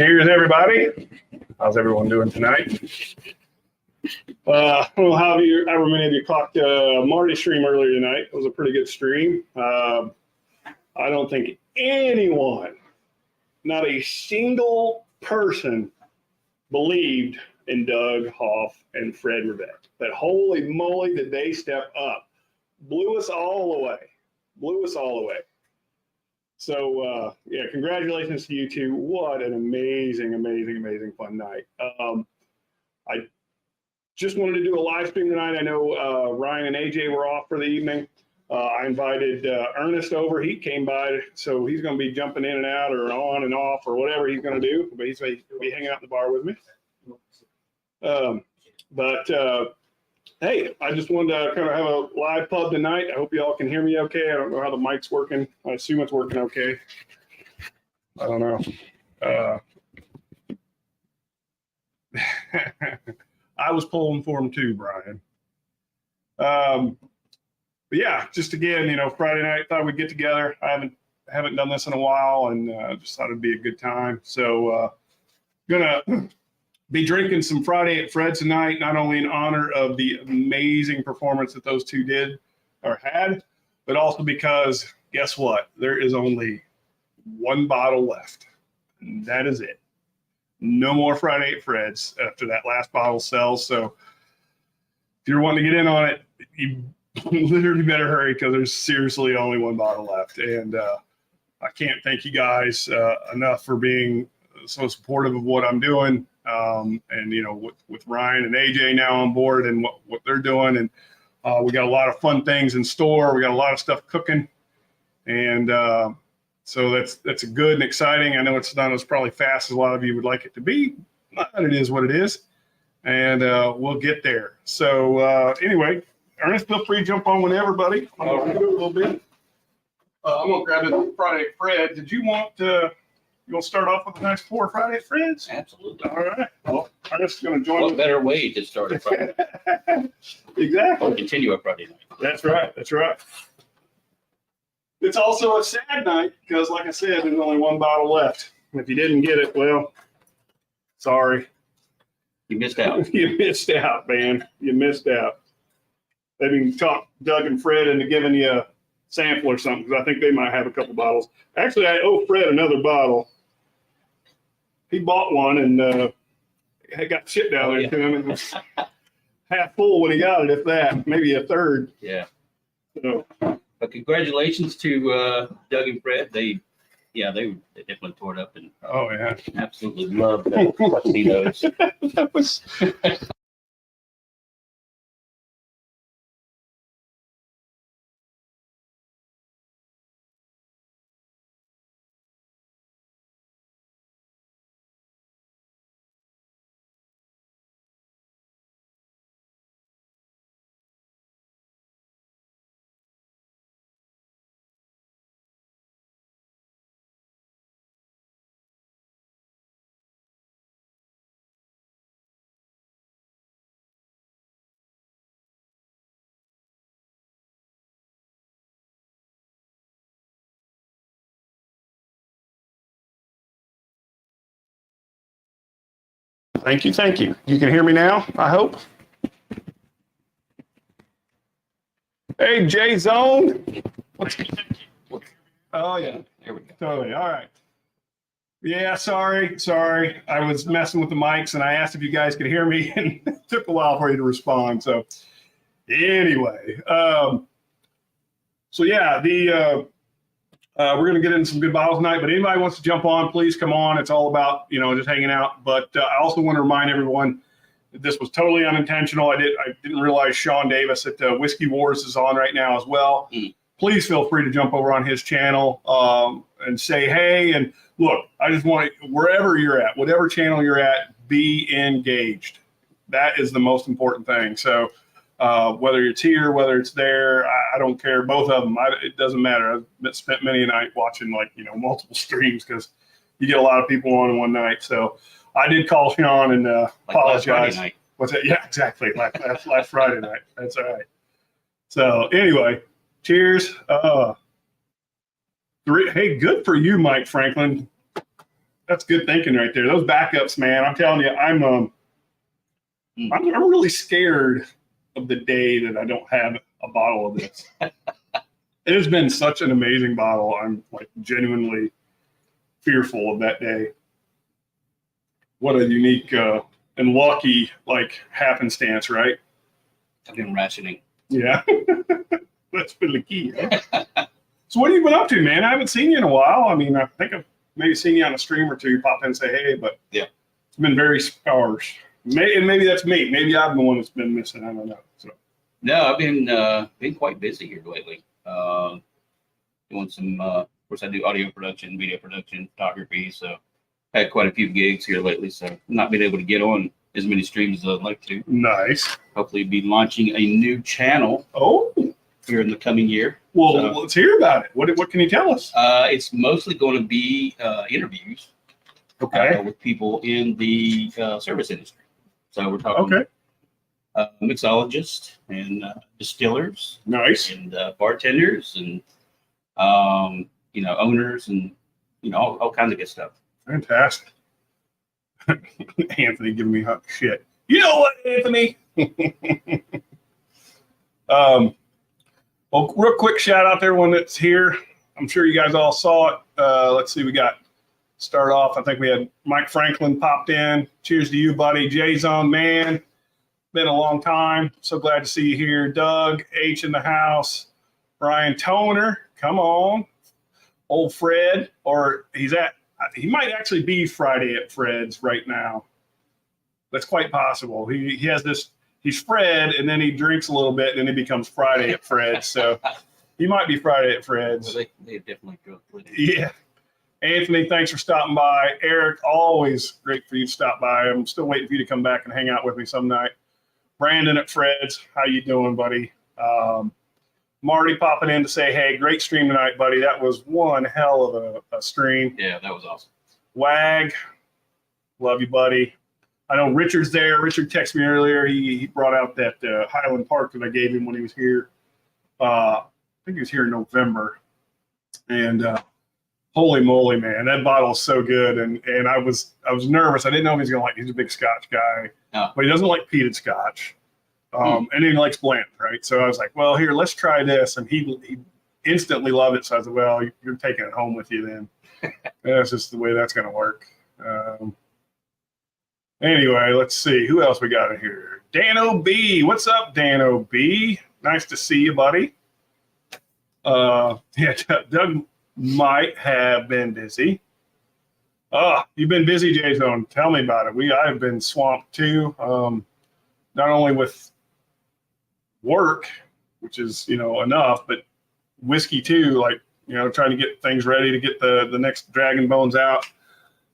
Cheers, everybody. How's everyone doing tonight? I don't know how many of you caught Marty's stream earlier tonight. It was a pretty good stream. I don't think anyone, not a single person, believed in Doug Hoff and Fred Rivette. That holy moly, did they step up? Blew us all away. Blew us all away. So, yeah, congratulations to you two. What an amazing, amazing, amazing fun night. I just wanted to do a live stream tonight. I know Ryan and AJ were off for the evening. I invited Ernest over. He came by, so he's going to be jumping in and out or on and off or whatever he's going to do. But he's going to be hanging out in the bar with me. Hey, I just wanted to kind of have a live pub tonight. I hope you all can hear me okay. I don't know how the mic's working. I assume it's working okay. I don't know. I was pulling for him too, Brian. But yeah, just again, you know, Friday night, thought we'd get together. I haven't done this in a while, and just thought it'd be a good time. So gonna be drinking some Friday at Fred's tonight, not only in honor of the amazing performance that those two did or had, but also because guess what? There is only one bottle left, and that is it. No more Friday at Fred's after that last bottle sells. So if you're wanting to get in on it, you literally better hurry because there's seriously only one bottle left. And I can't thank you guys enough for being so supportive of what I'm doing. And, you know, with Ryan and AJ now on board and what they're doing. And we got a lot of fun things in store. We got a lot of stuff cooking. And so that's a good and exciting. I know it's not as probably fast as a lot of you would like it to be, but it is what it is. And we'll get there. So anyway, Ernest, feel free to jump on whenever, buddy. I'm going to do a little bit. I'm going to grab it Friday at Fred. Did you want to... You want to start off with the next 4 Friday at Fred's? Absolutely. All right. Well, I'm just going to join. What better way to start a Friday night? Exactly. Or continue a Friday night. That's right. That's right. It's also a sad night because, like I said, there's only one bottle left. If you didn't get it, well, sorry. You missed out. You missed out, man. You missed out. Maybe you can talk Doug and Fred into giving you a sample or something because I think they might have a couple bottles. Actually, I owe Fred another bottle. He bought one and I got shipped down there to him, and it was half full when he got it, if that, maybe a third. Yeah. So, but congratulations to Doug and Fred. They definitely tore it up and oh yeah, absolutely love that Tuxedos. That was. Thank you, thank you. You can hear me now, I hope. Hey, J Zone. Oh yeah, There we go. totally. All right. Yeah, sorry. I was messing with the mics and I asked if you guys could hear me, and it took a while for you to respond. So anyway, so yeah, we're going to get into some good bottles tonight, but anybody wants to jump on, please come on. It's all about, you know, just hanging out. But I also want to remind everyone that this was totally unintentional. I didn't realize Sean Davis at Whiskey Wars is on right now as well. Please feel free to jump over on his channel and say hey. And look, I just want to, wherever you're at, whatever channel you're at, be engaged. That is the most important thing. So whether it's here, whether it's there, I don't care. Both of them, it doesn't matter. I've spent many a night watching, like, you know, multiple streams because you get a lot of people on in one night. So I did call Sean and apologize. What's that? Yeah, exactly. Last Friday night. That's all right. So anyway, cheers. Hey, good for you, Mike Franklin. That's good thinking right there. Those backups, man. I'm telling you, I'm really scared of the day that I don't have a bottle of this. It has been such an amazing bottle. I'm like genuinely fearful of that day. What a unique and lucky like happenstance, right? I've been rationing. Yeah, that's been the key. Huh? So what have you been up to, man? I haven't seen you in a while. I mean, I think I've maybe seen you on a stream or two, pop in and say hey, but yeah, it's been very sparse. And maybe that's me. Maybe I'm the one that's been missing. I don't know. So no, I've been quite busy here lately. Doing some, of course, I do audio production, video production, photography. So I had quite a few gigs here lately. So I'm not been able to get on as many streams as I'd like to. nice. Hopefully, be launching a new channel Oh, here in the coming year. well, So, let's hear about it. What can you tell us? it's mostly going to be interviews Okay. with people in the service industry. So we're talking Okay. mixologists and distillers Nice. and bartenders and owners and all kinds of good stuff. Fantastic. Anthony giving me hot shit. You know what, Anthony? Well, real quick shout out to everyone that's here. I'm sure you guys all saw it. Let's see, we got start off. I think we had Mike Franklin popped in. Cheers to you, buddy. J-Zone, man. Been a long time. So glad to see you here. Doug H in the house. Brian Toner, come on. Old Fred, or he might actually be Friday at Fred's right now. That's quite possible. He has this, he's Fred, and then he drinks a little bit, and then he becomes Friday at Fred's. So he might be Friday at Fred's. Well, they definitely drunk with it. Yeah. Anthony, thanks for stopping by. Eric, always great for you to stop by. I'm still waiting for you to come back and hang out with me some night. Brandon at Fred's, how you doing, buddy? Marty popping in to say, hey, great stream tonight, buddy. That was one hell of a stream. Yeah, that was awesome. Wag, love you, buddy. I know Richard's there. Richard texted me earlier. He brought out that Highland Park that I gave him when he was here. I think he was here in November. And holy moly, man, that bottle is so good. And I was nervous. I didn't know if he was going to like. He's a big Scotch guy, but he doesn't like peated Scotch. And he likes blend, right? So I was like, well, here, let's try this. And he instantly loved it. So I said, well, you're taking it home with you then. That's just the way that's going to work. Anyway, let's see. Who else we got in here? Dan O.B. What's up, Dan O.B.? Nice to see you, buddy. Yeah, Doug might have been busy. You've been busy, J-Zone. Tell me about it. I've been swamped too. Not only with work, which is, enough, but whiskey too, like, trying to get things ready to get the next Dragon Bones out.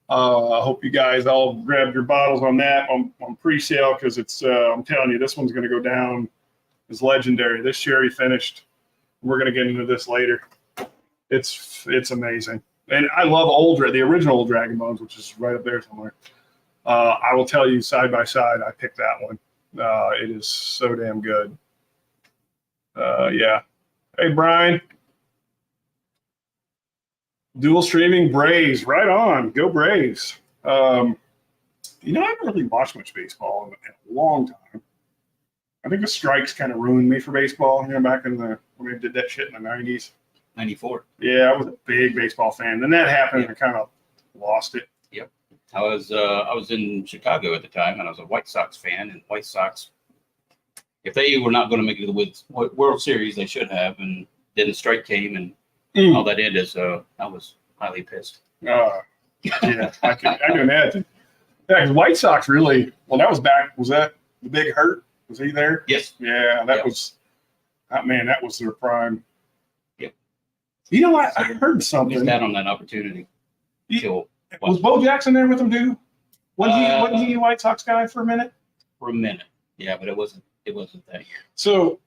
I hope you guys all grabbed your bottles on that on pre-sale, because it's, I'm telling you, this one's going to go down as legendary. This sherry finished. We're going to get into this later. It's amazing. And I love the original Dragon Bones, which is right up there somewhere. I will tell you, side by side, I picked that one. It is so damn good. Yeah. Hey, Brian. Dual streaming Braves. Right on. Go Braves. I haven't really watched much baseball in a long time. I think the strikes kind of ruined me for baseball, back in when they did that shit in the 90s. 94. Yeah, I was a big baseball fan. Then that happened, and I kind of lost it. Yep. I was in Chicago at the time, and I was a White Sox fan. And White Sox, if they were not going to make it to the World Series, they should have. And then the strike came, and all that ended. So I was highly pissed. Yeah, I can imagine. Yeah, because White Sox really. Well, that was back. Was that the Big Hurt? Was he there? Yes. Yeah, that was. Man, that was their prime. Yep. I heard something. Missed out on that opportunity. Was Bo Jackson there with him too? Wasn't he a White Sox guy for a minute? For a minute, yeah, but it wasn't that year. So,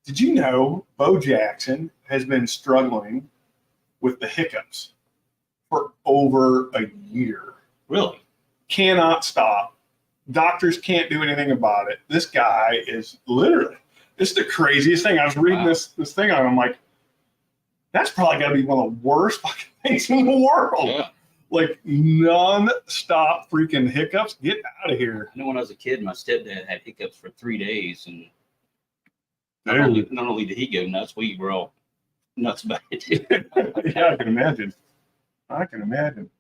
did you know Bo Jackson has been struggling with the hiccups for over a year? Really? Cannot stop. Doctors can't do anything about it. This guy is literally. This is the craziest thing. I was reading this thing on. I'm like, that's probably got to be one of the worst fucking things in the world. Yeah. like non-stop freaking hiccups. Get out of here. I know when I was a kid, my stepdad had hiccups for 3 days, and Dude. not only did he go nuts, we were all nuts about it too. Yeah, I can imagine. I can imagine.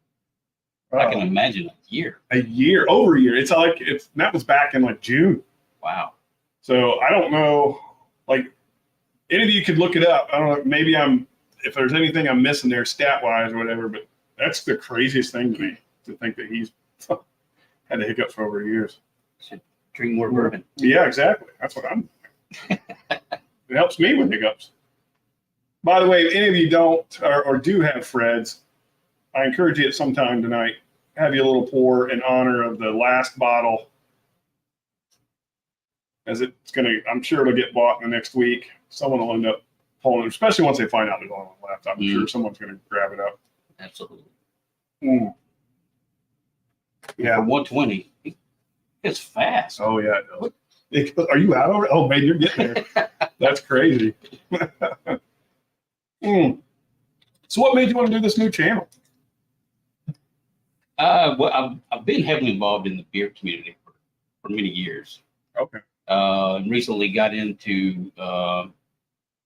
I can imagine a year. A year, over a year. It's like that was back in like June. Wow. So I don't know. Like any of you could look it up. I don't know. Maybe if there's anything I'm missing there stat wise or whatever, but that's the craziest thing to me to think that he's had a hiccup for over years. Should drink more bourbon. Yeah, exactly. That's what I'm. It helps me with hiccups. By the way, if any of you don't or do have Freds, I encourage you at some time tonight, have you a little pour in honor of the last bottle. As I'm sure it'll get bought in the next week. Someone will end up pulling it, especially once they find out there's only one left. I'm sure someone's going to grab it up. Absolutely. Mm. Yeah. For 120. It's fast. Oh, yeah. Are you out already? Oh, man, you're getting there. That's crazy. So what made you want to do this new channel? Well, I've been heavily involved in the beer community for many years. Okay. And recently got into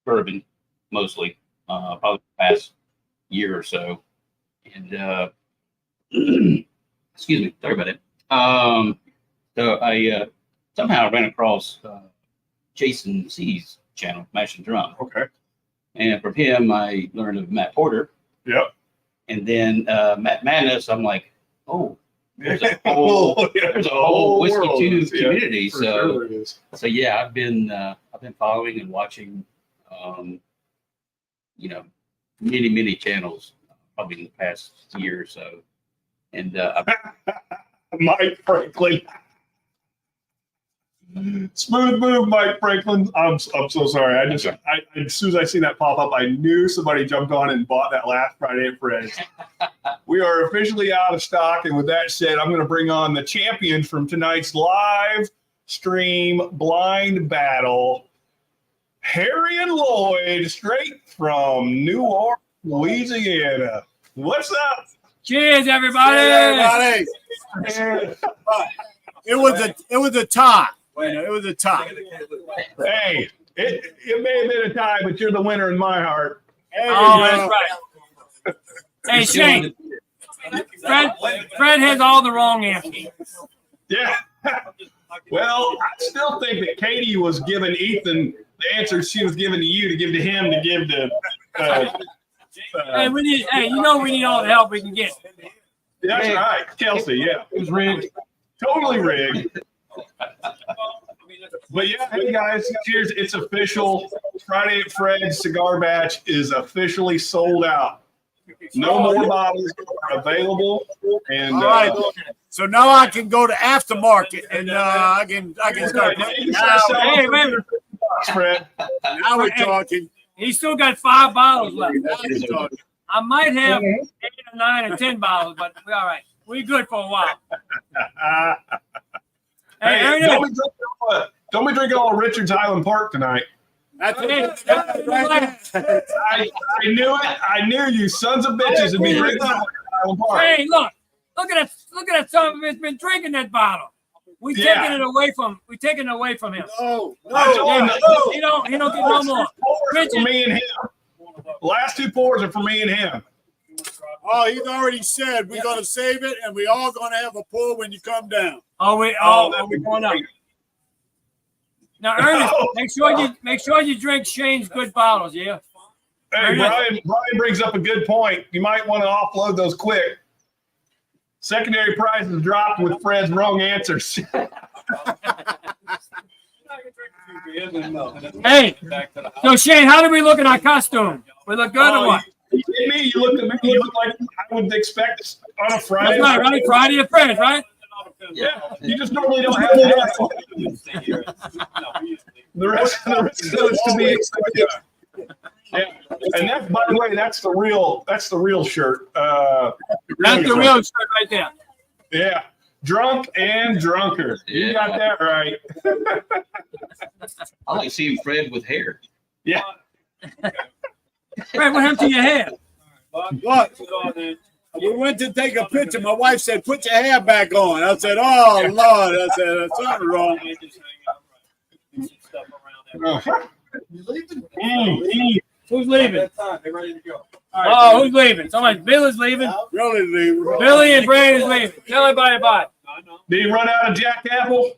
bourbon mostly, probably the past year or so. And excuse me, sorry about it. So I somehow ran across Jason C's channel, Mash and Drum. Okay. And from him, I learned of Matt Porter. Yep. And then Matt Madness, I'm like, oh, there's a Oh, whole Whiskey world. Tube Yeah, community. for So, sure it is. so yeah, I've been following and watching, many channels probably in the past year or so. And Mike Franklin. Smooth move, Mike Franklin. I'm so sorry. As soon as I seen that pop up, I knew somebody jumped on and bought that last Friday at Fred's. We are officially out of stock. And with that said, I'm going to bring on the champion from tonight's live stream blind battle, Harry and Lloyd, straight from New Orleans, Louisiana. What's up? Cheers, everybody! It was a tie. It was a tie. Hey, it may have been a tie, but you're the winner in my heart. Oh, that's right. Hey, Shane. Fred has all the wrong answers. Yeah. Well, I still think that Katie was giving Ethan the answers she was giving to you to give to him to give to. Hey, we need all the help we can get. That's right, Kelsey. Yeah, it was rigged. Totally rigged. But yeah, hey guys, cheers! It's official. Friday at Fred's Cigar Batch is officially sold out. No more bottles are available. And All right. So now I can go to aftermarket and I can start. Hey, wait a minute. Fred. Now we're talking. He's still got 5 bottles left. I might have 8 or 9 or 10 bottles, but we're all right. We're good for a while. Hey, don't be drinking all Richards Highland Park tonight. I knew it. I knew you sons of bitches would be drinking Highland Park. Hey, look at that son of a bitch been drinking that bottle. We taking it away from. We taking it away from him. No. He don't get no more. For me and him. The last 2 pours are for me and him. Oh, he's already said we're gonna save it, and we all gonna have a pour when you come down. We're going up. Now, Ernest, make sure you drink Shane's good bottles, yeah. Hey, Brian brings up a good point. You might want to offload those quick. Secondary prices dropped with Fred's wrong answers. Hey, so Shane, how do we look in our costume? We look good or what? You look at me. You look like I would expect on a Friday. That's right? Friday at Fred's, right? Yeah, you just normally don't have that. The rest of it's to be expected. Yeah, and that, by the way, that's the real shirt. That's the real shirt right there. Yeah, drunk and drunker. You got that right. I like seeing Fred with hair. Yeah. Fred, what happened to your hair? What? We went to take a picture. My wife said, "Put your hair back on." I said, "Oh Lord!" I said, "There's something wrong." Who's leaving? They're ready to go. Oh, who's leaving? Somebody, Bill is leaving. Really, leave. Billy and Brandon is leaving. Tell everybody bye. Did he run out of Jack Apple?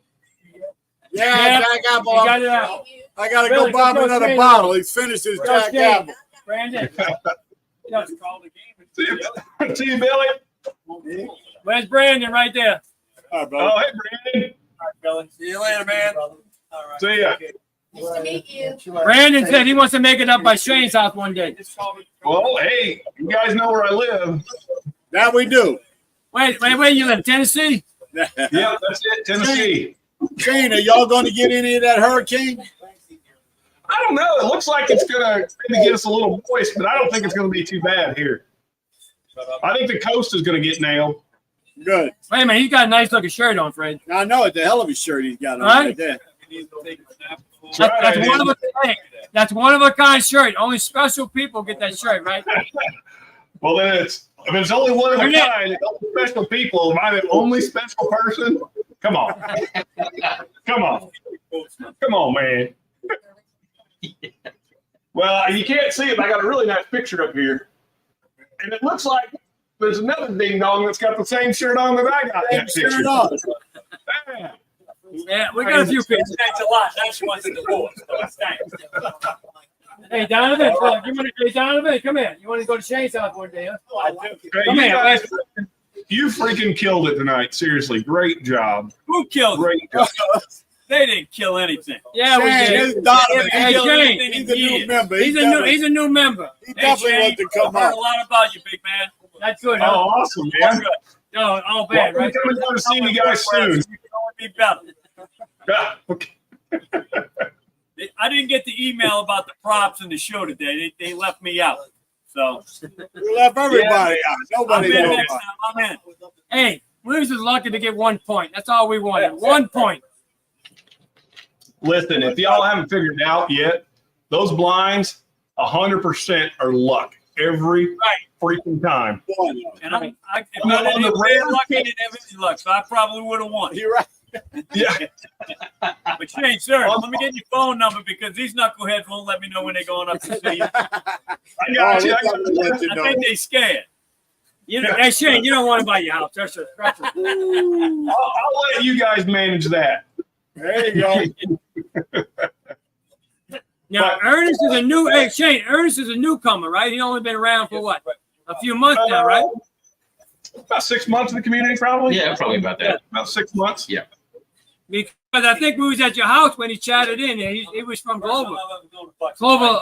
Yeah, Jack Apple. You got it out. I gotta Billy, go buy him go another straight. bottle. He's finished his Go Jack straight. Apple. Brandon. See you, Billy. Where's Brandon? Right there. All right, Oh, brother. hey, Brandon. See you later, man. See ya. Nice to meet you. Brandon said he wants to make it up by Shane's house one day. Well, hey, you guys know where I live. That we do. Wait, where you live? Tennessee? Yeah, that's it, Tennessee. Shane, are y'all going to get any of that hurricane? I don't know. It looks like it's gonna maybe get us a little moist, but I don't think it's gonna be too bad here. I think the coast is gonna get nailed. Good. Wait a minute, he's got a nice looking shirt on, Fred. I know it's a hell of a shirt he's got on Right? right there. That's one of a kind. That's one of a kind shirt. Only special people get that shirt, right? Well, then if it's only one of a Yeah. kind, it's only special people. Am I the only special person? Come on. Come on. Come on, man. Well, you can't see it, but I got a really nice picture up here. And it looks like there's another ding dong that's got the same shirt on that I got in that Sure picture. enough. Yeah. Yeah, we got a few pictures. Thanks a lot. Now she wants a divorce. Thanks. Hey, Donovan, hey, Donovan, come here. You want to go to Shane's house one day, huh? Hey, Come you here. guys, you freaking killed it tonight. Seriously, great job. Who killed him? Great job. They didn't kill anything. Yeah, we Shane, did. this is Donovan. Hey, killed Shane, anything He's in a new years. member. he's a new member. He definitely wants to come I've heard up. a lot about you, big man. That's good, Oh, huh? awesome, man. No, all Well, bad, we're right? coming down to see you guys soon. You can only be better. Yeah, okay. I didn't get the email about the props in the show today. They left me out. So We left everybody out. I'm Nobody in knows. next time. I'm in. Hey, Blues is lucky to get 1 point. That's all we wanted. 1 point. Listen, if y'all haven't figured it out yet, those blinds 100% are luck every freaking time. And if I No, didn't on the play rare luck, I didn't have any luck. So I probably would have won. You're right. Yeah, But Shane, sir, let me get your phone number because these knuckleheads won't let me know when they're going up to see you. I got you. I got you. Let you I know. think they scared. Hey, Shane, you don't want to buy your house. That's a I'll let you guys manage that. There you go. Now, Ernest is a new. Hey, Shane, Ernest is a newcomer, right? He only been around for what? A few months now, right? About 6 months in the community, probably. Yeah, probably about that. About 6 months. Yeah. Because I think we was at your house when he chatted in. He was from Clover,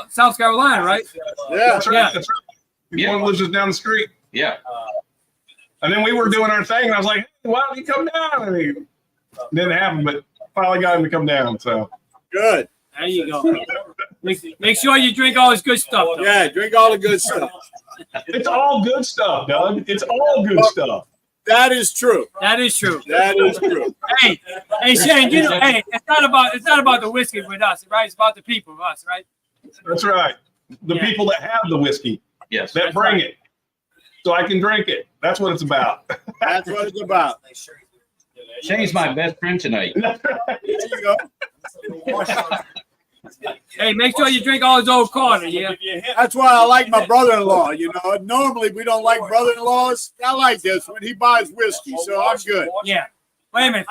South Carolina, right? Yeah. That's right. Yeah. That's right. Yeah. One lives just down the street. Yeah. And then we were doing our thing, and I was like, hey, why don't you come down? And it didn't happen, but finally got him to come down. So Good. There you go. Make sure you drink all this good stuff. Though. Yeah, drink all the good stuff. it's all good stuff, Doug. It's all good stuff. That is true. That is true. That is true. Hey, Shane, you know, hey, it's not about the whiskey with us, right? It's about the people of us, right? That's right. The Yeah. people that have the whiskey, Yes. that bring it, so I can drink it. That's what it's about. That's what it's about. Shane's my best friend tonight. There you go. Hey, make sure you drink all his old Carter, yeah? That's why I like my brother-in-law. You know, normally we don't like brother-in-laws. I like this one. He buys whiskey, so I'm good. Yeah. Wait a minute,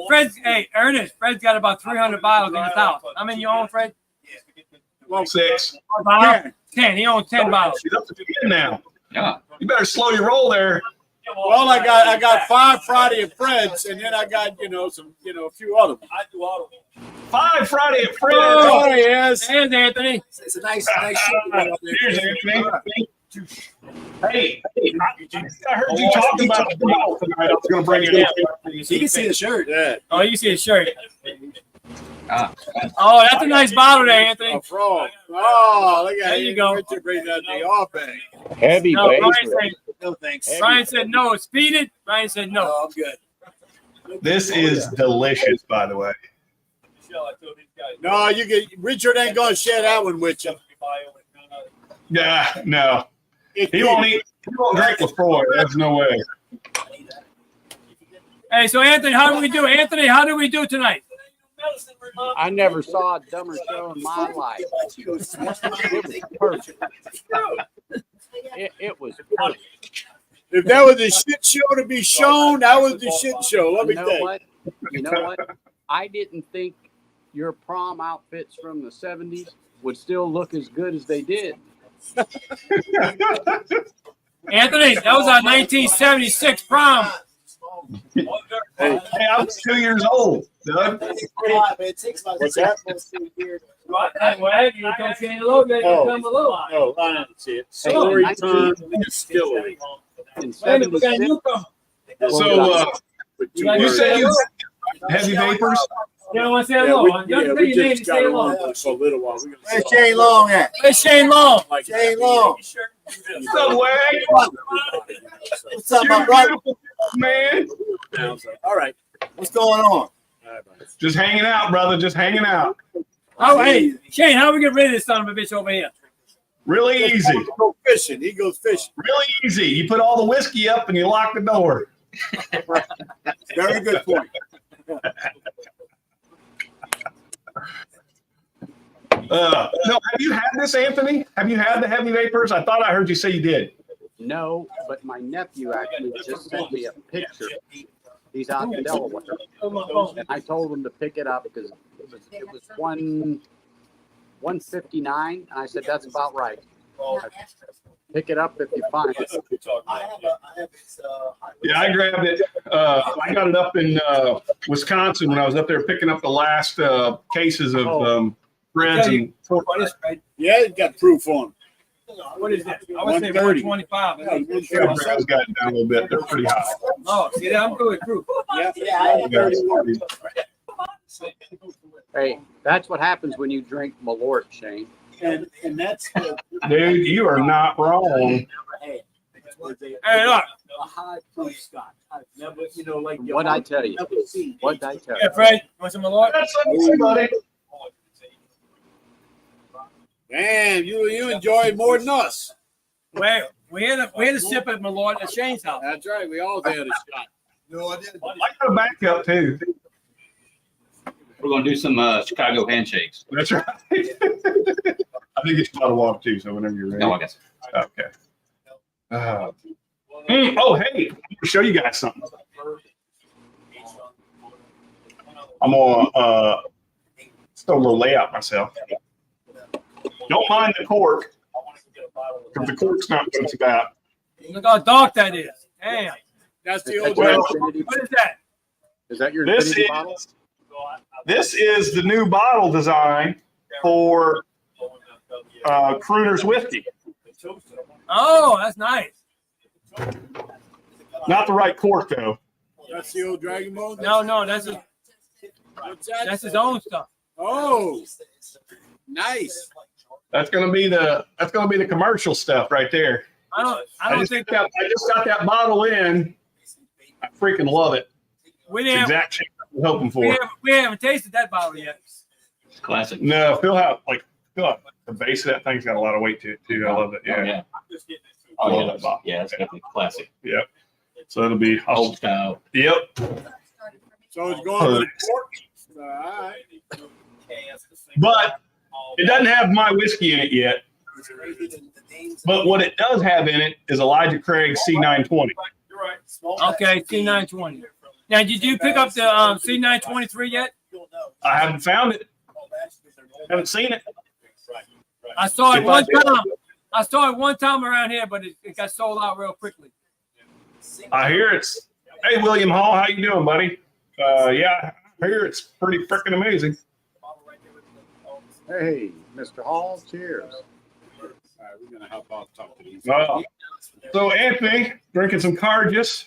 Fred's, hey, Ernest, Fred's got about 300 bottles in his house. How many you own, Fred? Well, 6. About 10. He owns 10 bottles. She's up to 10 now. Yeah. You better slow your roll there. Well, I got 5 Friday at Fred's, and then I got a few other ones. I do all of them. 5 Friday at Fred's. Oh. Oh yes. There's Anthony. It's a nice shirt. Here's Anthony. Hey, I heard you talking about the bottle tonight. I was going to bring it up. You can see the shirt. Yeah. Oh, you see his shirt. Ah. Oh, that's a nice bottle there, Anthony. A frog. Oh, look at There you go. Richard brings out the off bag. Heavy No, base. No thanks. Ryan said no. Speed it. Ryan said no. Oh, I'm good. This is delicious, by the way. Michelle, I told these guys. No, Richard ain't gonna share that one with you. Yeah, no. If He you- won't eat. You won't drink Lefroy. There's no way. Hey, so Anthony, how do we do? Anthony, how do we do tonight? I never saw a dumber show in my life. It was perfect. It was perfect. If that was a shit show to be shown, that was the shit show. Let me You tell know you. what? You know what? I didn't think your prom outfits from the 70s would still look as good as they did. Anthony, that was our 1976 prom. Hey, I was 2 years old, Doug. What's that? Well, you don't see any low, then Oh. come below. Oh, I didn't see it. Story time distillery. In Wait a minute, we got a 76, newcomer. So, With two You you words. say you heavy vapors? You don't want to say Yeah, hello. we, huh? You yeah, don't we say your name, just you got say along hello. for a little while. We're Where's gonna Shane Long at? Hey, Shane Long. like Shane Long. Subway. What's up, You're my brother? beautiful, man. All right. What's going on? All right, buddy. Just hanging out, brother. Just hanging out. Oh, hey, Shane, how do we get rid of this son of a bitch over here? Really easy. He goes fishing. He goes fishing. Really easy. You put all the whiskey up and you lock the door. Very good point. No, have you had this, Anthony? Have you had the heavy vapors? I thought I heard you say you did. no, but my nephew actually just sent me a picture. He's out in Delaware. And I told him to pick it up because it was 159, and I said that's about right. Pick it up if you find it. Yeah, I grabbed it. I got it up in Wisconsin when I was up there picking up the last cases of Reds and What is, right? Yeah, he got proof on What is that? I would say 130. 125. I think. Reds got it down a little bit. They're pretty high. Oh, see that? I'm good with proof. him. Yeah, Hey, that's what happens when you drink Malort, Shane. And that's Dude, you are not wrong. Hey, look. a high proof scotch. I've never, like What'd I tell you? What'd I tell Yeah, you? Fred, you want some Malort? That's somebody. Damn, you enjoy more than us. We had a sip at Malort at Shane's house. That's right. We all had a shot. No, I didn't. I got a backup too. We're gonna do some Chicago handshakes. That's right. I think it's a lot of water too, so whenever you're ready. No, I guess. Okay. Oh, hey, I'm gonna show you guys something. I'm gonna just a little layout myself. Don't mind the cork, because the cork's not too bad. Look how dark that is. Damn. That's the Is old that your Well, infinity- What is that? is that your This infinity bottle? is the new bottle design for Crooner's whiskey. Oh, that's nice. Not the right cork though. That's the old Dragon Ball. No, that's What's his own stuff. Oh, nice. That's gonna be the commercial stuff right there. I don't I just think got that bottle in. I freaking love it. we It's the didn't. exact shape I was hoping We for. haven't tasted that bottle yet. It's classic. No, feel how the base of that thing's got a lot of weight to it too. I love it. Oh, Yeah. yeah. I Oh, love yeah. that bottle. Yeah, it's definitely classic. Yep. So it'll be. Old style. Yep. So it's going with the cork. All right. But it doesn't have my whiskey in it yet. But what it does have in it is Elijah Craig's C920. Okay, C920. Now, did you pick up the C923 yet? I haven't found it. Haven't seen it. I saw it If I one did- time. I saw it one time around here, but it got sold out real quickly. I hear it's. Hey, William Hall, how you doing, buddy? Yeah, I hear it's pretty freaking amazing. Hey, Mr. Hall, cheers. All right, we're gonna help out talk to these. So Anthony, drinking some Cargus.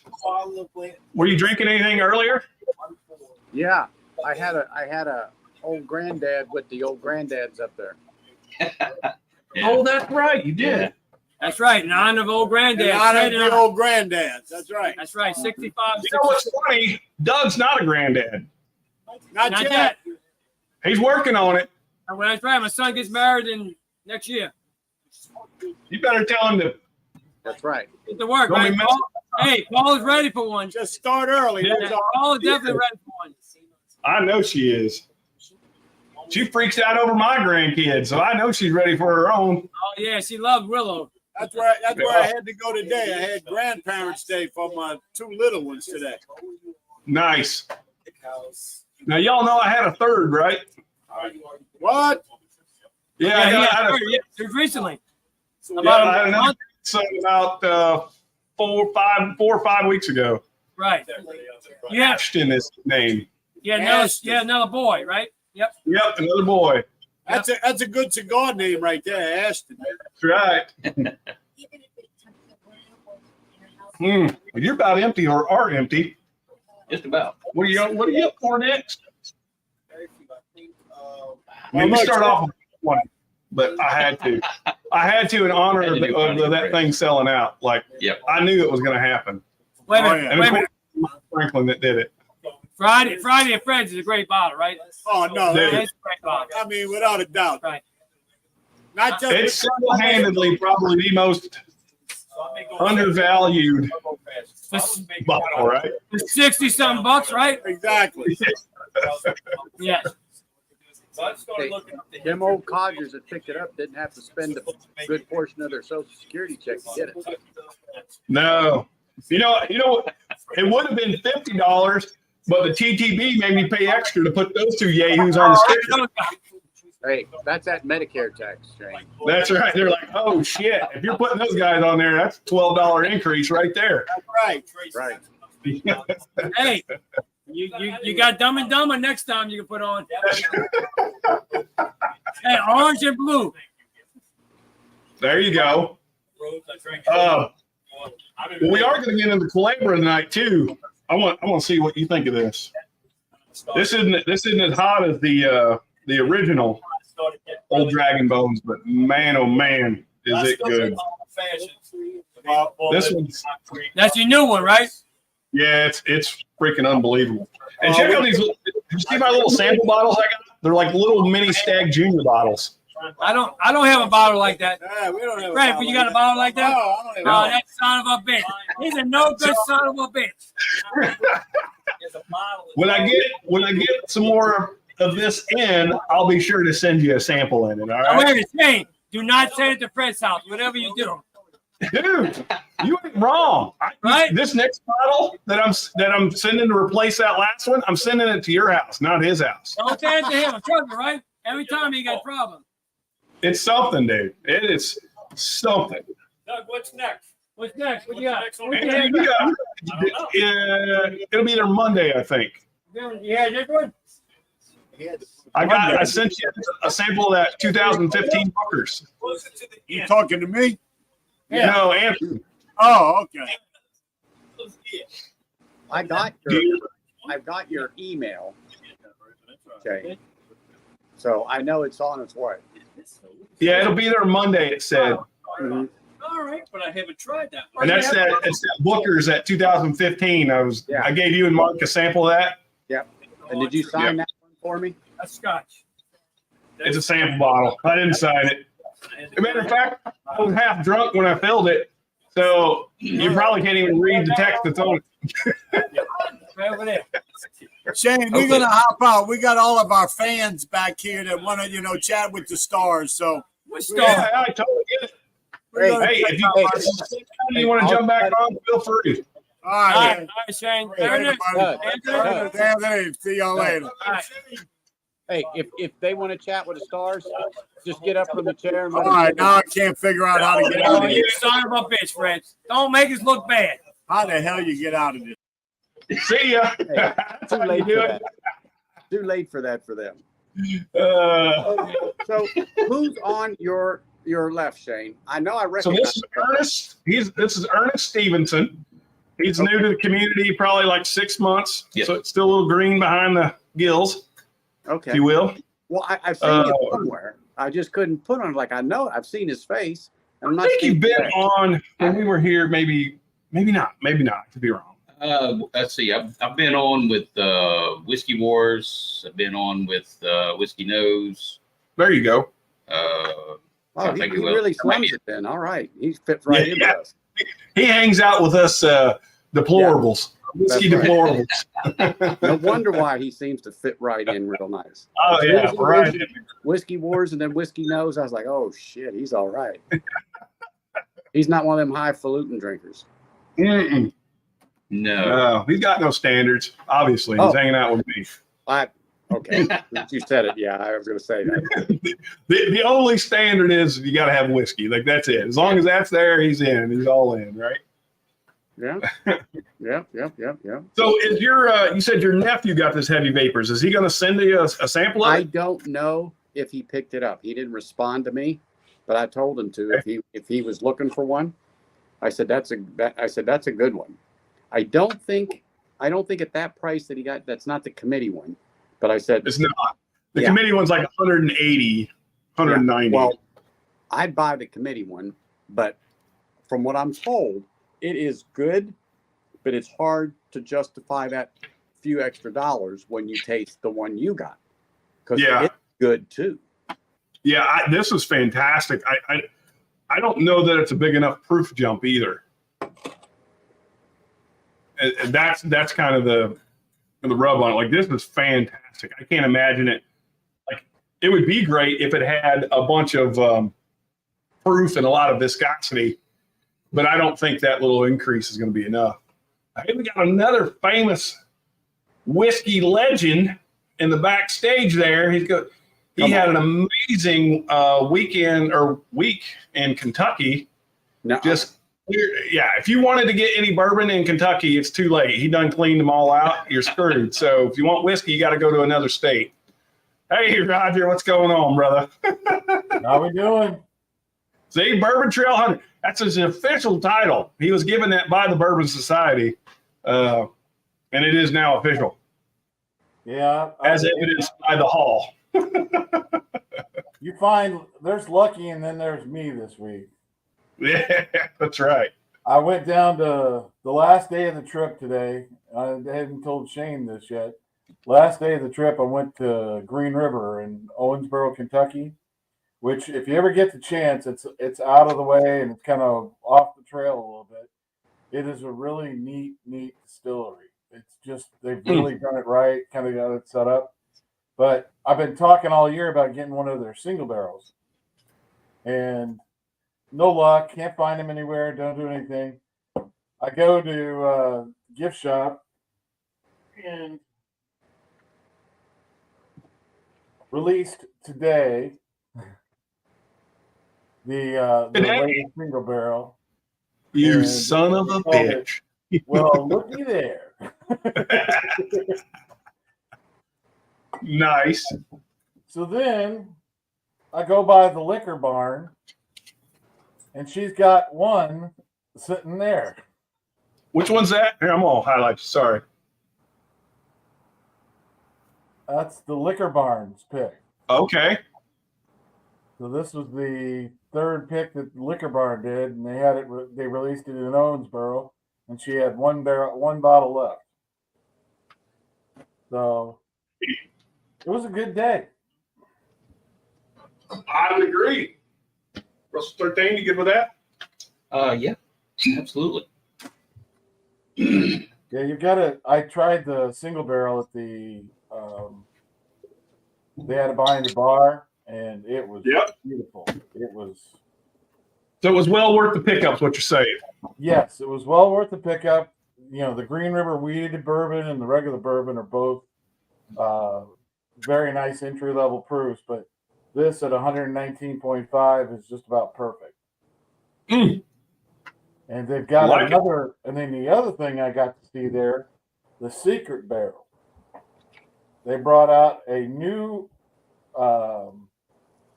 Were you drinking anything earlier? Yeah, I had a old granddad with the old granddads up there. Yeah. Oh, that's right, you did. Yeah. That's right. In honor of old granddad. And I have the old granddads. That's right. That's right. 65. You know what's funny? Doug's not a granddad. Not Not yet. yet. He's working on it. And when that's right, my son gets married in next year. You better tell him to That's right. Get to work, Don't right? be Paul? Hey, Paul is ready for one. Just start early. Yeah, That's all. Paul is definitely ready for one. I know she is. She freaks out over my grandkids, so I know she's ready for her own. Oh yeah, she loves Willow. That's where I had to go today. I had grandparents' day for my 2 little ones today. Nice. Now y'all know I had a third, right? What? Yeah, I had a, Just recently. yeah, About I had a another month. son about 4 or 5 weeks ago. Right. Yeah, Ashton is his name. another boy, right? Yep. Yep, another boy. That's a good cigar name right there, Ashton. That's right. You're about empty or are empty. Just about. What are you up for next? I mean, we look, start off with one, but I had to in honor of that thing selling out. Like, Yep. I knew it was going to happen. Wait a Oh, minute. yeah. And Wait a of minute. course, Franklin that did it. Friday and Friends is a great bottle, right? Oh no, Dude. It's a great bottle. I mean without a doubt. Right. Not just It's single-handedly probably the most undervalued bottle, right? It's 60-something bucks, right? exactly. Yes. Them old codgers that picked it up didn't have to spend a good portion of their Social Security check to get it. No. You know, it would have been $50, but the TTB made me pay extra to put those 2 yahoos on the sticker. Hey, that's that Medicare tax, Shane. That's right. They're like, oh shit! If you're putting those guys on there, that's a $12 increase right there. Right. Right. Hey, you got Dumb and Dumber next time you can put on. Hey, orange and blue. There you go. We are going to get into Culebra tonight too. I want to see what you think of this. This isn't as hot as the original Old Dragon Bones, but man, oh man, is it good. This one's, That's your new one, right? yeah, it's freaking unbelievable. And check out these. You see my little sample bottles I got? They're like little mini Stag Junior bottles. I don't have a bottle like that. Yeah, we don't have. Right, but you got a bottle like No, that? I don't have. Oh, that son of a bitch. He's a no good son of a bitch. When I get some more of this in, I'll be sure to send you a sample in it. All Now, right, wait a minute, Shane, do not send it to Fred's house, whatever you do. dude, you ain't wrong. Right? This next bottle that I'm sending to replace that last one, I'm sending it to your house, not his house. Don't send it to him. Trust me, right? Every time he got a problem. It's something, dude. It is something. Doug, what's next? What's next? What you got? What you And you got, it'll be there Monday, I think. You had this one? I sent you a sample of that 2015 Bookers. Closer to the You end. talking to me? No, Anthony. Oh, okay. I got your email, okay? So I know it's on its way. Yeah, it'll be there Monday, it said. Mhm. All right, but I haven't tried that. And it's that Booker's at 2015. Yeah. I gave you and Mark a sample of that. And did you sign that one for me? That's scotch. It's a sample bottle. I didn't sign it. As a matter of fact, I was half drunk when I filled it. So you probably can't even read the text that's on it. Right over there. Shane, we're gonna hop out. We got all of our fans back here that want to, chat with the stars. So What's Yeah, going I totally get it. we're gonna- Hey, if you want to jump back on, feel free. all All right, right. Shane. Hey, There it is. everybody. Anthony, see y'all later. All right. Hey, if they want to chat with the stars, just get up from the chair and All let them right, now I can't figure out how to get out Oh, of you this. son of a bitch, Fred. Don't make us look bad. How the hell you get out of this? See ya. Hey, That's too how you late do for it. that. Too late for that for them. So who's on your left, Shane? I know I So recognize. this is Ernest. This is Ernest Stevenson. He's new to the community, probably like 6 months. Yes. So it's still a little green behind the gills, if Okay. you will. Well, I've seen him somewhere. I just couldn't put on like I know I've seen his face. And I'm I not think you've been seeing his face. on when we were here. Maybe not. Could be wrong. Let's see. I've been on with Whiskey Wars. I've been on with Whiskey Nose. There you go. Oh, I he think he will. really Maybe. slams it then. All right. He fits right into Yeah. us. He hangs out with us deplorables, whiskey That's right. deplorables. No wonder why he seems to fit right in real nice. Oh As soon yeah, as he right. mentioned Whiskey Wars and then Whiskey Nose, I was like, oh shit, he's all right. He's not one of them highfalutin drinkers. Mm-mm. No. He's got no standards. Obviously, he's Oh. hanging out with me. Okay, you said it. Yeah, I was going to say that. The only standard is you got to have whiskey. Like that's it. As long as that's there, he's in. He's all in, right? Yeah, yeah. So is you said your nephew got this Heavy Vapors? Is he going to send you a sample of I it? don't know if he picked it up. He didn't respond to me, but I told him to if he was looking for one. I said that's a good one. I don't think at that price that he got, that's not the committee one. But I said It's not. The Yeah. committee one's like 180, 190. well, I'd buy the committee one, but from what I'm told, it is good, but it's hard to justify that few extra dollars when you taste the one you got. Because Yeah. it's good too. Yeah, this is fantastic. I don't know that it's a big enough proof jump either. And that's kind of the rub on it. Like this is fantastic. I can't imagine it. Like it would be great if it had a bunch of proof and a lot of viscosity, but I don't think that little increase is going to be enough. Hey, we got another famous whiskey legend in the backstage there. He had an amazing week in Kentucky. No, Yeah, if you wanted to get any bourbon in Kentucky, it's too late. He done cleaned them all out. You're screwed. So if you want whiskey, you got to go to another state. Hey, Roger, what's going on, brother? How we doing? See, Bourbon Trail Hunter. That's his official title. He was given that by the Bourbon Society, and it is now official, Yeah. as evidenced by the Hall. You find there's Lucky and then there's me this week. Yeah, that's right. I went down to the last day of the trip today. I hadn't told Shane this yet. Last day of the trip, I went to Green River in Owensboro, Kentucky, which if you ever get the chance, it's out of the way and it's kind of off the trail a little bit. It is a really neat distillery. It's just, they've really done it right, kind of got it set up. But I've been talking all year about getting one of their single barrels. And no luck, can't find them anywhere, don't do anything. I go to a gift shop and released today the latest single barrel. You And son of a bitch. Well, looky there. Nice. So then I go by the liquor barn and she's got one sitting there. Which one's that? Here, I'm gonna highlight. Sorry. That's the liquor barn's pick. Okay. So this was the third pick that the liquor barn did, and they had it. They released it in Owensboro, and she had one bottle left. So it was a good day. I would agree. Russell 13, you good with that? Yeah, absolutely. Yeah, you got to. I tried the single barrel at the. They had a behind the bar, and it was beautiful. It was. So it was well worth the pickups, what you're saying. Yes, it was well worth the pickup. You know, the Green River Weeded Bourbon and the regular bourbon are both very nice entry level proofs, but this at 119.5 is just about perfect. Mm. And they've got Like another, and then the other thing I got to see there, the Secret Barrel. They brought out a new,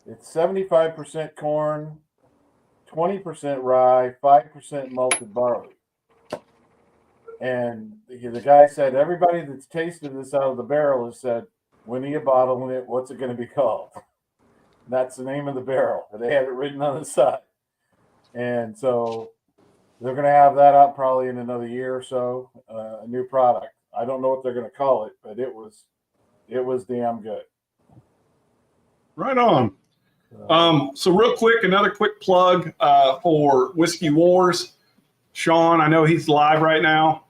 it's 75% corn, 20% rye, 5% malted barley. And the guy said, everybody that's tasted this out of the barrel has said, when are you bottling it? What's it going to be called? That's the name of the barrel. They had it written on the side. And so they're going to have that out probably in another year or so, a new product. I don't know what they're going to call it, but it was damn good. Right on. So real quick, another quick plug for Whiskey Wars. Sean, I know he's live right now.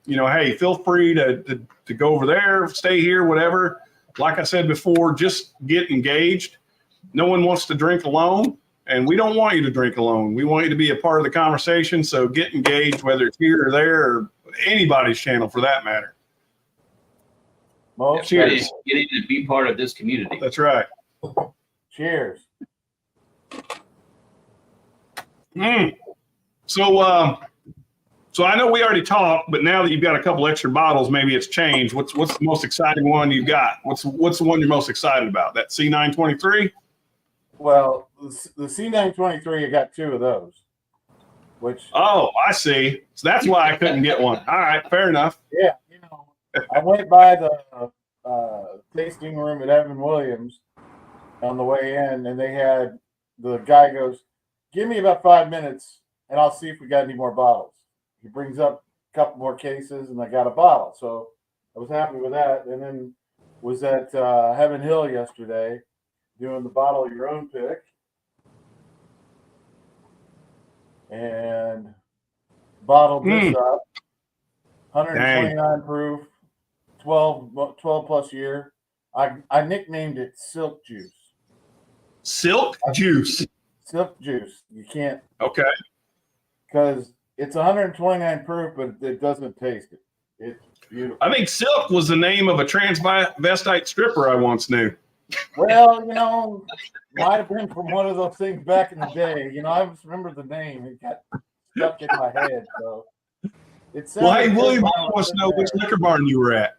Hey, feel free to go over there, stay here, whatever. Like I said before, just get engaged. No one wants to drink alone, and we don't want you to drink alone. We want you to be a part of the conversation. So get engaged, whether it's here or there or anybody's channel for that matter. Mo, Cheers. You need to be part of this community. That's right. cheers. So I know we already talked, but now that you've got a couple extra bottles, maybe it's changed. What's the most exciting one you've got? What's the one you're most excited about? That C923? Well, the C923, I got 2 of those. Which, Oh, I see. So that's why I couldn't get one. All right, fair enough. yeah, I went by the tasting room at Evan Williams on the way in, and they had the guy goes, "Give me about 5 minutes, and I'll see if we got any more bottles." He brings up a couple more cases, and I got a bottle, so I was happy with that. And then was at Heaven Hill yesterday, doing the bottle of your own pick, and bottled this up. 129 proof, 12 plus year. I nicknamed it Silk Juice. Silk juice. Silk Juice. You can't, Okay. because it's 129 proof, but it doesn't taste it. It's beautiful. I think Silk was the name of a transvestite stripper I once knew. Well, might have been from one of those things back in the day. I just remember the name. It got stuck in my head. So it Well, hey, sounded William good Hall when I wants was to know in which there. liquor barn you were at.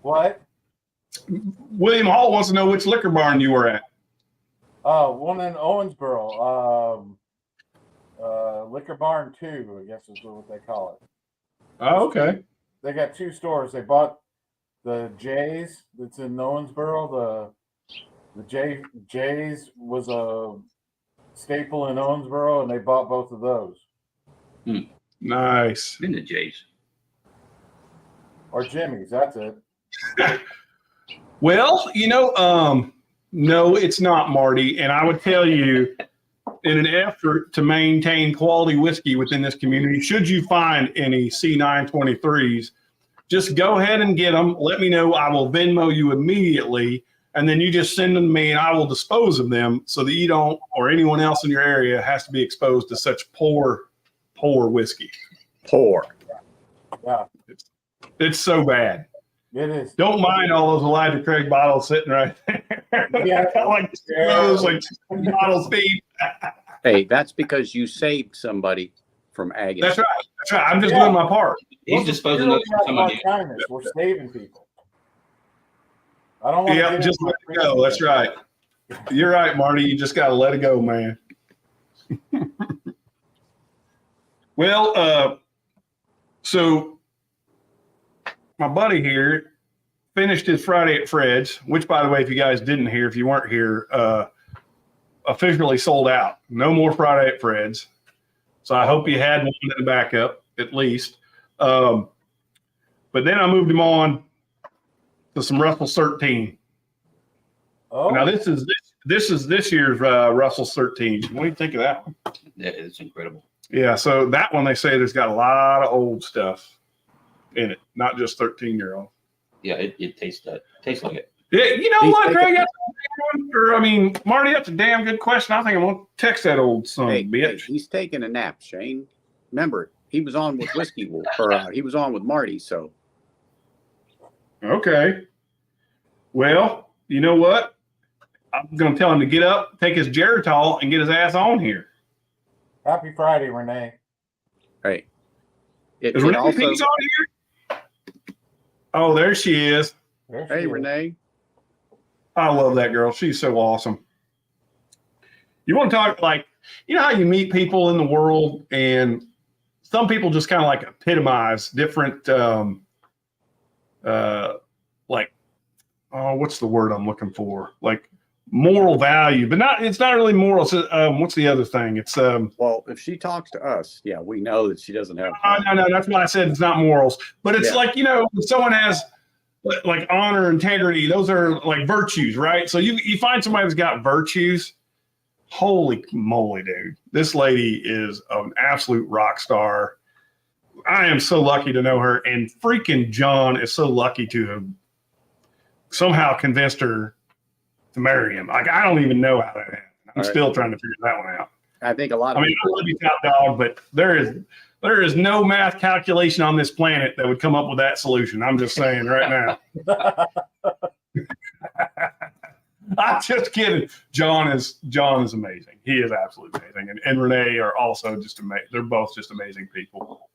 What? William Hall wants to know which liquor barn you were at. Oh, one in Owensboro. Liquor Barn 2, I guess is what they call it. Oh, okay. They got 2 stores. They bought the Jay's that's in Owensboro. The Jay's was a staple in Owensboro, and they bought both of those. Nice. Been to Jay's. Or Jimmy's, that's it. Well, no, it's not, Marty. And I would tell you, in an effort to maintain quality whiskey within this community, should you find any C923s, just go ahead and get them. Let me know. I will Venmo you immediately. And then you just send them to me and I will dispose of them so that you don't, or anyone else in your area has to be exposed to such poor whiskey. Poor. Yeah, It's so bad. it is. Don't mind all those Elijah Craig bottles sitting right there. Yeah. like those, like bottles deep. Hey, that's because you saved somebody from agony. That's right. That's right. I'm just Yeah. doing my part. He's disposing of somebody. Kindness. We're saving people. I don't want to Yeah, get just into let it go. That's right. You're right, Marty. You just got to let it go, man. Well, so my buddy here finished his Friday at Fred's, which, by the way, if you guys didn't hear, if you weren't here, officially sold out. No more Friday at Fred's. So I hope you had one in the backup, at least. But then I moved him on to some Russell's 13. Oh, Now this is this year's Russell's 13. What do you think of that one? Yeah, it's incredible. Yeah, so that one they say there's got a lot of old stuff in it, not just 13-year-old. Yeah, it tastes like it. Yeah, you know He's what, taking- Craig? Marty, that's a damn good question. I think I'm gonna text that old son Hey, of a bitch. he's taking a nap, Shane. Remember, he was on with Whiskey Wolf, or he was on with Marty. So Okay. Well, you know what? I'm gonna tell him to get up, take his Geritol, and get his ass on here. happy Friday, Renee. hey, it Is could Renee also. Pease on here? Oh, there she is. There she Hey, is. Renee. I love that girl. She's so awesome. You want to talk like, you know how you meet people in the world and some people just kind of like epitomize different, like, oh, what's the word I'm looking for? Like moral value, but it's not really moral. So, what's the other thing? It's, Well, if she talks to us, yeah, we know that she doesn't have. no, that's why I said it's not morals, but it's Yeah. like, when someone has like honor, integrity, those are like virtues, right? So you find somebody who's got virtues, Holy moly, dude. This lady is an absolute rock star. I am so lucky to know her. And freaking John is so lucky to have somehow convinced her to marry him. Like, I don't even know how that happened. I'm still trying to figure that one out. I think a lot I of mean, I love you, Top Dog, but there is no math calculation on this planet that would come up with that solution. I'm just saying right now. I'm just kidding. John is amazing. He is absolutely amazing, and Renee are also just amazing. They're both just amazing people.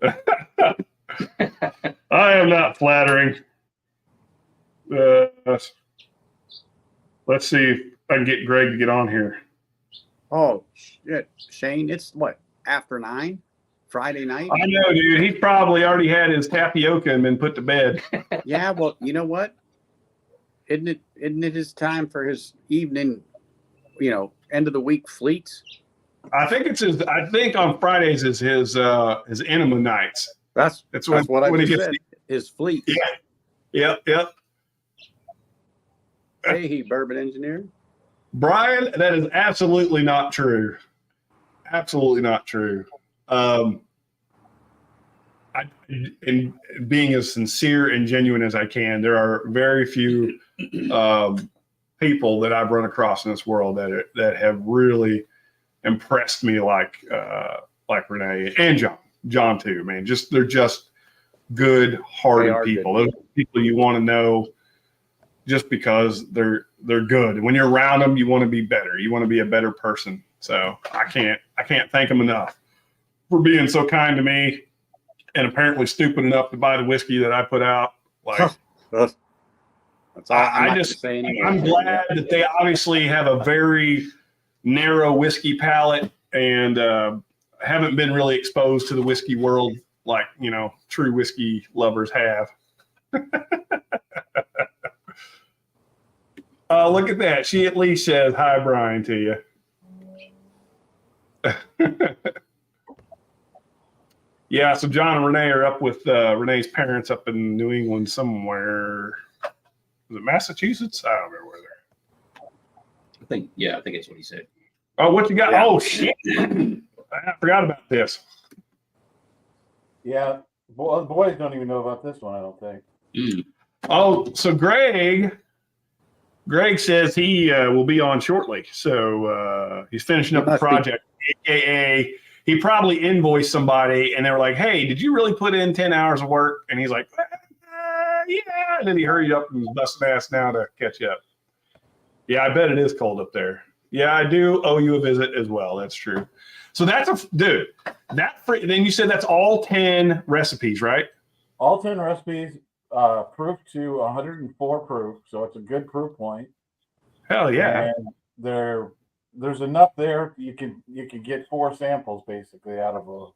I am not flattering. Let's see if I can get Greg to get on here. Oh shit, Shane! It's what, after 9, Friday night? I know, dude. He probably already had his tapioca and been put to bed. Yeah. Well, you know what? Isn't it his time for his evening? End of the week fleets. I think on Fridays is his enema nights. That's what I when he just gets said. His fleet. Yeah. Yep. Hey, bourbon engineer. Brian, that is absolutely not true. Absolutely not true. In being as sincere and genuine as I can, there are very few people that I've run across in this world that have really impressed me like Renee and John too. Man, they're just good-hearted people. Those are people you want to know just because they're good. And when you're around them, you want to be better. You want to be a better person. So I can't thank them enough for being so kind to me, and apparently stupid enough to buy the whiskey that I put out. Like, That's all. I'm glad that they obviously have a very narrow whiskey palate and haven't been really exposed to the whiskey world like, true whiskey lovers have. Look at that. She at least says hi, Brian, to you. Yeah, so John and Renee are up with Renee's parents up in New England somewhere. Was it Massachusetts? I don't remember where they're at. I think that's what he said. Oh, what you got? Yeah. Oh, shit. I forgot about this. Yeah, the boys don't even know about this one, I don't think. Mm. Oh, so Greg says he will be on shortly. So he's finishing up the project, AKA he probably invoiced somebody and they were like, hey, did you really put in 10 hours of work? And he's like, yeah. And then he hurried up and was busting ass now to catch up. Yeah, I bet it is cold up there. Yeah, I do owe you a visit as well. That's true. So then you said that's all 10 recipes, right? All 10 recipes, proof to 104 proof, so it's a good proof point. Hell yeah. And there's enough there you can get 4 samples basically out of the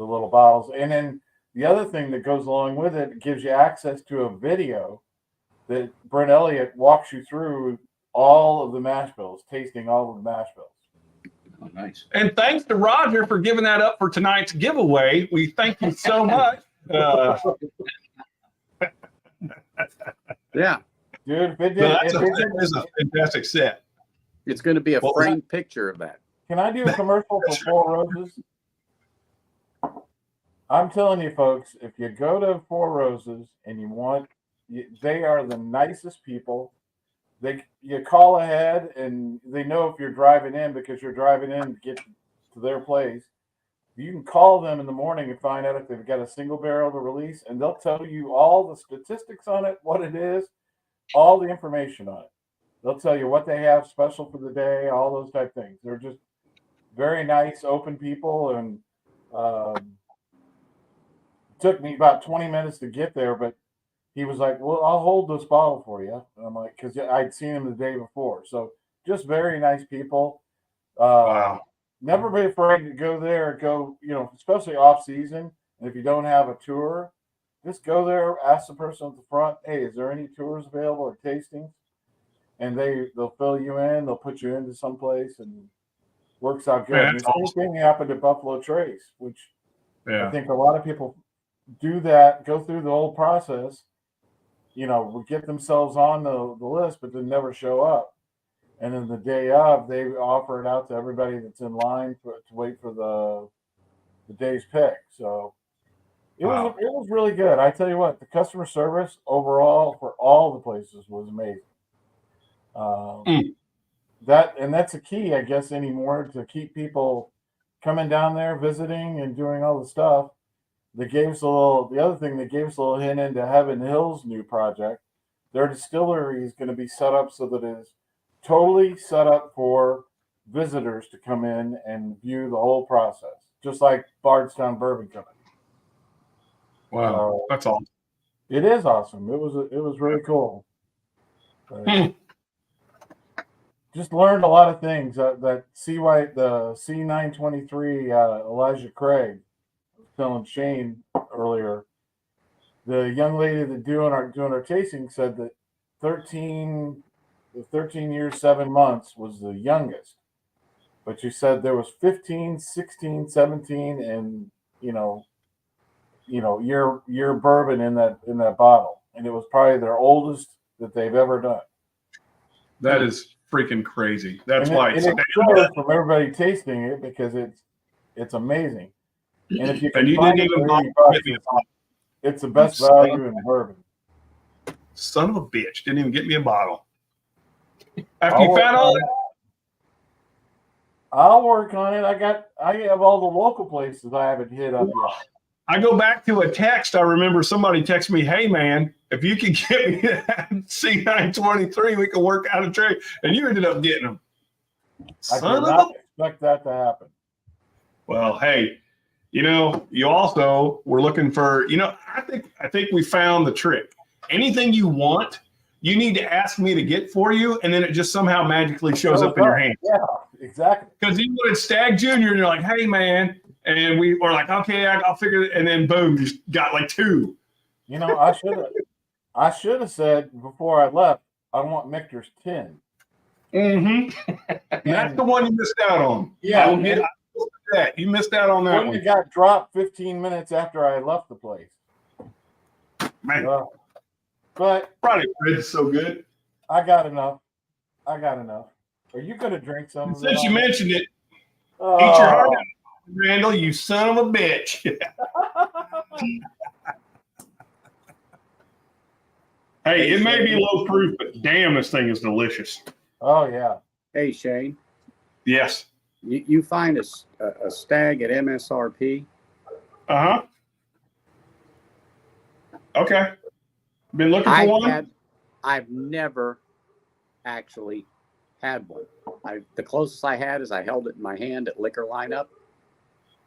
little bottles. And then the other thing that goes along with it gives you access to a video that Brent Elliott walks you through all of the mash bills, tasting all of the mash bills. Oh, nice. And thanks to Roger for giving that up for tonight's giveaway. We thank you so much. Yeah. Dude, That is a fantastic set. It's going to be a framed picture of that. Can I do a commercial for Four Roses? I'm telling you, folks, if you go to Four Roses and they are the nicest people. You call ahead and they know if you're driving in because you're driving in to get to their place. You can call them in the morning and find out if they've got a single barrel to release, and they'll tell you all the statistics on it, what it is, all the information on it. They'll tell you what they have special for the day, all those type things. They're just very nice, open people, and it took me about 20 minutes to get there, but he was like, well, I'll hold this bottle for you. And I'm like, because I'd seen him the day before. So just very nice people. Wow. Never be afraid to go there, especially off season. And if you don't have a tour, just go there, ask the person at the front, hey, is there any tours available or tastings? And they'll fill you in, they'll put you into someplace, and works out good. Yeah, And the same thing happened at Buffalo Trace, which Yeah. I think a lot of people do that, go through the whole process, will get themselves on the list, but then never show up. and then the day of, they offer it out to everybody that's in line to wait for the day's pick. So it was really good. I tell you what, the customer service overall for all the places was amazing. That's a key, I guess, anymore to keep people coming down there, visiting, and doing all the stuff. The other thing that gave us a little hint into Heaven Hill's new project. Their distillery is going to be set up so that it is totally set up for visitors to come in and view the whole process, just like Bardstown Bourbon Company. Wow, that's awesome. It is awesome. It was really cool. Just learned a lot of things. That the C923 Elijah Craig, I was telling Shane earlier, the young lady that doing our tasting said that 13 years 7 months was the youngest, but she said there was 15, 16, 17, and year bourbon in that bottle, and it was probably their oldest that they've ever done. That is freaking crazy. That's and why it's short from everybody tasting it because it's amazing. And if you can find it for $80, it's the best value in bourbon. Son of a bitch! Didn't even get me a bottle. After you found all that, I'll work on it. I have all the local places I haven't hit up yet. I go back to a text. I remember somebody texted me, "Hey man, if you can get me that C923, we can work out a trade." And you ended up getting them. I did not expect that to happen. Well, hey, you also were looking for. I think we found the trick. Anything you want, you need to ask me to get for you, and then it just somehow magically shows up in your hand. Yeah, exactly. Because you wanted Stag Junior, and you're like, "Hey man," and we were like, "Okay, I'll figure it," and then boom, you got like 2. I should have said before I left, I want Michter's 10. Mm-hmm. That's the one you missed out on. Yeah, you missed out on that one. It got dropped 15 minutes after I left the place. Man, but probably Red's so good. I got enough. Are you going to drink some? Since you mentioned it, eat your heart out, Randall, you son of a bitch. Hey, it may be low proof, but damn, this thing is delicious. Oh, yeah. Hey, Shane, Yes. you find a Stag at MSRP? Uh-huh. Okay. Been looking for one? I've never actually had one. The closest I had is I held it in my hand at Liquor Lineup,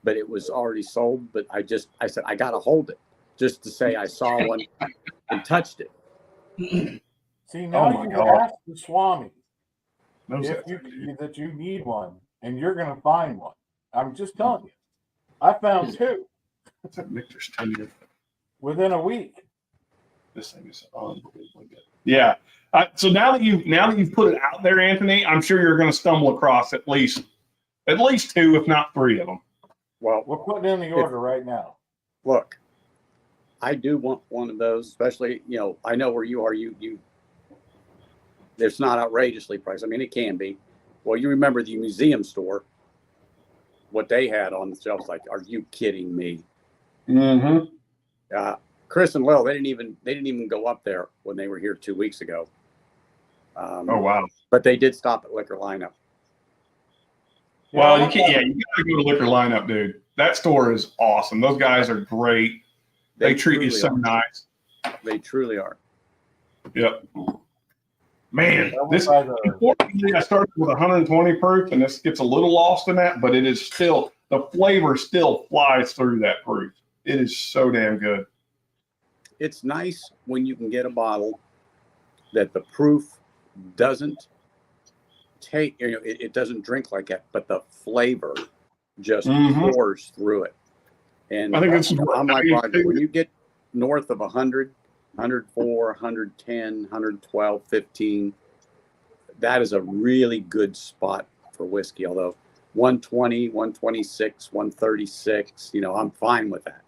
but it was already sold. But I said, I got to hold it just to say I saw one and touched it. See, now you ask the Swami Knows if that. that you need one, and you're going to find one. I'm just telling you. I found 2 What's that Michter's 10-year? within a week. This thing is unbelievably good. Yeah. So now that you've put it out there, Anthony, I'm sure you're going to stumble across at least 2, if not 3 of them. Well, We're putting in the order right now. look, I do want one of those, especially, I know where you are. It's not outrageously priced. I mean, it can be. Well, you remember the museum store, what they had on the shelves, like, are you kidding me? Mm-hmm. Chris and Lil, they didn't even go up there when they were here 2 weeks ago. Oh, wow. But they did stop at Liquor Lineup. Well, you got to go to Liquor Lineup, dude. That store is awesome. Those guys are great. They treat you so nice. They truly are. Yep. Man, unfortunately, I started with 120 proof, and this gets a little lost in that, but it is still, the flavor still flies through that proof. It is so damn good. It's nice when you can get a bottle that the proof doesn't take, it doesn't drink like that, but the flavor just pours through it. And I think it's, I'm like Roger, when you get north of 100, 104, 110, 112, 15, that is a really good spot for whiskey. Although 120, 126, 136, I'm fine with that.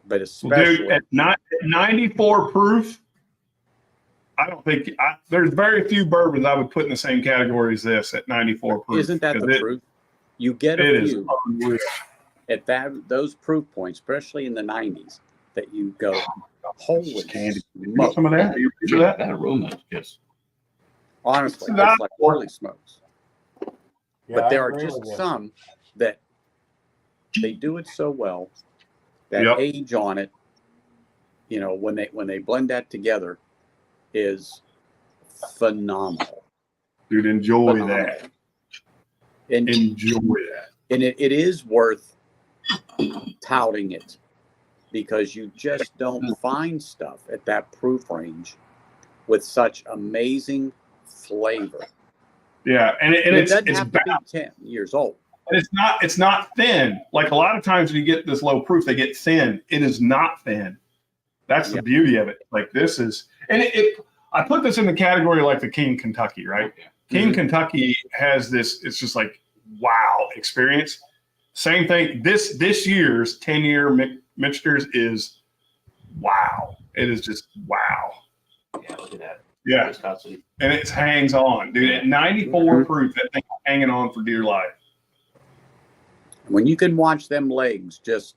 But especially dude, at 94 proof, I don't think there's very few bourbons I would put in the same category as this at 94 proof. Isn't that the 'cause proof? You get It a is few unreal. at those proof points, especially in the 90s, that you go, holy Candy. You want smoke. some of that? You ready for Yeah, that? that aroma is just. Honestly, It's not- it's like holy smokes. Yeah, But I there are agree just with you. some that they do it so well that Yep. age on it, you know, when they blend that together is phenomenal. Dude, enjoy Phenomenal. that. And Enjoy that. and it is worth touting it because you just don't find stuff at that proof range with such amazing flavor. Yeah, and And it doesn't it's have to balanced. be 10 years old. And it's not thin. Like a lot of times when you get this low proof, they get thin. It is not thin. That's the Yeah. beauty of it. Like this is, and I put this in the category like the King Kentucky, right? King Kentucky has this. It's just like wow experience. Same thing. This year's 10-year mixtures is wow. It is just wow. Yeah, look at that. Yeah, Wisconsin. and it hangs on, dude. At 94 proof, that thing is hanging on for dear life. When you can watch them legs just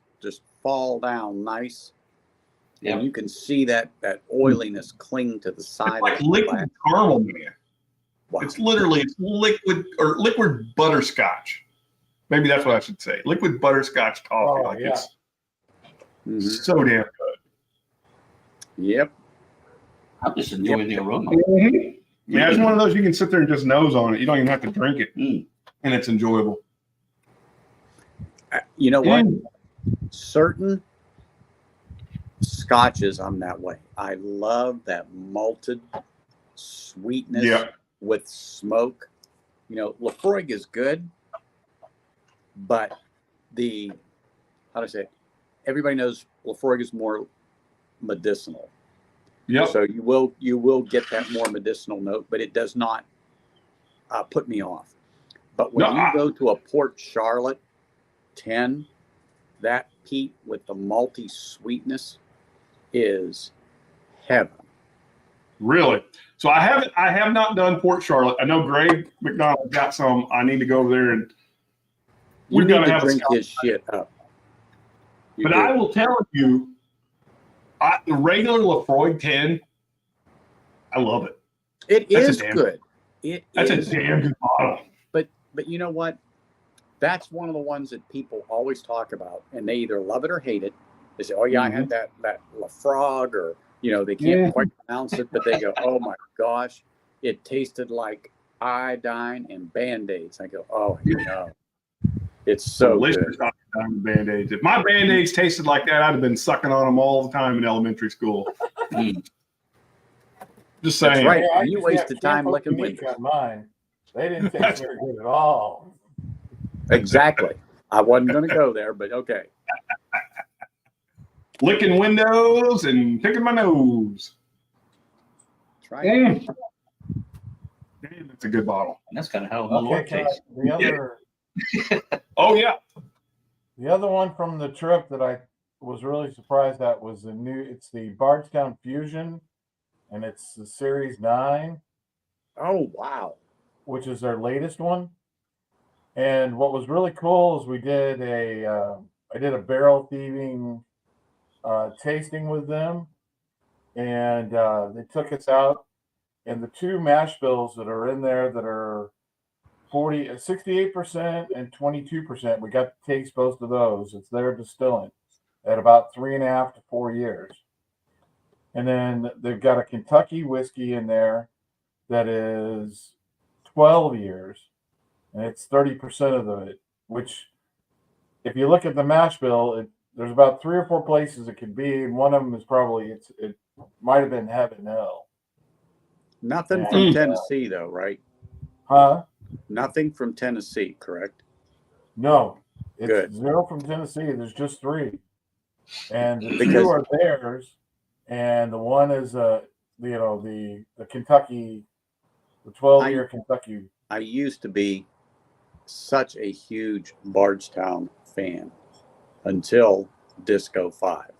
fall down nice, Yeah. and you can see that oiliness cling to the side It's like of the liquid glass. caramel, man. Wow. It's liquid butterscotch. Maybe that's what I should say. Liquid butterscotch coffee. Oh, like yeah. it's Mhm. so damn good. Yep. I'm just enjoying the aroma. Yeah, it's one of those you can sit there and just nose on it. You don't even have to drink it, Mm. and it's enjoyable. You know what? Mm. Certain scotches, I'm that way. I love that malted sweetness Yeah. with smoke. You know, Lafroig is good, but how do I say it? Everybody knows Lafroig is more medicinal. Yep. So you will get that more medicinal note, but it does not put me off. But when No, you go to a Port Charlotte 10, that peat with the malty sweetness is heaven. Really. So I have not done Port Charlotte. I know Greg McDonald got some. I need to go over there and You we've need got to to have a drink Scotch. his shit up. You But do. I will tell you, the regular Lafroig 10, I love it. It That's a is damn- good. It That's is. a damn good bottle. But you know what? That's one of the ones that people always talk about, and they either love it or hate it. They say, "Oh yeah, I had that Lafroig," or they can't quite pronounce it, but they go, "Oh my gosh, it tasted like iodine and Band-Aids." I go, "Oh no, it's so Delicious good." Band-Aids. If my Band-Aids tasted like that, I'd have been sucking on them all the time in elementary school. Mm. Just That's saying. right. I You used to wasted have time Campo licking Unique windows. on mine. They didn't taste very good at all. Exactly. I wasn't going to go there, but okay. Licking windows and picking my nose. That's right. Damn, that's a good bottle. And that's kind of how Okay, Malort can I- tastes. Oh yeah. the other one from the trip that I was really surprised at was it's the Bardstown Fusion, and it's the Series 9, Oh wow. which is their latest one. And what was really cool is I did a barrel thieving tasting with them, and they took us out, and the two mash bills that are in there that are 68% and 22%, we got to taste both of those. It's their distillant at about 3.5 to 4 years. And then they've got a Kentucky whiskey in there that is 12 years, and it's 30% of it, which if you look at the mash bill, there's about 3 or 4 places it could be, and one of them is probably it might have been Heaven Hill. Nothing Yeah. from Tennessee though, right? Huh? Nothing from Tennessee, correct? No, it's Good. 0 from Tennessee. There's just 3, and the Because- 2 are theirs, and the one is the Kentucky, the 12-year Kentucky. I used to be such a huge Bardstown fan until Disco 5.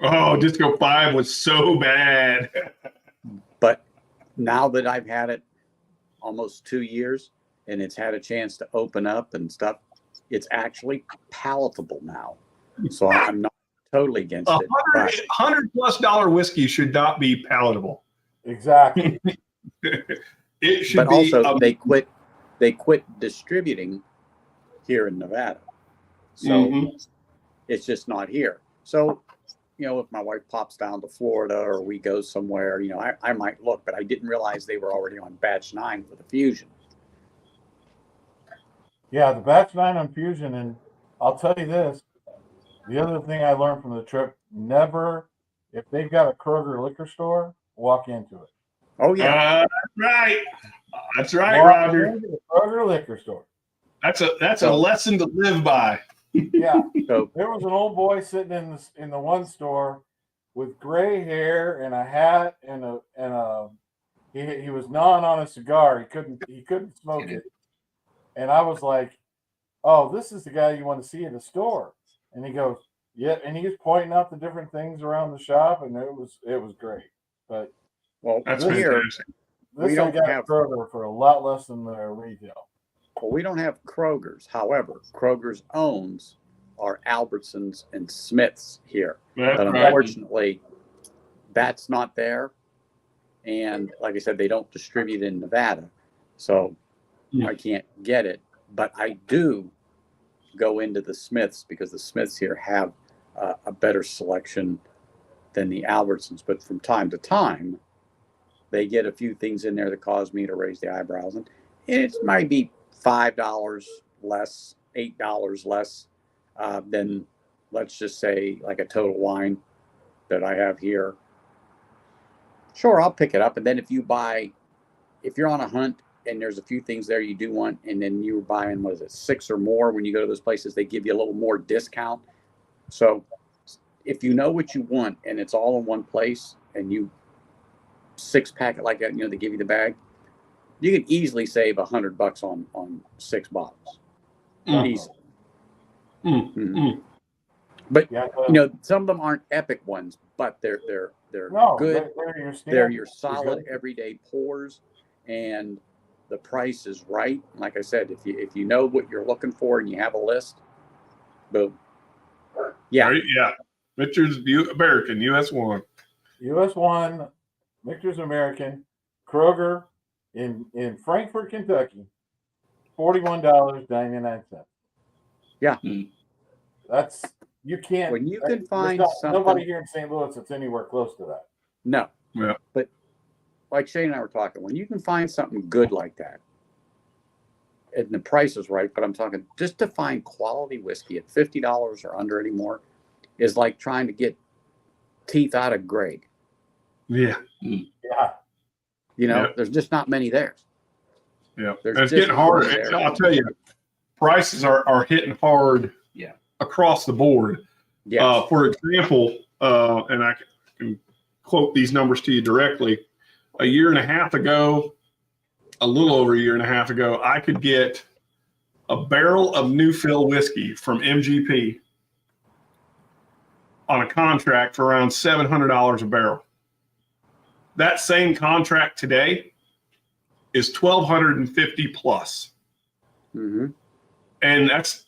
Oh, Disco 5 was so bad. But now that I've had it almost 2 years and it's had a chance to open up and stuff, it's actually palatable now. So I'm not totally against it. But $100+ whiskey should not be palatable. Exactly. It should but be. also they quit distributing here in Nevada. So Mhm. it's just not here. So, if my wife pops down to Florida or we go somewhere, I might look, but I didn't realize they were already on batch 9 for the Fusion. Yeah, the batch 9 on Fusion, and I'll tell you this. The other thing I learned from the trip, never, if they've got a Kroger liquor store, walk into it. Oh yeah. That's right, Walk Roger. into the Kroger liquor store. That's a lesson to live by. Yeah. So There was an old boy sitting in the one store with gray hair and a hat and he was gnawing on a cigar. He couldn't smoke it. And I was like, "Oh, this is the guy you want to see in the store." And he goes, "Yeah," and he was pointing out the different things around the shop, and it was great. But well, That's here fantastic. this We I don't got have- Kroger for a lot less than their retail. well, we don't have Kroger's. However, Kroger's owns are Albertsons and Smiths here. That's But right. unfortunately, that's not there. And like I said, they don't distribute in Nevada. So Yeah. I can't get it. But I do go into the Smiths because the Smiths here have a better selection than the Albertsons. But from time to time, they get a few things in there that cause me to raise the eyebrows. And it might be $5 less, $8 less than, let's just say, like a Total Wine that I have here. Sure, I'll pick it up. And then if you're on a hunt and there's a few things there you do want, and then you're buying, 6 or more, when you go to those places, they give you a little more discount. So if you know what you want and it's all in one place and you 6-pack it like that, they give you the bag, you can easily save $100 on 6 bottles. Mm. Easily. Mm. But Yeah, some of them aren't epic ones, but they're no, good. They're your They're standard. your solid good. everyday pours, and the price is right. Like I said, if you know what you're looking for and you have a list, boom. Yeah. Right? Yeah. Richard's American, US1. US1, Michter's American, Kroger in Frankfort, Kentucky, $41.99. Yeah. Mm. That's you can't. When you can there's find something, nobody here in St. Louis that's anywhere close to that. no. Yeah. But like Shane and I were talking, when you can find something good like that, and the price is right, but I'm talking just to find quality whiskey at $50 or under anymore is like trying to get teeth out of Greg. Yeah. Yeah. Yeah. There's just not many there. Yeah. There's It's just getting harder. not there. I'll tell you, prices are hitting hard Yeah. across the board. Yes. For example, and I can quote these numbers to you directly. A year and a half ago, a little over a year and a half ago, I could get a barrel of New Fill whiskey from MGP on a contract for around $700 a barrel. That same contract today is $1,250 plus. Mm-hmm. And that's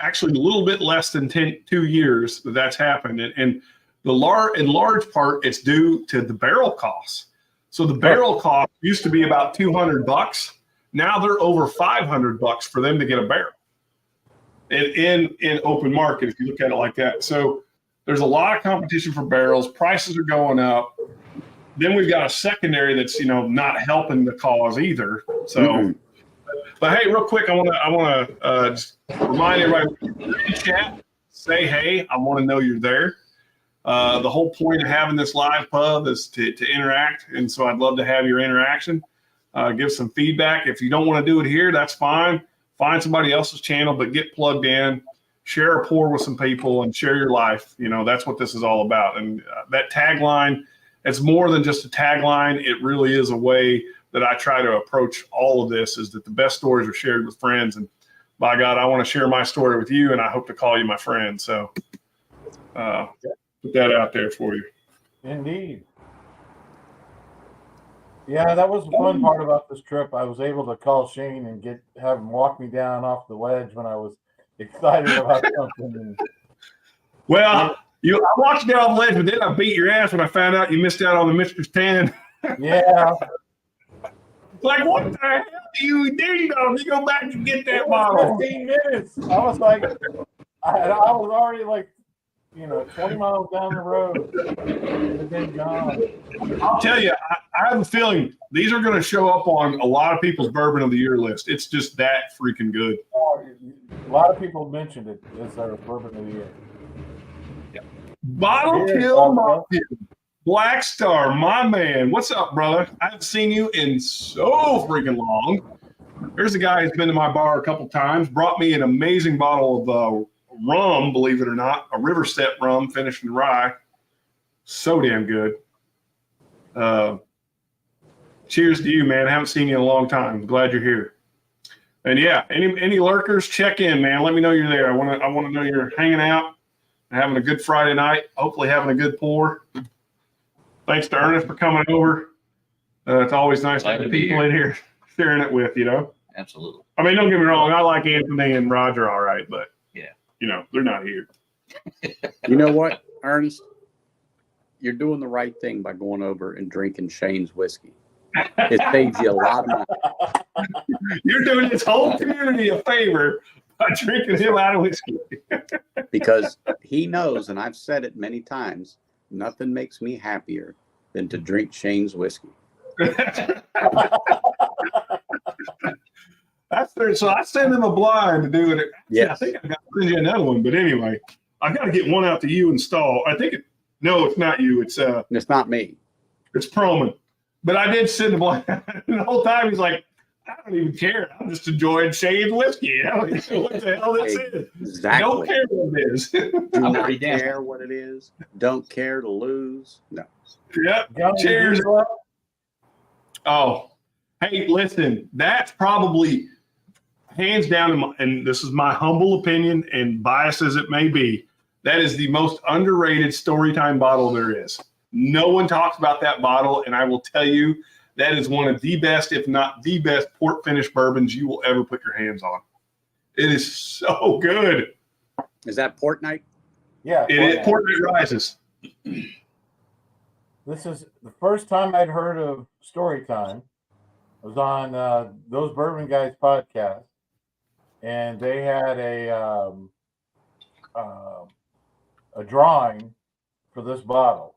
actually a little bit less than 2 years that's happened. And in large part, it's due to the barrel costs. So the barrel cost used to be about $200. Now they're over $500 for them to get a barrel in open market, if you look at it like that. So there's a lot of competition for barrels. Prices are going up. Then we've got a secondary that's, not helping the cause either. So, Mm-hmm. But hey, real quick, I want to just remind everybody in chat, say hey. I want to know you're there. The whole point of having this live pub is to interact, and so I'd love to have your interaction. Give some feedback. If you don't want to do it here, that's fine. Find somebody else's channel, but get plugged in. Share a pour with some people and share your life. That's what this is all about. And that tagline, it's more than just a tagline. It really is a way that I try to approach all of this, is that the best stories are shared with friends. And by God, I want to share my story with you, and I hope to call you my friend. So put that out there for you. Indeed. Yeah, that was the fun part about this trip. I was able to call Shane and have him walk me down off the ledge when I was excited about something. Well, I watched you down the ledge, but then I beat your ass when I found out you missed out on the Mistress 10. Yeah, Like, what the hell do you do? You go back and get it that was bottle. 15 minutes. I was like, I was already like, 20 miles down the road. It had been gone. I'll tell you, I have a feeling these are going to show up on a lot of people's Bourbon of the Year list. It's just that freaking good. A lot of people mentioned it as their bourbon of the year. Bottle Cheers, Kill Buffalo. Martin. Black Star, my man. What's up, brother? I haven't seen you in so freaking long. There's a guy who's been to my bar a couple times, brought me an amazing bottle of rum, believe it or not, a River Step rum finished in rye. So damn good. Cheers to you, man. I haven't seen you in a long time. Glad you're here. And yeah, any lurkers, check in, man. Let me know you're there. I want to know you're hanging out and having a good Friday night. Hopefully having a good pour. Thanks to Ernest for coming over. It's always nice to Glad have to be people here. in here sharing it with, Absolutely. I mean, don't get me wrong. I like Anthony and Roger all right, but Yeah. they're not here. You know what, Ernest? You're doing the right thing by going over and drinking Shane's whiskey. It saves you a lot of money. You're doing this whole community a favor by drinking him out of whiskey. Because he knows, and I've said it many times, nothing makes me happier than to drink Shane's whiskey. So I sent him a blind to do it. Yes. I think I got to send you another one, but anyway, I got to get one out to you and Stahl. No, it's not you. It's And it's not me. Perlman. But I did send a blind. The whole time he's like, I don't even care. I'm just enjoying Shane's whiskey. What the hell this is? I Exactly. don't care what it is. Do I'm not pretty damn- care what it is. Don't care to lose. No. Yep. Got any Cheers. beers left? Oh, hey, listen, that's probably hands down, and this is my humble opinion and bias as it may be, that is the most underrated Storytime bottle there is. No one talks about that bottle, and I will tell you that is one of the best, if not the best, port finish bourbons you will ever put your hands on. It is so good. Is that port night? Yeah. It is Port Night Rises. This is the first time I'd heard of Storytime. I was on Those Bourbon Guys podcast, and they had a drawing for this bottle.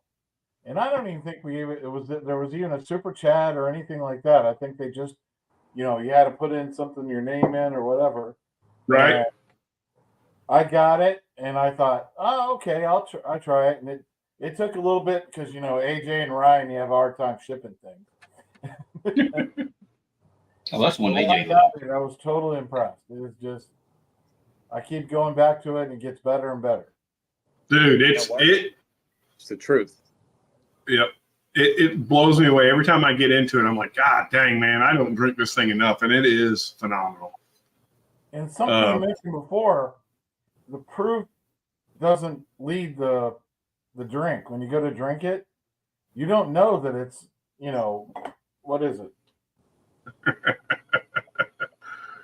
And I don't even think there was even a super chat or anything like that. I think they just, you had to put in something, your name in or whatever. Right? And I got it, and I thought, oh, okay, I'll try it. And it took a little bit because, AJ and Ryan, you have a hard time shipping things. Oh, that's one When they I gave. got it, I was totally impressed. It was just, I keep going back to it, and it gets better and better. Dude, It's the truth. Yep. It blows me away. Every time I get into it, I'm like, God dang, man, I don't drink this thing enough. And it is phenomenal. And something you mentioned before, the proof doesn't lead the drink. When you go to drink it, you don't know that it's, what is it?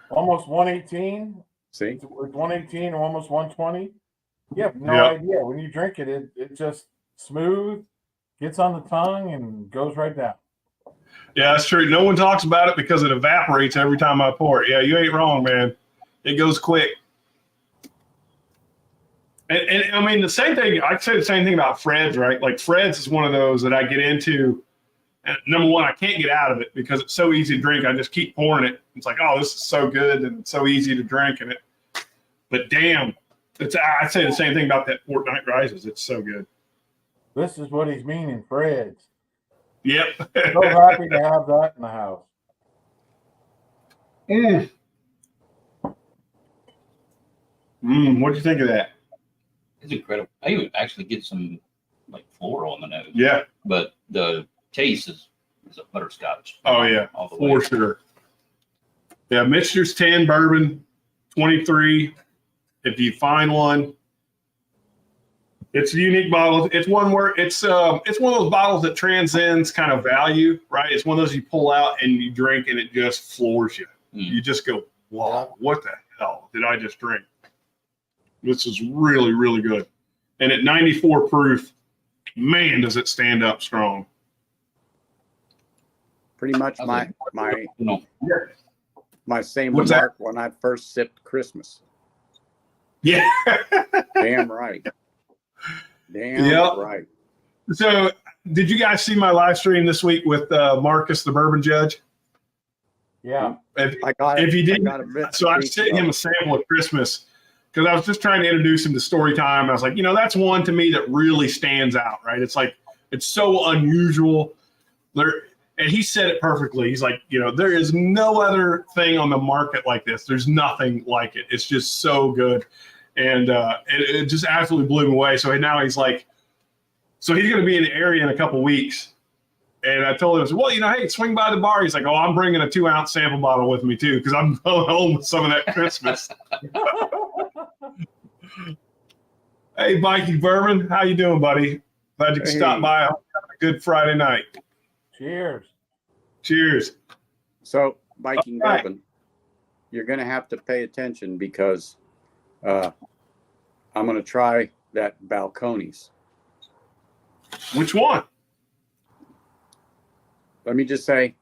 Almost 118. See? It's 118 or almost 120. You have no Yep. idea. When you drink it, it just smooth, gets on the tongue, and goes right down. Yeah, that's true. No one talks about it because it evaporates every time I pour it. Yeah, you ain't wrong, man. It goes quick. And I mean, the same thing, I'd say the same thing about Fred's, right? Like Fred's is one of those that I get into. And number one, I can't get out of it because it's so easy to drink. I just keep pouring it. It's like, oh, this is so good and it's so easy to drink. But damn, I'd say the same thing about that Port Night Rises. It's so good. This is what he's meaning, Fred's. Yep. So happy to have that in the house. What'd you think of that? It's incredible. I even actually get some like floral on the nose. Yeah. But the taste is a butterscotch. Oh, yeah. All the way. For sure. Yeah, Michener's 10 bourbon, 23. If you find one, It's a unique bottle. It's one where it's one of those bottles that transcends kind of value, right? It's one of those you pull out and you drink and it just floors you. You just go, wow, what the hell did I just drink? This is really, really good. And at 94 proof, man, does it stand up strong. Pretty much my No. same What's remark when I first sipped Christmas. Yeah. Damn right. Damn Yep. right. So did you guys see my live stream this week with Marcus, the bourbon judge? Yeah. I got it. If you didn't, I got a bit so I speak, sent him though. a sample of Christmas because I was just trying to introduce him to story time. I was like, that's one to me that really stands out, right? It's like, it's so unusual. And he said it perfectly. He's like, there is no other thing on the market like this. There's nothing like it. It's just so good. And it just absolutely blew him away. So now he's like, so he's going to be in the area in a couple weeks. And I told him, I said, well, hey, swing by the bar. He's like, oh, I'm bringing a 2-ounce sample bottle with me too, because I'm going home with some of that Christmas. Hey, Mikey Bourbon, how you doing, buddy? Glad you could stop by. I hope you have a good Friday night. Cheers. Cheers. So, Viking All right. Bourbon, you're going to have to pay attention because I'm going to try that Balcones. Which one? Let me just say,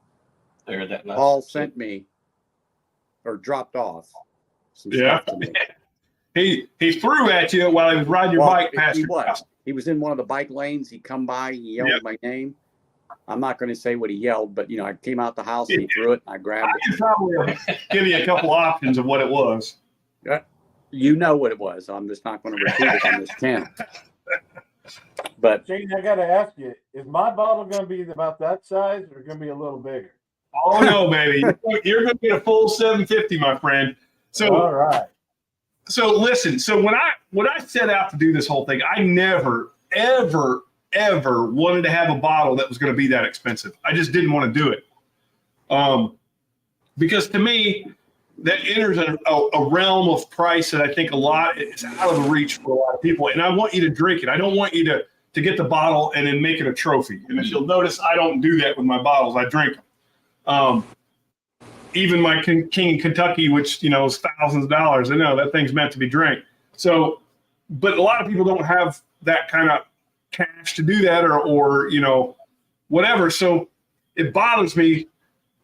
There, that last. Paul sent me or dropped off some Yeah. stuff to me. He threw at you while he was riding your Well, bike past he your was. house. He was in one of the bike lanes. He come by, he yelled Yeah. my name. I'm not going to say what he yelled, but I came out the house and he threw it and I grabbed I it. can probably give you a couple options of what it was. You know what it was. I'm just not going to repeat it on this channel. But Shane, I got to ask you, is my bottle going to be about that size or going to be a little bigger? Oh no, baby! You're going to get a full 750, my friend. All right. So listen. So when I set out to do this whole thing, I never, ever wanted to have a bottle that was going to be that expensive. I just didn't want to do it, because to me, that enters a realm of price that I think it's out of the reach for a lot of people. And I want you to drink it. I don't want you to get the bottle and then make it a trophy. And if you'll notice, I don't do that with my bottles. I drink them. Even my King Kentucky, which is thousands of dollars, I know that thing's meant to be drank. So, but a lot of people don't have that kind of cash to do that, or whatever. So it bothers me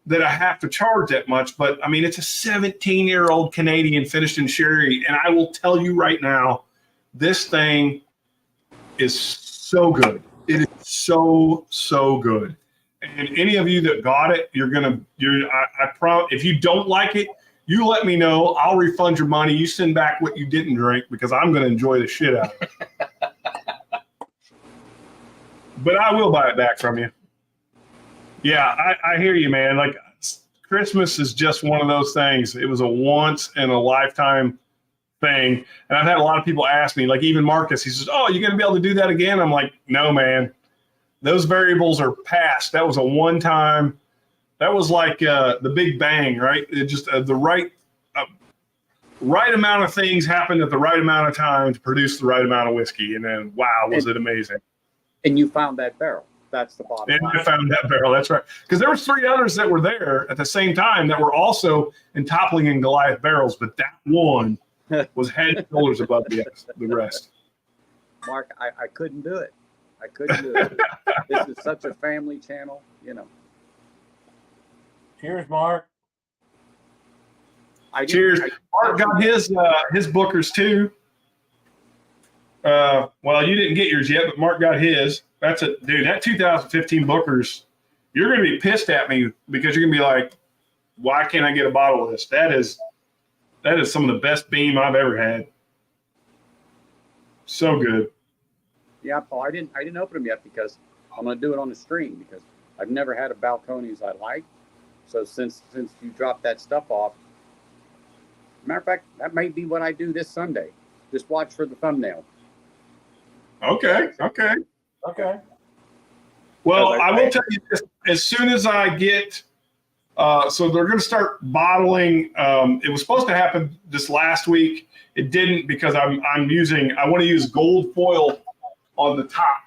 that I have to charge that much. But I mean, it's a 17-year-old Canadian finished in sherry, and I will tell you right now, this thing is so good. It is so good. And any of you that got it, I promise, if you don't like it, you let me know. I'll refund your money. You send back what you didn't drink, because I'm going to enjoy the shit out of it. But I will buy it back from you. Yeah, I hear you, man. Like, Christmas is just one of those things. It was a once in a lifetime thing. And I've had a lot of people ask me, like even Marcus, he says, oh, you're going to be able to do that again? I'm like, no, man. Those variables are past. That was a one-time. That was like the Big Bang, right? It just the right amount of things happened at the right amount of time to produce the right amount of whiskey. And then, wow, was it amazing. and you found that barrel. That's the bottom And line. I found that barrel. That's right. Because there were 3 others that were there at the same time that were also in Toppling and Goliath barrels, but that one was head and shoulders above the rest. Mark, I couldn't do it. I couldn't do it. This is such a family channel, Cheers, Mark. Cheers. Mark got his Bookers too. Well, you didn't get yours yet, but Mark got his. That's it, dude. That 2015 Bookers, you're going to be pissed at me because you're going to be like, why can't I get a bottle of this? That is some of the best beam I've ever had. So good. Yeah, Paul, I didn't open them yet because I'm going to do it on the stream because I've never had a Balcones I like. So since you dropped that stuff off, matter of fact, that may be what I do this Sunday. Just watch for the thumbnail. Okay. Well, I will tell you this. As soon as I get, so they're going to start bottling. It was supposed to happen this last week. It didn't because I want to use gold foil on the top,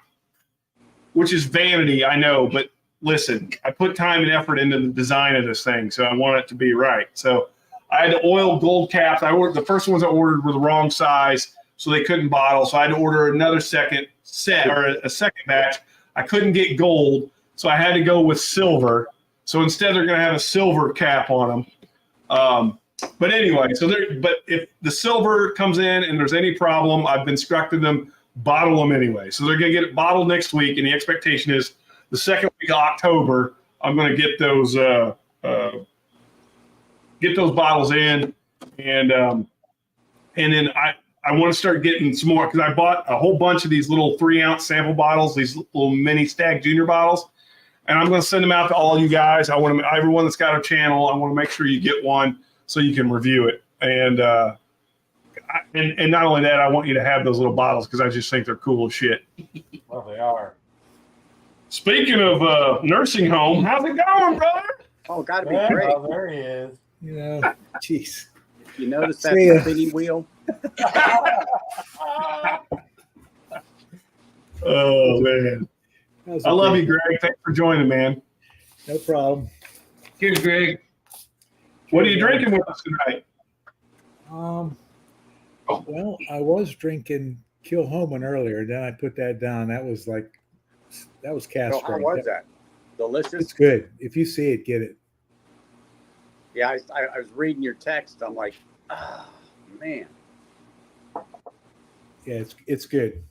which is vanity, I know, but listen, I put time and effort into the design of this thing, so I want it to be right. So I had to oil gold caps. I ordered the first ones I ordered were the wrong size, so they couldn't bottle. So I had to order another second set or a second batch. I couldn't get gold, so I had to go with silver. So instead, they're going to have a silver cap on them. But anyway, but if the silver comes in and there's any problem, I've instructed them bottle them anyway. So they're going to get it bottled next week, and the expectation is the second week of October, I'm going to get those bottles in, and then I want to start getting some more because I bought a whole bunch of these little 3-ounce sample bottles, these little mini Stag Junior bottles, and I'm going to send them out to all you guys. I want to everyone that's got a channel. I want to make sure you get one so you can review it, and not only that, I want you to have those little bottles because I just think they're cool as shit. Well, they are. Speaking of nursing home, how's it going, brother? Oh, got to be Yeah, great. oh, there he is. You know, jeez. You notice that See ya. spinning wheel? Oh man, How's I it love been? you, Greg. Thanks for joining, man. No problem. Cheers, Greg. What are you drinking with us tonight? Well, I was drinking Kilhoman earlier, then I put that down. That was cast So how strength. was that? Delicious? It's good. If you see it, get it. Yeah, I was reading your text. I'm like, oh, man. Yeah, it's good.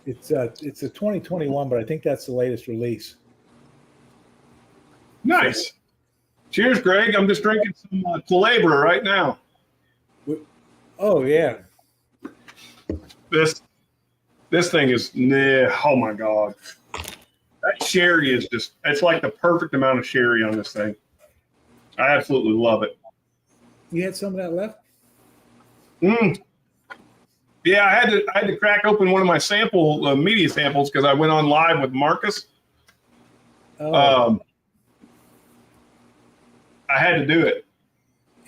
It's a 2021, but I think that's the latest release. Nice. Cheers, Greg. I'm just drinking some Culebra right now. Oh yeah, This thing is, oh my God. That sherry is it's like the perfect amount of sherry on this thing. I absolutely love it. you had some of that left. Yeah, I had to crack open one of my media samples because I went on live with Marcus. Oh, I had to do it.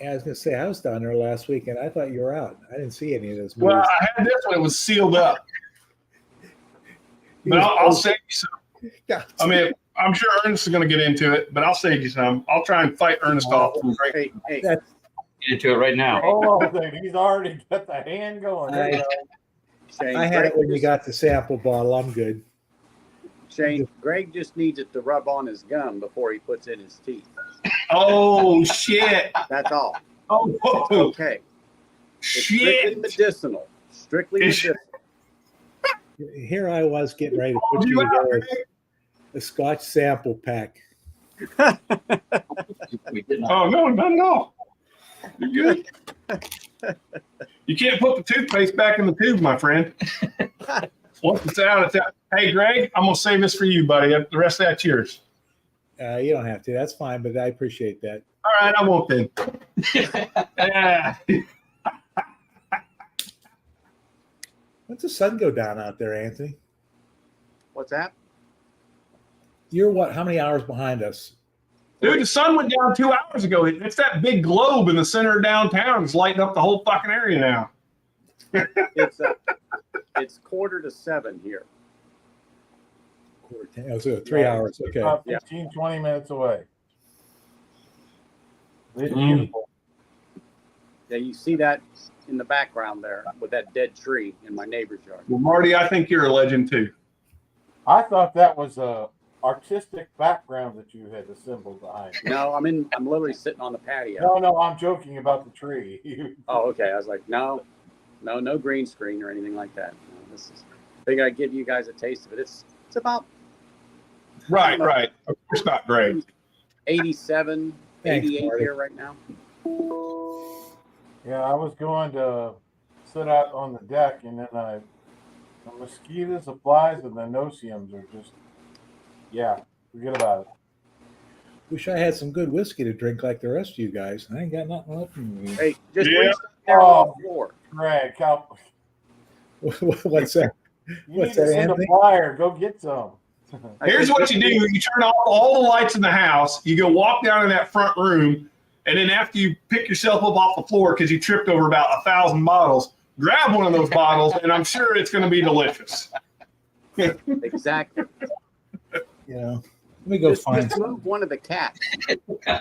yeah, I was gonna say I was down there last week, and I thought you were out. I didn't see any of those. Well, movies. I had this one; it was sealed up. But I'll save you some. I mean, I'm sure Ernest is going to get into it, but I'll save you some. I'll try and fight Ernest off from drinking. Hey, That- Get into it right now. Oh, he's already got the hand going. There you go. Shane, I had it when you just- got the sample bottle. I'm good. Shane, Greg just needs it to rub on his gum before he puts in his teeth. Oh shit! That's all. Oh It's whoa. okay. It's strictly Shit! medicinal. Strictly It's- medicinal. Here I was getting ready to Oh, put you you out, together Greg? a Scotch sample pack. We did not. Oh no! You're good. You can't put the toothpaste back in the tube, my friend. Once it's out, it's out. Hey, Greg, I'm gonna save this for you, buddy. The rest of that's yours. You don't have to. That's fine, but I appreciate that. All right, I won't then. Yeah. When's the sun go down out there, Anthony? What's that? You're what? How many hours behind us? Dude, the sun went down 2 hours ago. It's that big globe in the center of downtown. It's lighting up the whole fucking area now. It's 6:45 here. Quarter 10. Oh, so 3 hours. Okay. About Yeah. 15, 20 minutes away. It's Mm. beautiful. Yeah, you see that in the background there with that dead tree in my neighbor's yard. Well, Marty, I think you're a legend too. I thought that was a artistic background that you had assembled behind. No, I'm literally sitting on the patio. No, I'm joking about the tree. Oh, okay. I was like, no green screen or anything like that. No, this is. I think I give you guys a taste of it. It's about Right. Of course not, Greg. 87, Thanks, 88 Marty. here right now. Yeah, I was going to sit out on the deck, and then the mosquitoes, the flies, and the no-see-ums are just, forget about it. Wish I had some good whiskey to drink like the rest of you guys. I ain't got nothing left in me. Hey, just Yeah. reach there on the floor. Greg, What's that? you What's need to that, send a Anthony? flyer. Go get some. Here's what you do. You turn off all the lights in the house. You go walk down in that front room. And then after you pick yourself up off the floor because you tripped over about 1,000 bottles, grab one of those bottles, and I'm sure it's going to be delicious. Exactly. You know, let me go Just find some. move one of the cats.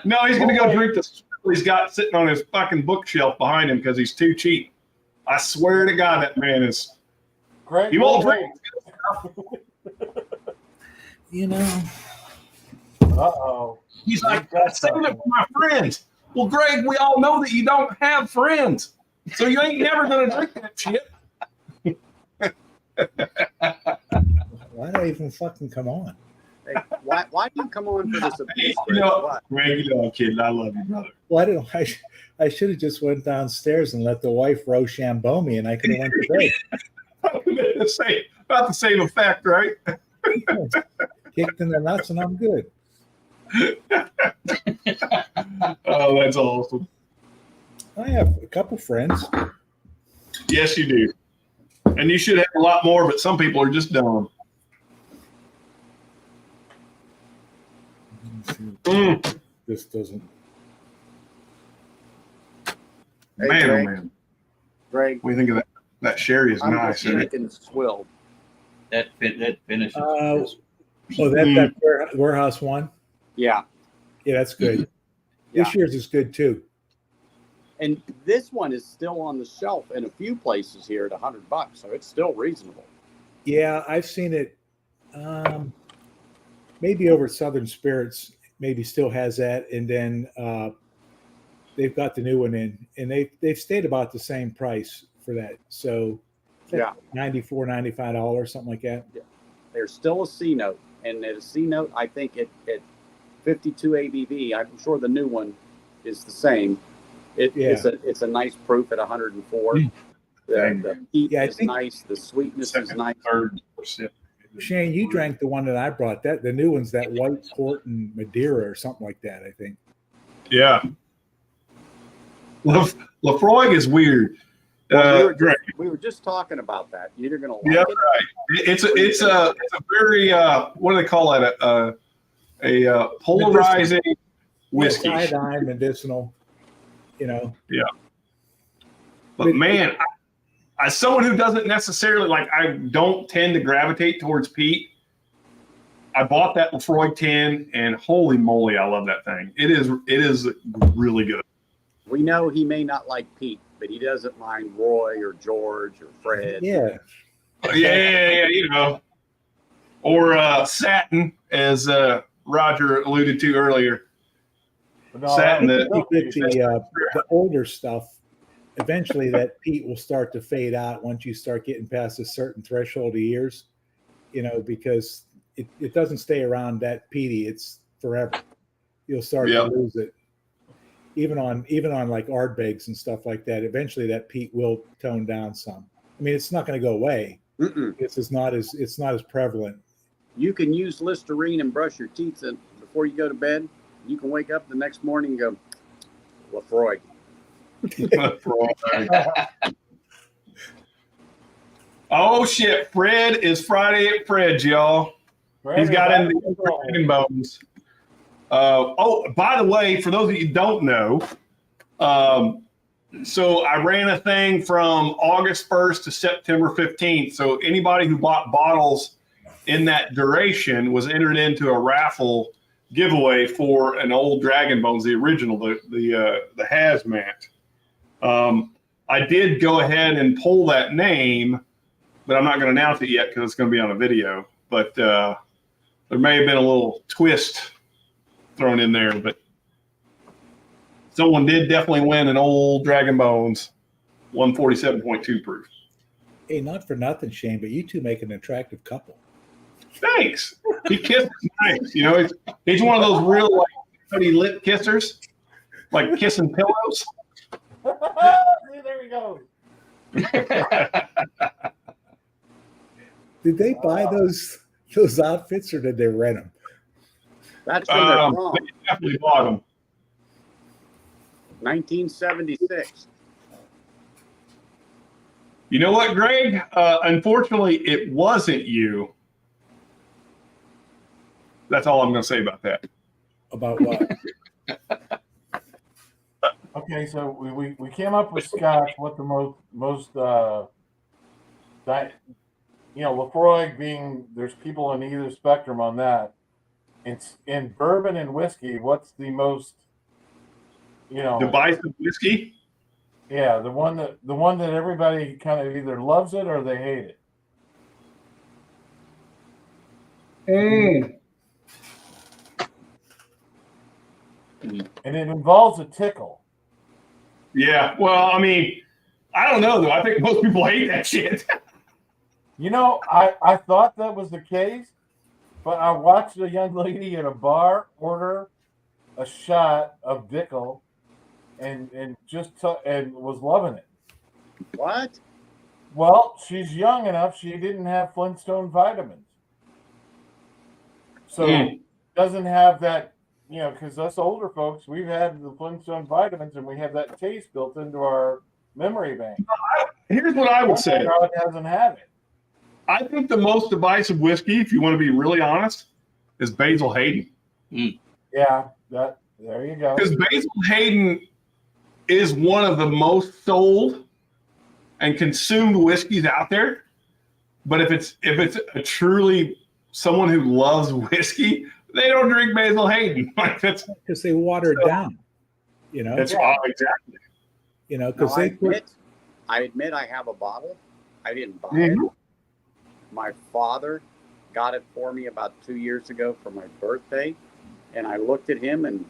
No, he's gonna go drink the swill he's got sitting on his fucking bookshelf behind him because he's too cheap. I swear to God, that man is. Greg, He won't wait. You know, Uh-oh. He's like, I saved it for my friends. Well, Greg, we all know that you don't have friends, so you ain't never gonna drink that shit. why do I even fucking come on? Hey, why do you come on for this abuse? You know, What? Greg, you know I'm kidding. I love you, brother. Why don't I should have just went downstairs and let the wife Rochambeau me, and I could have went to bed. About the same effect, right? Kicked in the nuts, and I'm good. Oh, that's awesome. I have a couple friends. Yes, you do. And you should have a lot more, but some people are just dumb. Mm. This doesn't. Hey, Man, Greg. oh man. Greg, What do you think of that? That sherry is I'm nice. just Isn't it? drinking swill. That finishes. Oh, that warehouse one. Yeah. Yeah, that's good. Yeah. This year's is good too. And this one is still on the shelf in a few places here at $100, so it's still reasonable. Yeah, I've seen it. Maybe over Southern Spirits, maybe still has that, and then they've got the new one in, and they've stayed about the same price for that. So, Yeah. $94, $95, something like that. There's still a C note, and at a C note, I think at 52 ABV, I'm sure the new one is the same. It's a nice proof at 104. The heat Yeah, I is think- nice. The sweetness is nice. 3rd%. Shane, you drank the one that I brought. That the new one's that white port and Madeira or something like that. I think. Yeah. Lafroig is weird. Well, Greg. we were just talking about that. You're either going to like Yeah, it. right. It's a very what do they call that? A polarizing whiskey. Iodine, medicinal. You know. But man, as someone who doesn't necessarily like, I don't tend to gravitate towards peat. I bought that Lafroig 10, and holy moly, I love that thing. It is really good. We know he may not like Pete, but he doesn't mind Roy or George or Fred. Yeah. Yeah, you know, or satin, as Roger alluded to earlier. No, Satin that- The older stuff, eventually that peat will start to fade out once you start getting past a certain threshold of years, you know, because it doesn't stay around that peaty. It's forever. You'll start Yeah. to lose it. Even on like Ardbegs and stuff like that, eventually that peat will tone down some. I mean, it's not going to go away. Mm-mm. It's not as prevalent. You can use Listerine and brush your teeth before you go to bed. You can wake up the next morning and go, Lafroig. Oh shit! Fred is Friday at Fred's, y'all. He's got in the Dragon Bones. By the way, for those of you who don't know, so I ran a thing from August 1st to September 15th. So anybody who bought bottles in that duration was entered into a raffle giveaway for an old Dragon Bones, the original, the hazmat. I did go ahead and pull that name, but I'm not going to announce it yet because it's going to be on a video. But there may have been a little twist thrown in there, but someone did definitely win an old Dragon Bones 147.2 proof. Hey, not for nothing, Shane, but you two make an attractive couple. Thanks. He kisses nice. You know, he's one of those real like pretty lip kissers, like kissing pillows. See, there we go. Did they buy those outfits or did they rent them? That's from their prom, They definitely bought them. 1976. You know what, Greg? Unfortunately, it wasn't you. That's all I'm going to say about that. About what? Okay, so we came up with Scotch. What the most you know, Lefroy being, there's people on either spectrum on that. It's in bourbon and whiskey. What's the most, you know, Divisive whiskey. yeah, the one that everybody kind of either loves it or they hate it. And it involves a tickle. Yeah. Well, I mean, I don't know though. I think most people hate that shit. You know, I thought that was the case, but I watched a young lady at a bar order a shot of Dickel and was loving it. What? Well, she's young enough. She didn't have Flintstone vitamins. So doesn't have that, you know, because us older folks, we've had the Flintstone vitamins and we have that taste built into our memory bank. Here's what I would say. Charlotte hasn't had it. I think the most divisive whiskey, if you want to be really honest, is Basil Hayden. Yeah, there you go. Because Basil Hayden is one of the most sold and consumed whiskeys out there. But if it's a truly someone who loves whiskey, they don't drink Basil Hayden. Like that's because they water it down. You know, that's exactly. You know, because I admit I have a bottle. I didn't buy it. My father got it for me about 2 years ago for my birthday, and I looked at him and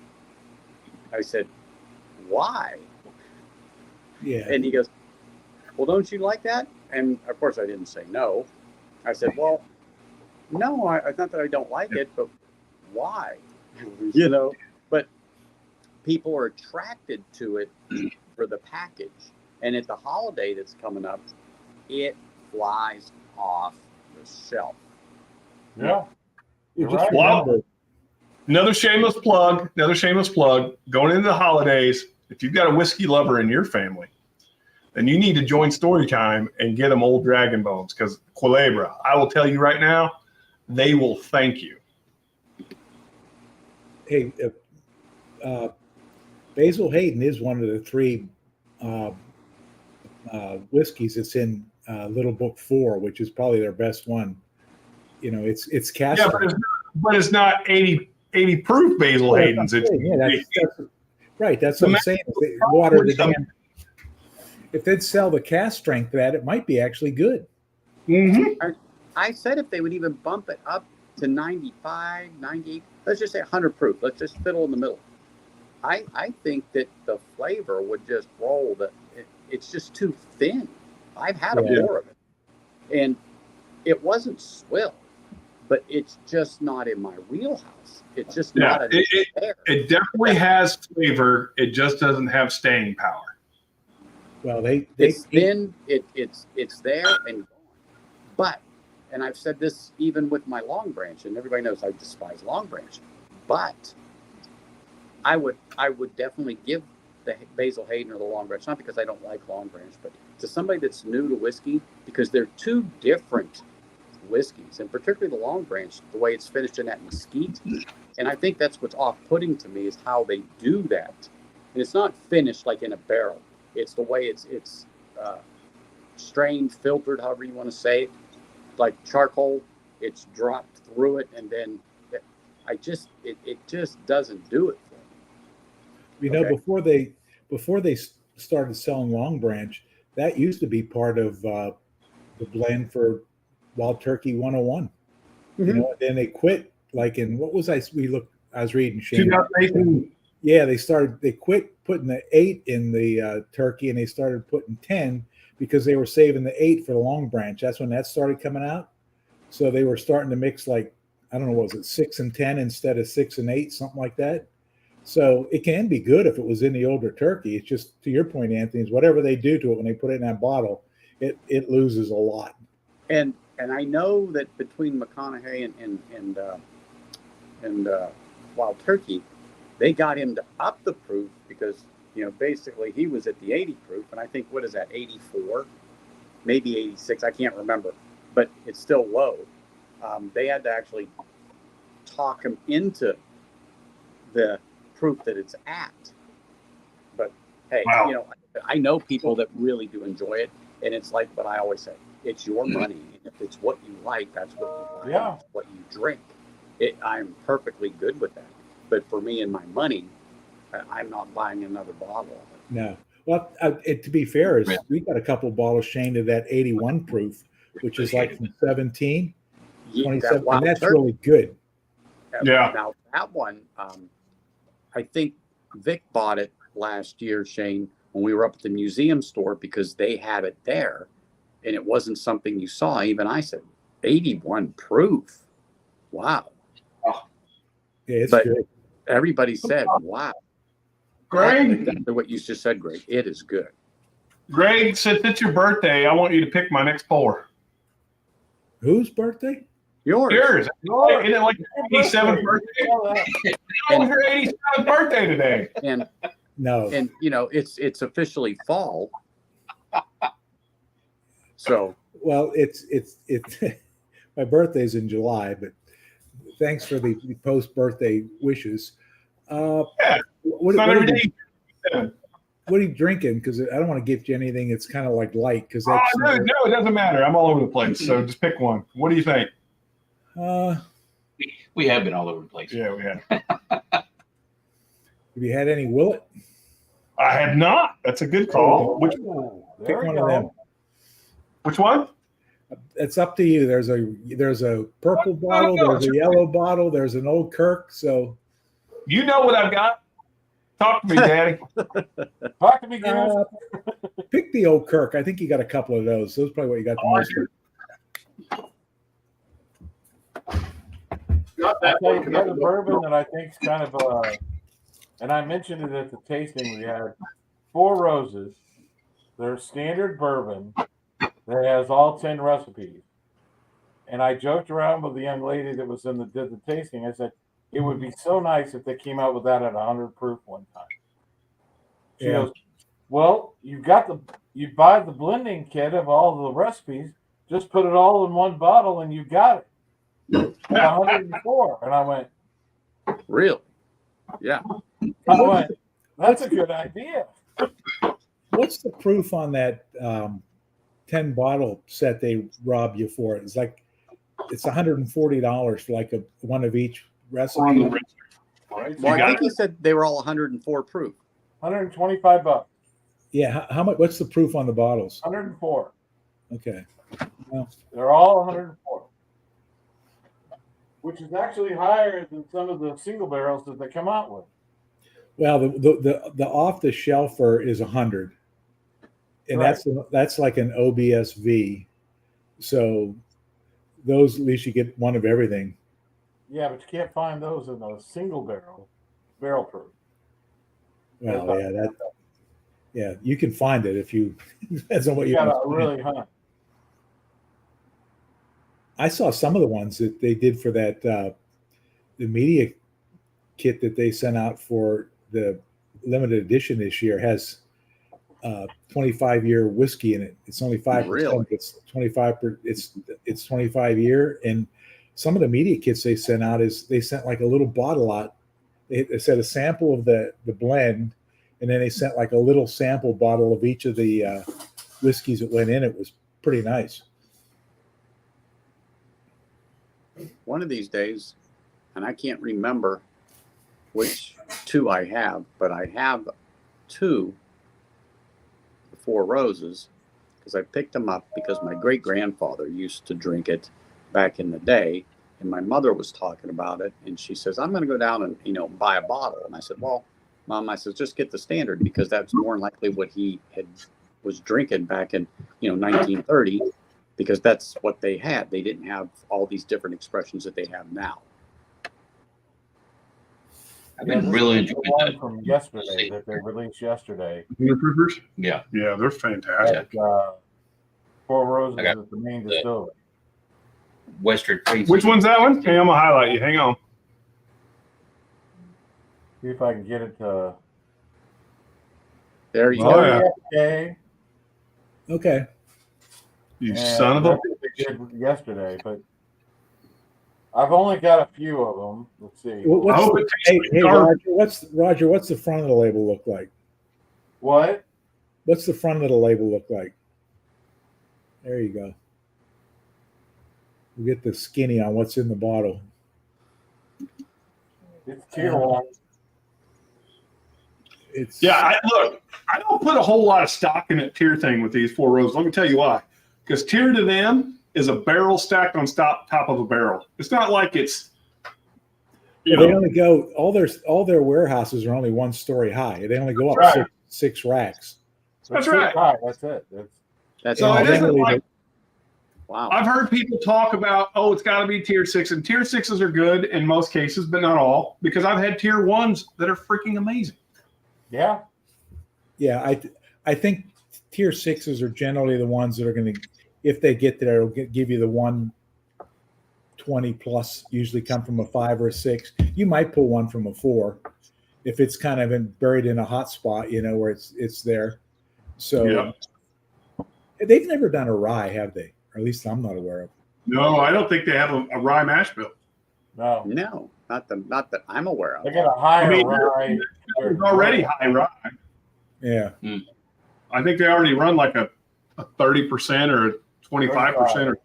I said, "Why?" Yeah. And he goes, "Well, don't you like that?" And of course, I didn't say no. I said, "Well, no, it's not that I don't like it, but why?" You know. But people are attracted to it for the package, and at the holiday that's coming up, it flies off the shelf. Yeah. You You're just right. remember, Another shameless plug. Going into the holidays, if you've got a whiskey lover in your family, then you need to join Storytime and get them Old Dragon Bones, because Culebra, I will tell you right now, they will thank you. hey, Basil Hayden is one of the three whiskeys that's in Little Book 4, which is probably their best one. You know, it's cast. Yeah, but it's not 80 proof Basil Hayden's. It's that's right. That's what I'm saying. If they water the damn. If they'd sell the cast strength of that, it might be actually good. I said if they would even bump it up to 95, 98, let's just say 100 proof. Let's just fiddle in the middle. I think that the flavor would just roll. It's just too thin. I've had a pour of it, and it wasn't swill, but it's just not in my wheelhouse. It's just not there. It definitely has flavor. It just doesn't have staying power. Well, it's thin. It's there and gone. But, and I've said this even with my Long Branch, and everybody knows I despise Long Branch, but I would definitely give the Basil Hayden or the Long Branch, not because I don't like Long Branch, but to somebody that's new to whiskey, because they're two different whiskeys, and particularly the Long Branch, the way it's finished in that mesquite. And I think that's what's off-putting to me is how they do that. And it's not finished like in a barrel. It's the way it's strained, filtered, however you want to say it, like charcoal. It's dropped through it, and then it just doesn't do it for me. You know, before they started selling Long Branch, that used to be part of the blend for Wild Turkey 101. You know, and then they quit. Like in what was I was reading Shane. 2018. Yeah, they quit putting the 8 in the turkey, and they started putting 10 because they were saving the 8 for the Long Branch. That's when that started coming out. So they were starting to mix, like, I don't know, was it 6 and 10 instead of 6 and 8, something like that. So it can be good if it was in the older turkey. It's just, to your point, Anthony, is whatever they do to it when they put it in that bottle, it loses a lot. And I know that between McConaughey and Wild Turkey, they got him to up the proof because, you know, basically he was at the 80 proof, and I think, what is that, 84, maybe 86, I can't remember, but it's still low. They had to actually talk him into the proof that it's at. But hey, you know, I know people that really do enjoy it, and it's like what I always say, it's your money. If it's what you like, that's what you buy. Yeah. It's what you drink. I'm perfectly good with that. But for me and my money, I'm not buying another bottle. No. Well, to be fair, is Yeah. we got a couple bottles, Shane, of that 81 proof, which is like from 17, Yeah, 27, that Wild and that's Turkey. really good. Yeah. Now that one, I think Vic bought it last year, Shane, when we were up at the museum store because they had it there, and it wasn't something you saw. Even I said, 81 proof. Wow. Yeah, it's But- good. Everybody said, wow. Greg, Exactly what you just said, Greg. It is good. Greg, since it's your birthday, I want you to pick my next pour. Whose birthday? Yours. Yours. Isn't it like your 87th birthday? Tell that. It was your 87th birthday today. And No. you know, it's officially fall. So Well, it's my birthday's in July, but thanks for the post-birthday wishes. Yeah, What, It's not what, every are day. you, what are you drinking? Because I don't want to gift you anything that's kind of like light. Because Oh, that's no, it doesn't matter. I'm all over the place. So just pick one. What do you think? We have been all over the place. Yeah, we have. Have you had any Willet? I have not. That's a good call. Which There Pick we one go. of them. which one? It's up to you. There's a purple bottle. There's a yellow bottle. There's an Old Kirk. So You know what I've got. Talk to me, Daddy. Talk to me, guys. pick the Old Kirk. I think you got a couple of those. Those probably what you got the most. I'll tell you the other bourbon that I think is kind of and I mentioned it at the tasting we had. Four Roses, their standard bourbon that has all 10 recipes. And I joked around with the young lady that was did the tasting. I said, it would be so nice if they came out with that at 100 proof one time. She Yeah. goes, well, you buy the blending kit of all the recipes, just put it all in one bottle and you got it. 104. And I went, really, yeah. that's a good idea. What's the proof on that 10 bottle set they rob you for? It's like it's $140 for like one of each recipe. On the wrist. Right? Well, I got think he said they were all 104 proof. $125. Yeah, how much? What's the proof on the bottles? 104. Okay. They're all 104. Which is actually higher than some of the single barrels that they come out with. Well, the off the shelfer is 100, and Right. that's like an OBSV. So those at least you get one of everything. Yeah, but you can't find those in a single barrel proof. Well, yeah, you can find it if you depends on what You you gotta want to really find. hunt. I saw some of the ones that they did for that the media kit that they sent out for the limited edition this year has 25-year whiskey in it. It's only 5%. Really? It's 25. It's 25-year, and some of the media kits they sent out they sent like a little bottle out. They said a sample of the blend, and then they sent like a little sample bottle of each of the whiskeys that went in. It was pretty nice. One of these days, and I can't remember which two I have, but I have two Four Roses because I picked them up because my great grandfather used to drink it back in the day, and my mother was talking about it, and she says, I'm going to go down and buy a bottle. And I said, well, Mom, I said, just get the standard because that's more than likely what he was drinking back in 1930, because that's what they had. They didn't have all these different expressions that they have now. I've been really enjoying The one that. from yesterday that they released yesterday. Proofers? Yeah. Yeah, they're fantastic. Four Roses I got is the main distillery. Western Freeze. Which one's that one? Hey, I'm gonna highlight you. Hang on. See if I can get it to. There you Oh, go. yeah. Okay. Okay. You And son of a. that's what they did yesterday, but I've only got a few of them. Let's see. What's I hope the- it hey, tastes like hey garbage. Roger, what's the front of the label look like? What? What's the front of the label look like? There you go. We'll get the skinny on what's in the bottle. It's tier one. It's Look, I don't put a whole lot of stock in that tier thing with these 4 rows. Let me tell you why. Because tier to them is a barrel stacked on top of a barrel. It's not like it's, you they know, only go all their warehouses are only 1 story high. They only go up Right. six racks. That's tier right. high, that's it. That's So all. it isn't generally like, Wow. I've heard people talk about, oh, it's got to be tier 6, and tier 6s are good in most cases, but not all, because I've had tier 1s that are freaking amazing. Yeah. Yeah, I think tier 6s are generally the ones that are going to, if they get there, it'll give you the 120 plus. Usually come from a 5 or a 6. You might pull one from a 4 if it's kind of buried in a hot spot, where it's there. So Yeah. they've never done a rye, have they? Or at least I'm not aware of. No, I don't think they have a rye mash bill. No. No, not that I'm aware of. They got a higher I mean, rye. It's already high rye. Yeah. I think they already run like a 30% or a 25% or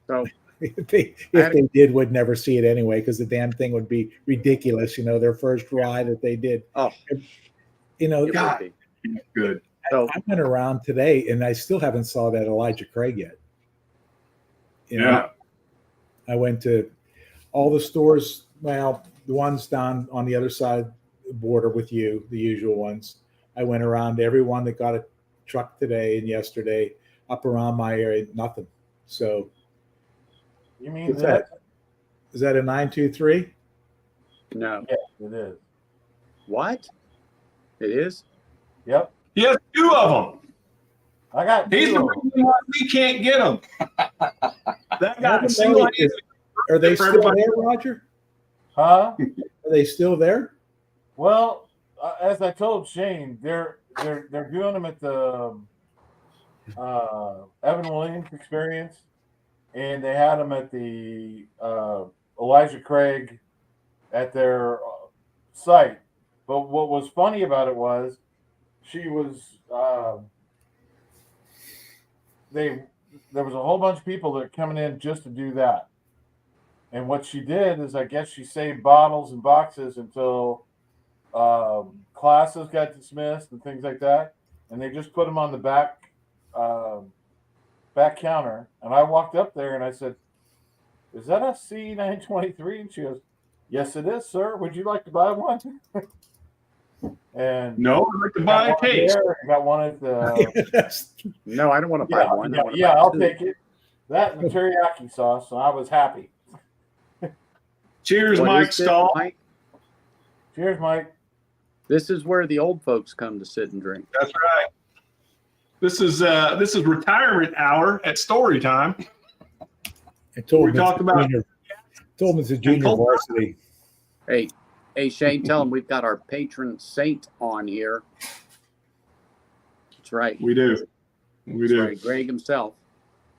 So If they did, would never see it anyway, because the damn thing would be ridiculous. Their first rye that they did. Oh. You know, it would be. good. So I went around today and I still haven't saw that Elijah Craig yet. Yeah. I went to all the stores. Well, the ones down on the other side of the border with you, the usual ones. I went around to everyone that got a truck today and yesterday up around my area, nothing. So You mean what's that? Is that a 923? no. Yes, it is. What? It is? Yep. He has 2 of them. I got He's the two. reason why we can't get them. That guy single Are they For still everybody. there, Roger? Huh? Are they still there? Well, as I told Shane, they're doing them at the Evan Williams Experience, and they had them at the Elijah Craig at their site. But what was funny about it was she was there was a whole bunch of people that were coming in just to do that. And what she did is, I guess she saved bottles and boxes until classes got dismissed and things like that, and they just put them on the back counter. And I walked up there and I said, "Is that a C923?" And she goes, "Yes, it is, sir. Would you like to buy one?" And No, I'd like to buy a case. got one at the No, I don't want to buy one. I wanna buy I'll 2. take it. That and the teriyaki sauce, so I was happy. Cheers, What Mike is this, Stahl. Mike? Cheers, Mike. This is where the old folks come to sit and drink. That's right. This is retirement hour at story time. I told We him talked about- told him it's a junior Cold- varsity. Hey, Shane, tell them we've got our patron saint on here. That's right. We do. We That's do. right. Greg himself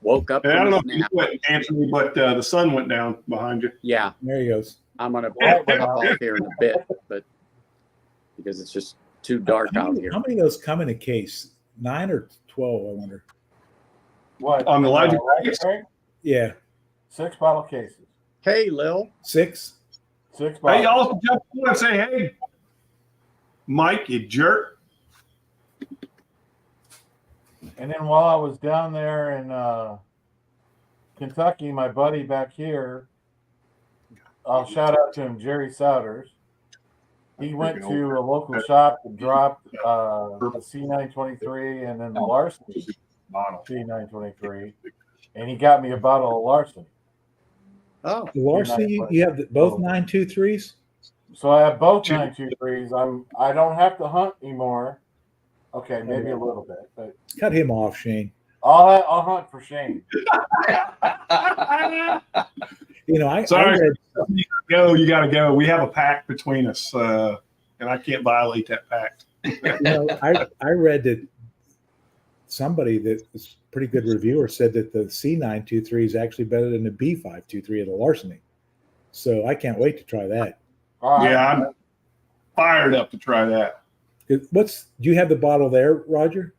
woke up And I from don't know his if you nap. went, Anthony, but the sun went down behind you. Yeah, There he goes. I'm gonna pop off here in a bit, but because it's just too dark out here. How many of those come in a case? 9 or 12, I wonder. What? On the Elijah Craig? Craig? Yeah, 6 bottle cases. Hey, Lil. 6. 6 Hey, bottles. y'all jump on and say, hey, Mike, you jerk. And then while I was down there in Kentucky, my buddy back here, I'll shout out to him, Jerry Souders. He went to a local shop and dropped the C923 and then the Larceny C923, and he got me a bottle of Larceny. Oh, Larceny, you have both 923s? So I have both 923s. I don't have to hunt anymore. Okay, maybe a little bit, but Cut him off, Shane. I'll hunt for Shane. I Sorry. read, You gotta go. We have a pact between us, and I can't violate that pact. I read that somebody that was a pretty good reviewer said that the C923 is actually better than the B523 of the Larceny. So I can't wait to try that. All right. Yeah, I'm fired up to try that. Do you have the bottle there, Roger?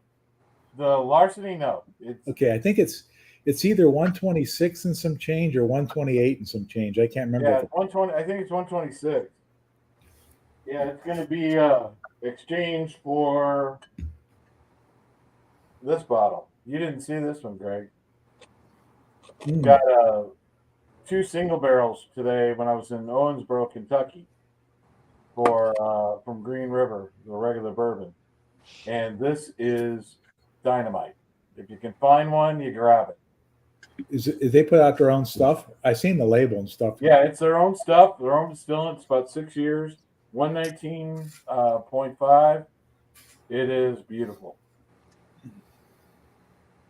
The Larceny, no. It's Okay, I think it's It's either 126 and some change or 128 and some change. I can't remember. Yeah, if it's 120. I think it's 126. Yeah, it's going to be exchanged for this bottle. You didn't see this one, Greg. Hmm. Got 2 single barrels today when I was in Owensboro, Kentucky, for from Green River, the regular bourbon, and this is dynamite. If you can find one, you grab it. Is they put out their own stuff? I seen the label and stuff. Yeah, it's their own stuff, their own distilling. It's about 6 years, 119.5. It is beautiful.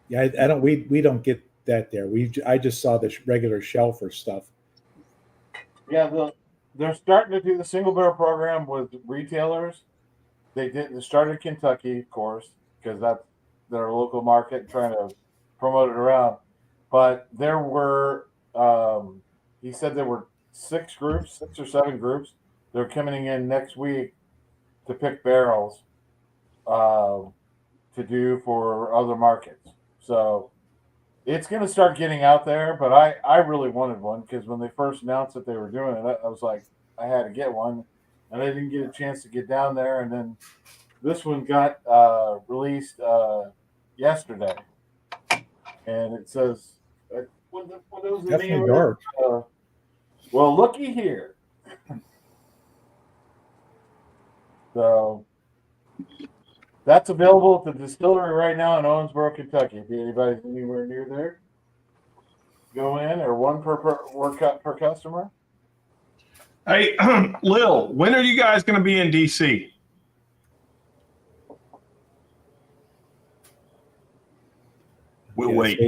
Yeah, I don't. We don't get that there. I just saw the regular shelfer stuff. Yeah, they're starting to do the single barrel program with retailers. They started in Kentucky, of course, because that's their local market, trying to promote it around. But there were, he said there were 6 or 7 groups. They're coming in next week to pick barrels to do for other markets. So it's going to start getting out there. But I really wanted one because when they first announced that they were doing it, I was like, I had to get one. And I didn't get a chance to get down there. And then this one got released yesterday. And it says, what was the Definitely name of dark. it? Well, looky here. So that's available at the distillery right now in Owensboro, Kentucky. If anybody's anywhere near there, go in, or one per customer. Hey, Lil, when are you guys going to be in DC? We'll wait.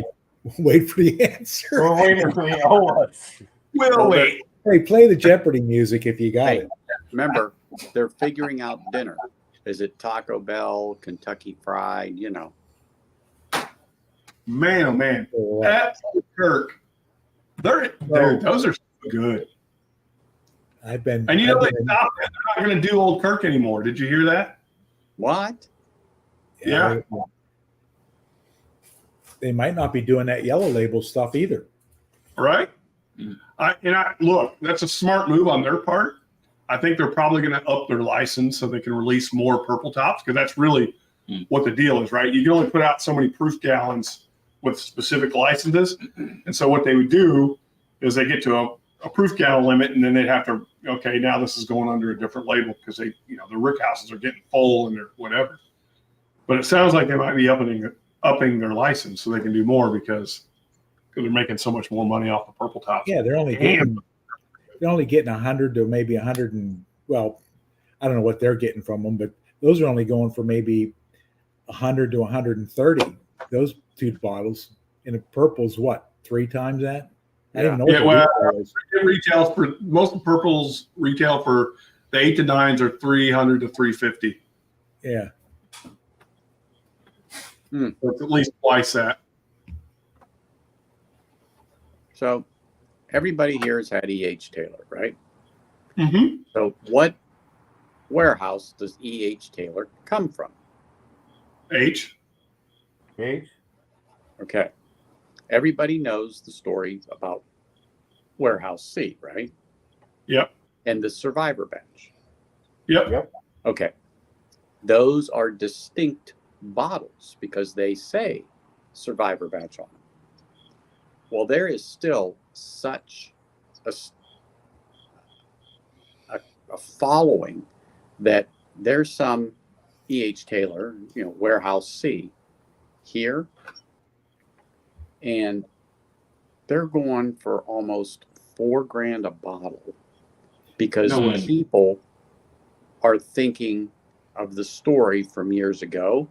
Wait for the answer. We're waiting for the ones. We'll wait. Hey, play the Jeopardy music if you got Hey, it. remember, they're figuring out dinner. Is it Taco Bell, Kentucky Fried? You know, Man, oh man. At Kirk, dude, those are so good. I've been. And you know, I've they been- stopped. They're not going to do Old Kirk anymore. Did you hear that? what? Yeah. They might not be doing that yellow label stuff either. Right? Look, that's a smart move on their part. I think they're probably going to up their license so they can release more purple tops, because that's really what the deal is, right? You can only put out so many proof gallons with specific licenses. And so what they would do is they get to a proof gallon limit, and then they'd have to, okay, now this is going under a different label because they, the rick houses are getting full and they're whatever. But it sounds like they might be upping their license so they can do more because they're making so much more money off the purple tops. Yeah, they're only getting 100 to maybe 100 and, well, I don't know what they're getting from them, but those are only going for maybe 100 to 130. Those 2 bottles, and the purple's what, 3 times that? I didn't know. Yeah, what the well, retail is. it retails for most of the purples retail for the 8 to 9s are 300 to 350. Yeah. So it's at least twice that. So everybody here has had E.H. Taylor, right? Mm-hmm. So what warehouse does E.H. Taylor come from? H. Gage? Okay. Everybody knows the story about Warehouse C, right? Yep. And the survivor batch. Yep. Okay. Those are distinct bottles because they say survivor batch on them. Well, there is still such a following that there's some E.H. Taylor, Warehouse C here, and they're going for almost $4,000 a bottle because No way. people are thinking of the story from years ago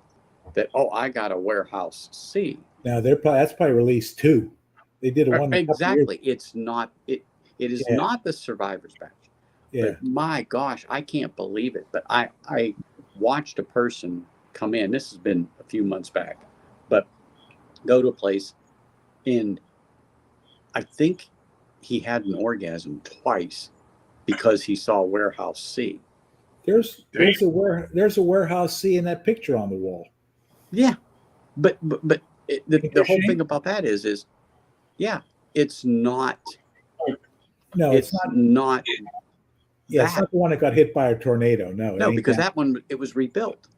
that, oh, I got a Warehouse C. Now that's probably released 2. They did a one. a couple years- Exactly. It's not. It is Yeah. not the survivor's batch. Yeah. But my gosh, I can't believe it. But I watched a person come in. This has been a few months back, but go to a place, and I think he had an orgasm twice because he saw Warehouse C. There's a Warehouse C in that picture on the wall. Yeah, but The whole thing about that is, yeah, it's not. No, It's not. Yeah, it's that. not the one that got hit by a tornado. No, it No, ain't because that one, it was rebuilt.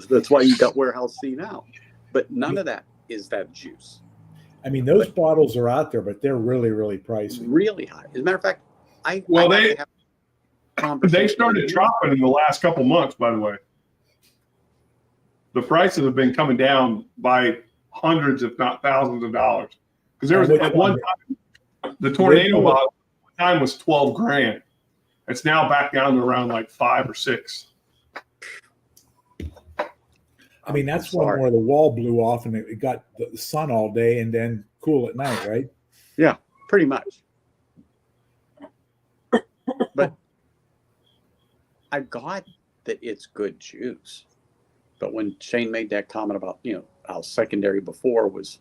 That's why you got Warehouse C now. But none of that is that juice. I mean, those bottles are out there, but they're really, really pricey. Really high. As a matter of fact, I Well, have they- to have a conversation They started with you. dropping in the last couple months, by the way. The prices have been coming down by hundreds, if not thousands of dollars. Because there was Which at one one? time, the tornado Which one? bottle at one time was 12 grand. It's now back down to around like 5 or 6. I mean, that's Sorry. one where the wall blew off and it got the sun all day and then cool at night, right? Pretty much. But I got that it's good juice. But when Shane made that comment about, how secondary before was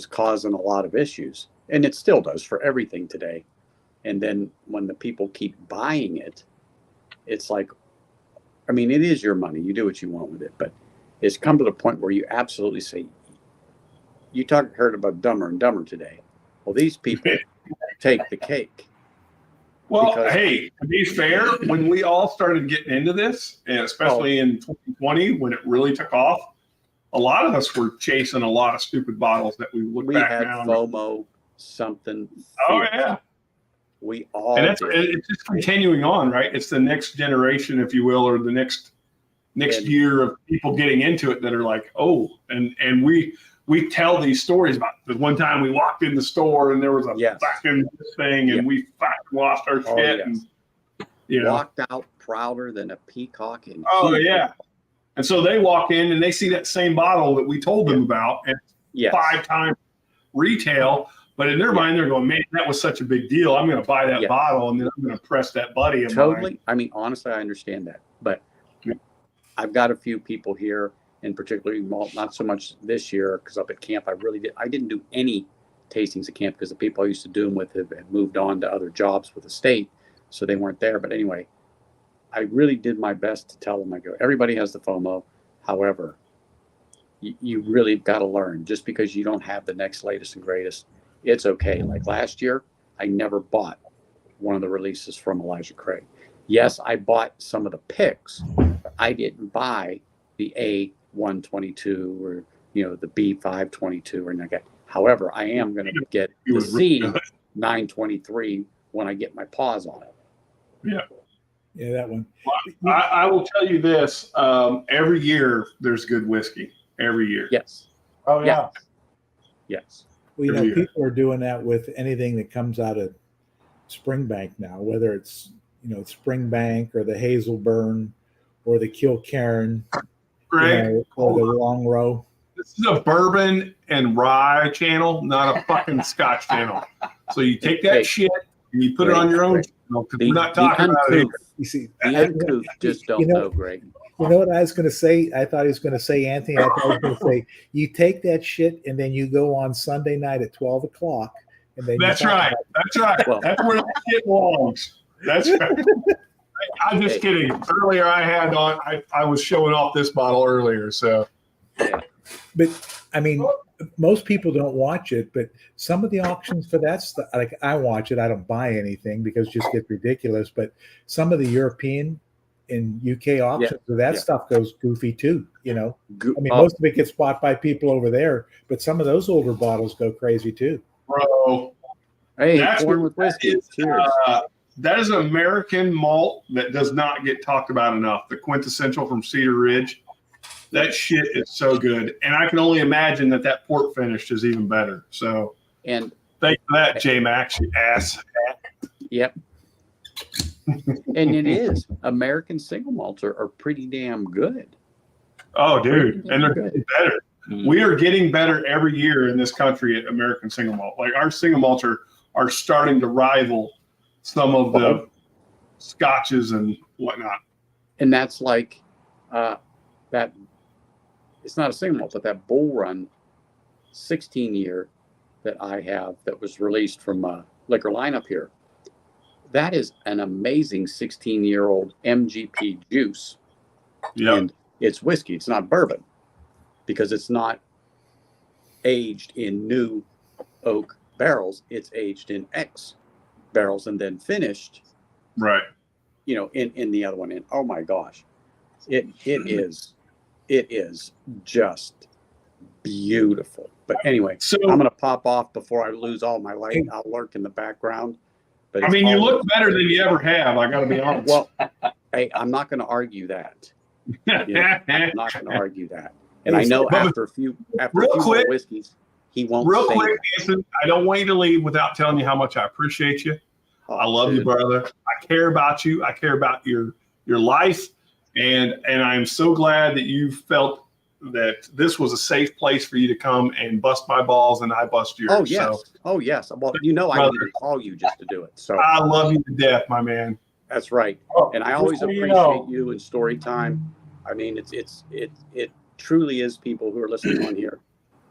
causing a lot of issues, and it still does for everything today. And then when the people keep buying it, it's like, I mean, it is your money. You do what you want with it. But it's come to the point where you absolutely say, heard about Dumber and Dumber today. Well, these people take the cake. Well, Because- hey, to be fair, when we all started getting into this, and especially in 2020 when it really took off, a lot of us were chasing a lot of stupid bottles that we look We back had now. FOMO, something. Oh fierce. yeah, We all and did. it's just continuing on, right? It's the next generation, if you will, or the next And- year of people getting into it that are like, oh, and we tell these stories about the one time we walked in the store and there was a Yes. fucking thing and Yeah. we fucking lost our Oh, shit. yes. And, you know, Walked out prouder than a peacock in oh heat. yeah. And so they walk in and they see that same bottle that we told them about and Yes. 5 times retail. But in their mind, they're going, man, that was such a big deal. I'm going to buy that Yeah. bottle and then I'm going to press that buddy of mine. Totally. I mean, honestly, I understand that. But Yeah. I've got a few people here, and particularly not so much this year because up at camp, I didn't do any tastings at camp because the people I used to do them with had moved on to other jobs with the state, so they weren't there. But anyway, I really did my best to tell them. I go, everybody has the FOMO. However, you really got to learn. Just because you don't have the next latest and greatest, it's okay. Like last year, I never bought one of the releases from Elijah Craig. Yes, I bought some of the picks, but I didn't buy the A122 or the B522 or that. However, I am going to get It the was really good. C923 when I get my paws on it. Yeah, that one. I will tell you this: every year there's good whiskey. Every year. Yes, Oh yeah. yes. Well, Every year. people are doing that with anything that comes out of Springbank now, whether it's Springbank or the Hazelburn or the Kilcairn, Greg, or the Long Row. this is a bourbon and rye channel, not a fucking Scotch channel. So you take that Hey. shit and you put it on your own channel because we're not talking about it. uncouth, You see, the uncouth just don't know, Greg. You know what I was going to say? I thought he was going to say, Anthony. I thought he was going to say, you take that shit and then you go on Sunday night at 12 o'clock, and then That's you talk right. about- That's right. Well- That's where that shit belongs. That's right. I'm just kidding. Earlier, I was showing off this bottle earlier. So But I mean, most people don't watch it, but some of the auctions for that stuff, like I watch it, I don't buy anything because it just gets ridiculous. But some of the European and UK auctions where that yeah. stuff goes goofy too. I mean, Oh, most of it gets bought by people over there, but some of those older bottles go crazy too. bro, hey, that's corn what with whiskey. is, Cheers. that is an American malt that does not get talked about enough. The quintessential from Cedar Ridge. That shit is so good. And I can only imagine that port finish is even better. So And thank you for that, J Max, you ass. yep. And it is. American single malts are pretty damn good. Oh, dude. And they're getting better. Mm. We are getting better every year in this country at American single malt. Like our single malts are starting to rival some of the scotches and whatnot. And that's like that. It's not a single malt, but that Bull Run 16 year that I have that was released from Liquor Lineup here. That is an amazing 16-year-old MGP juice. Yeah. And it's whiskey. It's not bourbon because it's not aged in new oak barrels. It's aged in X barrels and then finished, Right. you know, in the other one. And oh my gosh, it is just beautiful. But anyway, So, I'm gonna pop off before I lose all my light. I'll lurk in the background. But I it's mean, you always- look better than you ever have. I got to be honest. well. Hey, I'm not going to argue that. I'm not going to argue that. And I know after a few Real more quick- whiskeys, he won't Real say quick, Anson, I don't want you to leave without telling you how much I appreciate you. that. I love you, Dude. brother. I care about you. I care about your life, and I'm so glad that you felt that this was a safe place for you to come and bust my balls, and I bust yours. Oh yes. So Oh yes. Well, you know, I Brother. need to call you just to do it. So I love you to death, my man. that's right. Oh, And I just always so you appreciate know, you and story time. I mean, it truly is, people who are listening on here.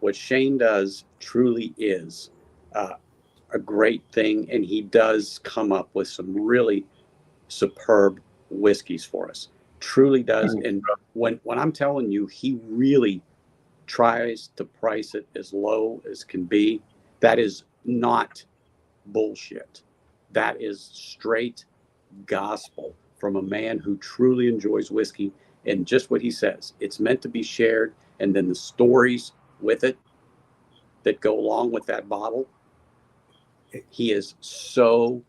What Shane does truly is a great thing, and he does come up with some really superb whiskeys for us. Truly does. And when I'm telling you, he really tries to price it as low as can be. That is not bullshit. That is straight gospel from a man who truly enjoys whiskey. And just what he says, it's meant to be shared. And then the stories with it that go along with that bottle. He is so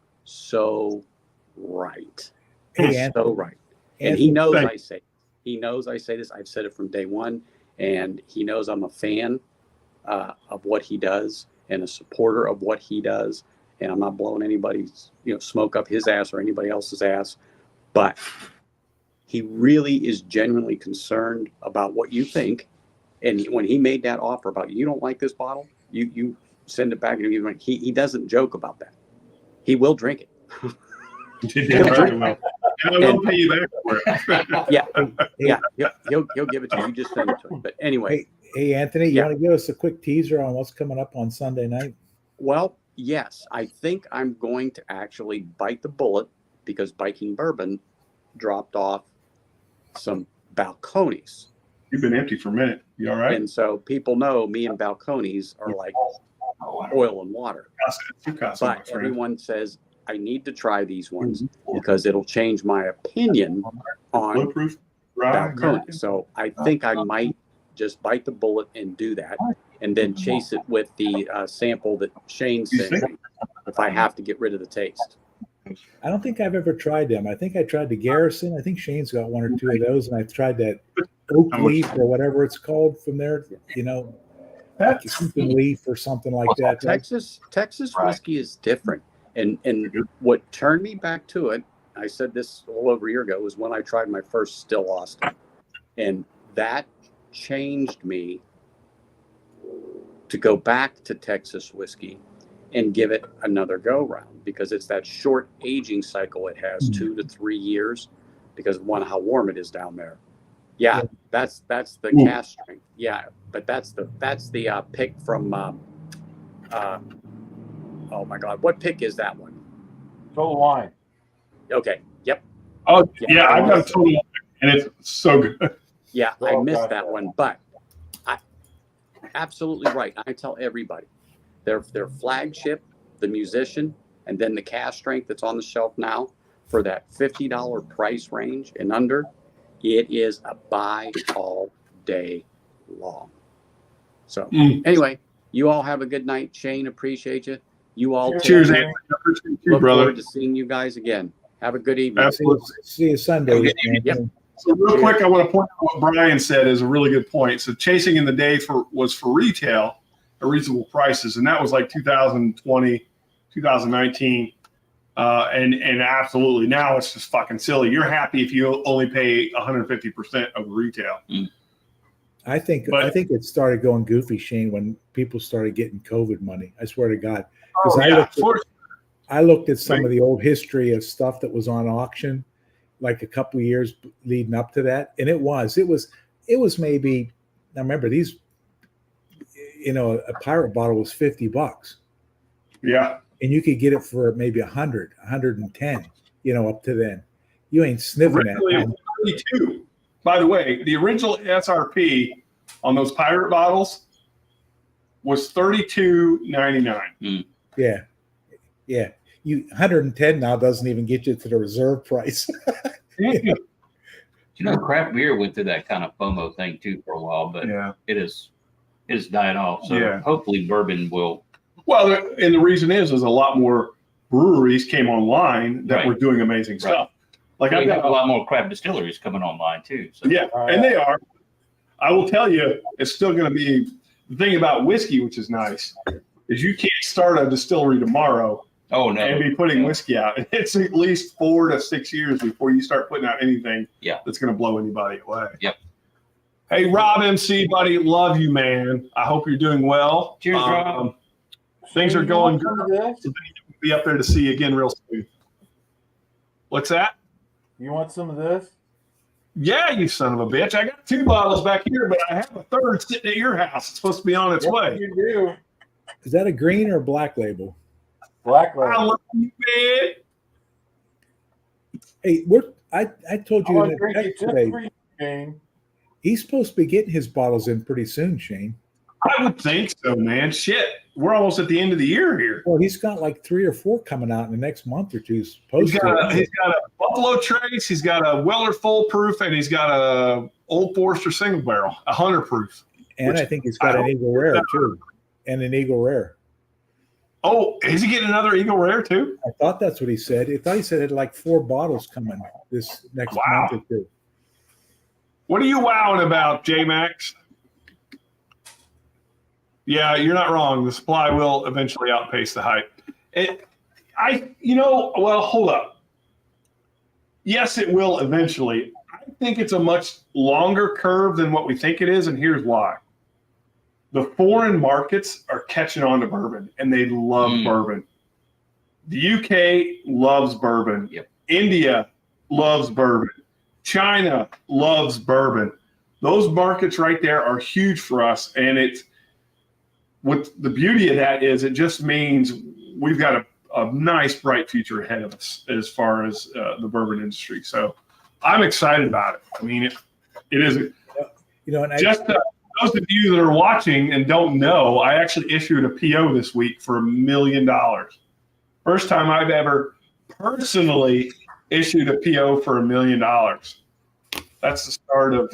right. Hey, He's Anthony. so right. And he knows Thank- he knows I say this. I've said it from day one, and he knows I'm a fan of what he does and a supporter of what he does. And I'm not blowing anybody's smoke up his ass or anybody else's ass, but he really is genuinely concerned about what you think. And when he made that offer about you don't like this bottle, you send it back, and he doesn't joke about that. He will drink it. And I will pay you back for it. Yeah, he'll give it to you. You just send it to him. But anyway, Hey, Anthony, you Yeah. want to give us a quick teaser on what's coming up on Sunday night? well, yes, I think I'm going to actually bite the bullet because Viking Bourbon dropped off some Balcones. You've been empty for a minute. You all right? And so people know me and Balcones are like oil and water. Picasso, my But friend. everyone says I need to try these ones because it'll change my opinion on Bulletproof, right? Balcones. So I think I might just bite the bullet and do that, and then chase it with the sample that Shane sent me if I have to get rid of the taste. I don't think I've ever tried them. I think I tried the Garrison. I think Shane's got one or two of those, and I tried that oak leaf or whatever it's called from there. Like something leaf or something like that. Texas Right. whiskey is different, and what turned me back to it, I said this a little over a year ago, was when I tried my first Still Austin, and that changed me to go back to Texas whiskey and give it another go round, because it's that short aging cycle it has, 2 to 3 years, because of how warm it is down there. Yeah, that's the cast strength. Yeah, but that's the pick from oh my God, what pick is that one? Total Wine. Okay, yep. Oh, yeah, I've got a total, and it's so good. Yeah, I Oh, missed gosh. that one, but I absolutely right. I tell everybody their flagship, the Musician, and then the cast strength that's on the shelf now for that $50 price range and under, it is a buy all day long. So anyway, you all have a good night. Shane, appreciate you. You all take Cheers, care. Anthony. I appreciate you, Look brother. forward to seeing you guys again. Have a good evening. Absolutely. See you Sunday. Have a good Anthony. Yep. So real quick, I want to point out what Brian said is a really good point. So chasing in the day was for retail at reasonable prices, and that was like 2020, 2019. And absolutely now it's just fucking silly. You're happy if you only pay 150% of retail. I think it started going goofy, Shane, when people started getting COVID money. I swear to God. Because I looked at some of the old history of stuff that was on auction, like a couple of years leading up to that, and it was maybe. Now remember these, a pirate bottle was $50, Yeah. and you could get it for maybe 100, 110, up to then. You ain't sniffing Originally, that. it was 32. By the way, the original SRP on those pirate bottles was $32.99. Yeah. Yeah. You 110 now doesn't even get you to the reserve price. You know, craft beer went through that kind of FOMO thing too for a while, but Yeah. it is died off. So Yeah. hopefully bourbon will. Well, and the reason is a lot more breweries came online that Right. were doing amazing Right. stuff. Like We I've have got a lot more craft distilleries coming online too. So. Yeah, and they are. I will tell you, it's still going to be the thing about whiskey, which is nice, is you can't start a distillery tomorrow Oh no. and be putting whiskey out. It's at least 4 to 6 years before you start putting out anything that's going to blow anybody away. Yep. Hey, Rob MC, buddy, love you, man. I hope you're doing well. Cheers, Rob. Things are You going want good. some of this? Be up there to see you again real soon. What's that? You want some of this? Yeah, you son of a bitch. I got 2 bottles back here, but I have a third sitting at your house. It's supposed to be on its Yes, way. You do. Is that a green or a black label? Black I label. love you, man. Hey, I told I'm you gonna in drink the it text just today, for you, Shane. he's supposed to be getting his bottles in pretty soon, Shane. I would think so, man. Shit. We're almost at the end of the year here. Well, he's got like 3 or 4 coming out in the next month or two. He's Supposed got to. a Buffalo Trace, he's got a Weller Full Proof, and he's got a Old Forester Single Barrel, a 100 proof. And I think he's got an Eagle Rare too. And an Eagle Rare. Oh, is he getting another Eagle Rare too? I thought that's what he said. I thought he said it had like 4 bottles coming this next Wow. month or two. What are you wowing about, J-Max? Yeah, you're not wrong. The supply will eventually outpace the hype. Well, hold up. Yes, it will eventually. I think it's a much longer curve than what we think it is, and here's why. The foreign markets are catching on to bourbon, and they love bourbon. The UK loves bourbon. Yep. India loves bourbon. China loves bourbon. Those markets right there are huge for us, and it's what the beauty of that is. It just means we've got a nice, bright future ahead of us as far as the bourbon industry. So I'm excited about it. I mean, it is And just those of you that are watching and don't know, I actually issued a PO this week for $1 million. First time I've ever personally issued a PO for $1 million. That's the start of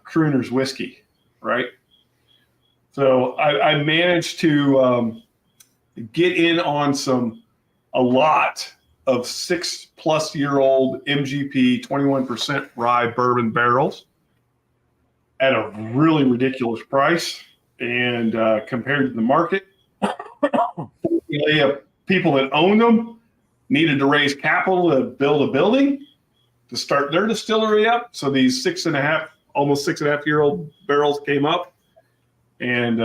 Crooner's Whiskey, right? So I managed to get in on a lot of 6+ year old MGP 21% rye bourbon barrels at a really ridiculous price, and compared to the market, people that owned them needed to raise capital to build a building to start their distillery up. So these almost 6.5 year old barrels came up, and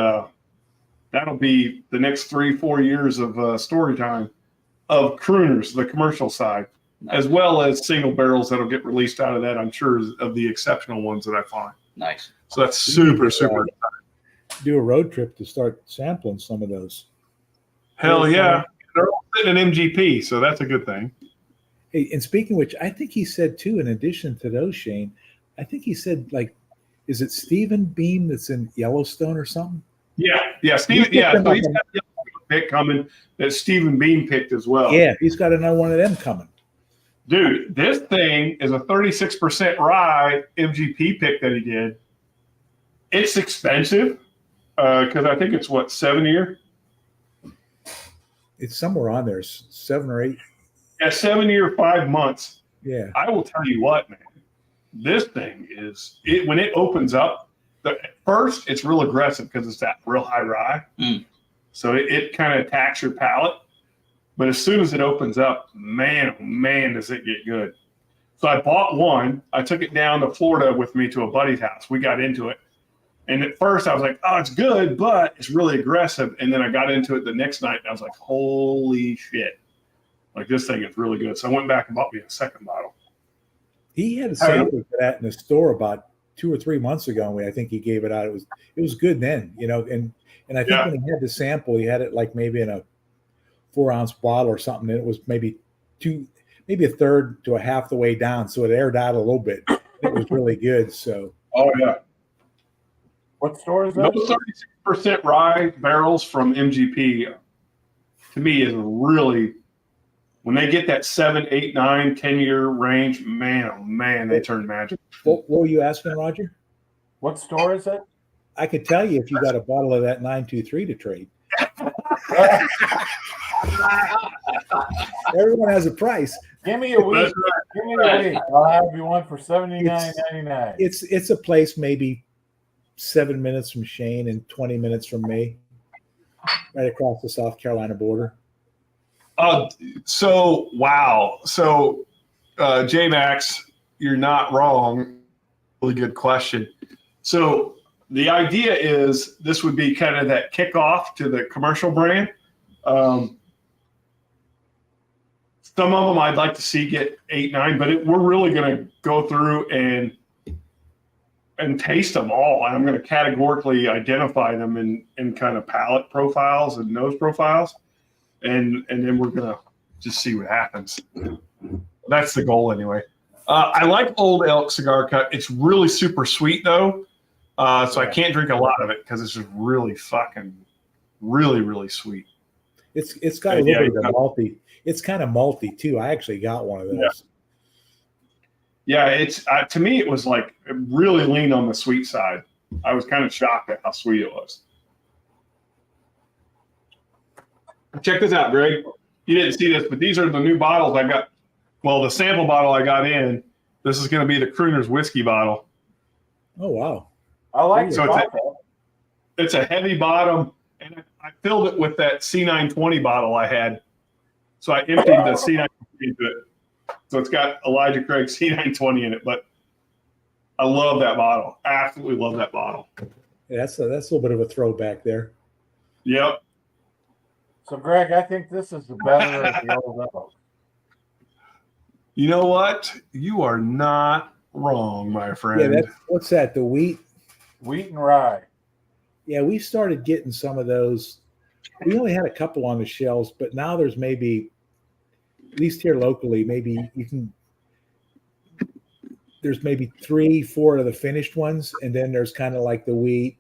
that'll be the next 3-4 years of story time of Crooners, the commercial side, as well as single barrels that'll get released out of that, I'm sure, of the exceptional ones that I find. Nice. So that's super. do a road trip to start sampling some of those. Hell yeah. They're all sitting in MGP, so that's a good thing. Hey, and speaking of which, I think he said too, in addition to those, Shane, I think he said, like, is it Stephen Beam that's in Yellowstone or something? Yeah, Stephen. Yeah, so he's got a pick coming that Stephen Beam picked as well. Yeah, he's got another one of them coming. Dude, this thing is a 36% rye MGP pick that he did. It's expensive because I think it's 7 year. It's somewhere on there, 7 or 8. Yeah, 7 year, 5 months. Yeah. I will tell you what, man. This thing when it opens up. At first, it's real aggressive because it's that real high rye. So it kind of attacks your palate. But as soon as it opens up, man, oh man, does it get good. So I bought one. I took it down to Florida with me to a buddy's house. We got into it. And at first I was like, oh, it's good, but it's really aggressive. And then I got into it the next night and I was like, holy shit. Like, this thing is really good. So I went back and bought me a second bottle. He had a sample for that in the store about 2 or 3 months ago. And I think he gave it out. It was good then, and I think when he had the sample, he had it like maybe in a 4-ounce bottle or something. And it was maybe a third to a half the way down. So it aired out a little bit. It was really good. So. Oh yeah. What store is Those that? 36% rye barrels from MGP, to me, is really, when they get that 7, 8, 9, 10-year range, man, oh man, they turn magic. What were you asking, Roger? What store is it? I could tell you if you got a bottle of that 923 to trade. Everyone has a price. Give me a week. That's right. Give me a week. I'll have you one for $79.99. It's a place maybe 7 minutes from Shane and 20 minutes from me, right across the South Carolina border. So, wow. So, J-Max, you're not wrong. Really good question. So, the idea is this would be kind of that kickoff to the commercial brand. Some of them I'd like to see get 8, 9, but we're really going to go through and taste them all. I'm going to categorically identify them in kind of palate profiles and nose profiles. And then we're going to just see what happens. That's the goal anyway. I like Old Elk Cigar Cut. It's really super sweet though. So I can't drink a lot of it because it's just really fucking, really, really sweet. It's got a little bit of malty. It's kind of malty too. I actually got one of those. Yeah, it's to me it was like it really leaned on the sweet side. I was kind of shocked at how sweet it was. Check this out, Greg. You didn't see this, but these are the new bottles I got. Well, the sample bottle I got in. This is going to be the Crooner's whiskey bottle. Oh wow! I like So it. it's a heavy bottom, and I filled it with that C920 bottle I had. So I emptied the C920 into it. So it's got Elijah Craig C920 in it, but I love that bottle. Absolutely love that bottle. Yeah, that's a little bit of a throwback there. Yep. So, Greg, I think this is the better of the Old Elk. You know what? You are not wrong, my friend. Yeah, what's that? The wheat. Wheat and rye. Yeah, we started getting some of those. We only had a couple on the shelves, but now there's maybe, at least here locally, maybe there's maybe 3, 4 of the finished ones, and then there's kind of like the wheat,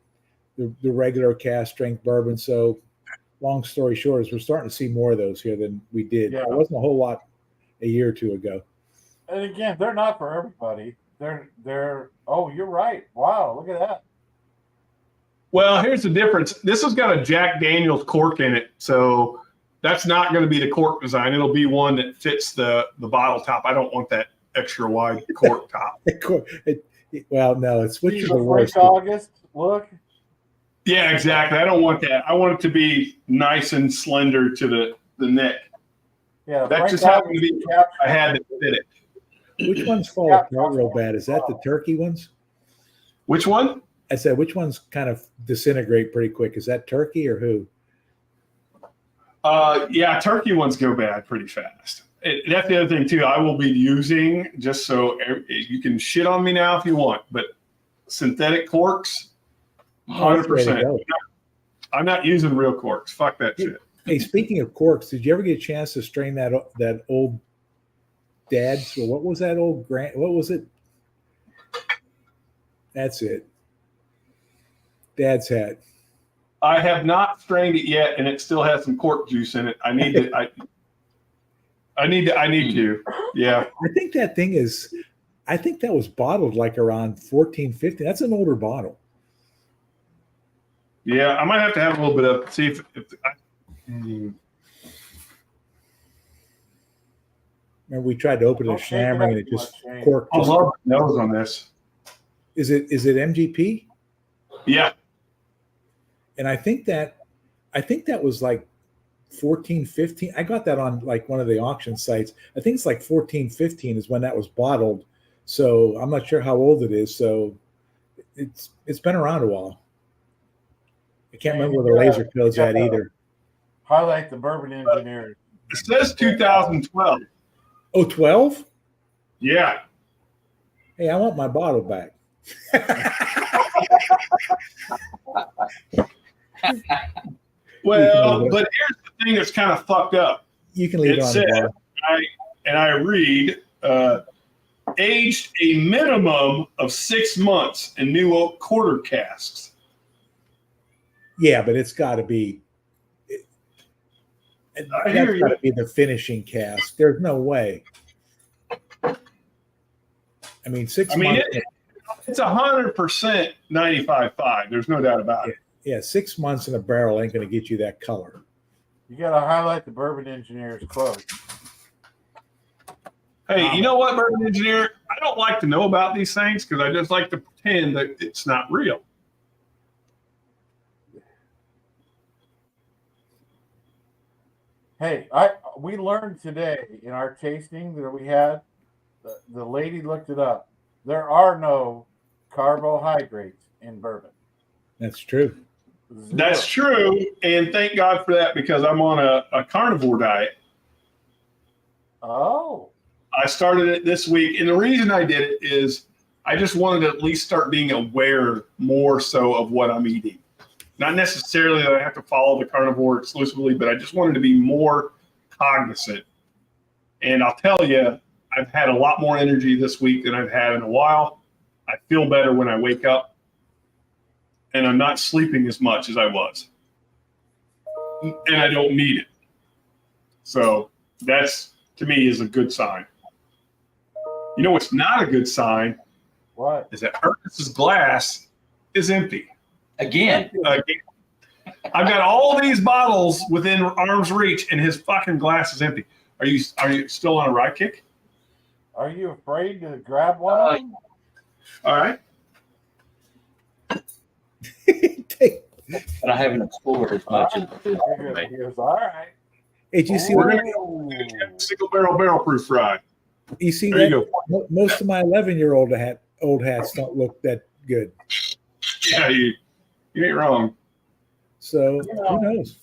the regular cast strength bourbon. So, long story short, is we're starting to see more of those here than we did. Yeah. There wasn't a whole lot a year or two ago. And again, they're not for everybody. They're. Oh, you're right. Wow, look at that. Well, here's the difference. This has got a Jack Daniel's cork in it, so that's not going to be the cork design. It'll be one that fits the bottle top. I don't want that extra wide cork top. Well, no, it's which is the Frank worst. August. Look. Yeah, exactly. I don't want that. I want it to be nice and slender to the neck. Yeah, That Frank just happened to August be captured. I had to fit it. Which ones fall apart real bad? Is that the turkey ones? Which one? I said, which ones kind of disintegrate pretty quick? Is that turkey or who? Yeah, turkey ones go bad pretty fast. That's the other thing too. I will be using, just so you can shit on me now if you want, but synthetic corks, 100%. I'm not using real corks. Fuck that shit. Hey, speaking of corks, did you ever get a chance to strain that old Dad's? Or what was that old Grant? What was it? That's it. Dad's hat. I have not strained it yet, and it still has some cork juice in it. I need to. I need to. Yeah. I think that thing is. I think that was bottled like around 14, 15. That's an older bottle. Yeah, I might have to have a little bit of see if Remember, we tried to open it Don't at shake it Shamrock up and it too just much, Shane. corked. I love the nose on this. Is it MGP? Yeah. And I think that was like 14, 15. I got that on like one of the auction sites. I think it's like 14, 15 is when that was bottled. So I'm not sure how old it is. So it's been around a while. I can't remember where the laser code's at either. Highlight the bourbon engineer. It says 2012. Oh, 12? Yeah. Hey, I want my bottle back. Well, but here's the thing that's kind of fucked up. You can leave it It on said, the bar. I read, aged a minimum of 6 months in new oak quarter casks. Yeah, but it's got to be. I hear That's you. got to be the finishing cast. There's no way. I mean, 6 I mean, months. it's 100% 95.5. There's no doubt about it. Yeah, 6 months in a barrel ain't going to get you that color. You got to highlight the bourbon engineer's quote. Hey, you know what, Bourbon Engineer? I don't like to know about these things because I just like to pretend that it's not real. Hey, we learned today in our tasting that we had, the lady looked it up. There are no carbohydrates in bourbon. That's true. Zero. That's true, and thank God for that because I'm on a carnivore diet. Oh, I started it this week, and the reason I did it is I just wanted to at least start being aware more so of what I'm eating. Not necessarily that I have to follow the carnivore exclusively, but I just wanted to be more cognizant. And I'll tell you, I've had a lot more energy this week than I've had in a while. I feel better when I wake up, and I'm not sleeping as much as I was. And I don't need it. So that's, to me, is a good sign. You know what's not a good sign what? is that Ernest's glass is empty. Again, I've got all these bottles within arm's reach, and his fucking glass is empty. Are you still on a ride kick? Are you afraid to grab one of them? All right. Hey, but I haven't explored as much. as He goes, all right. do you see We're what? gonna go single barrel proof ride. You see There you that? go. Most of my 11-year-old old hats don't look that good. Yeah, you ain't wrong. So who knows?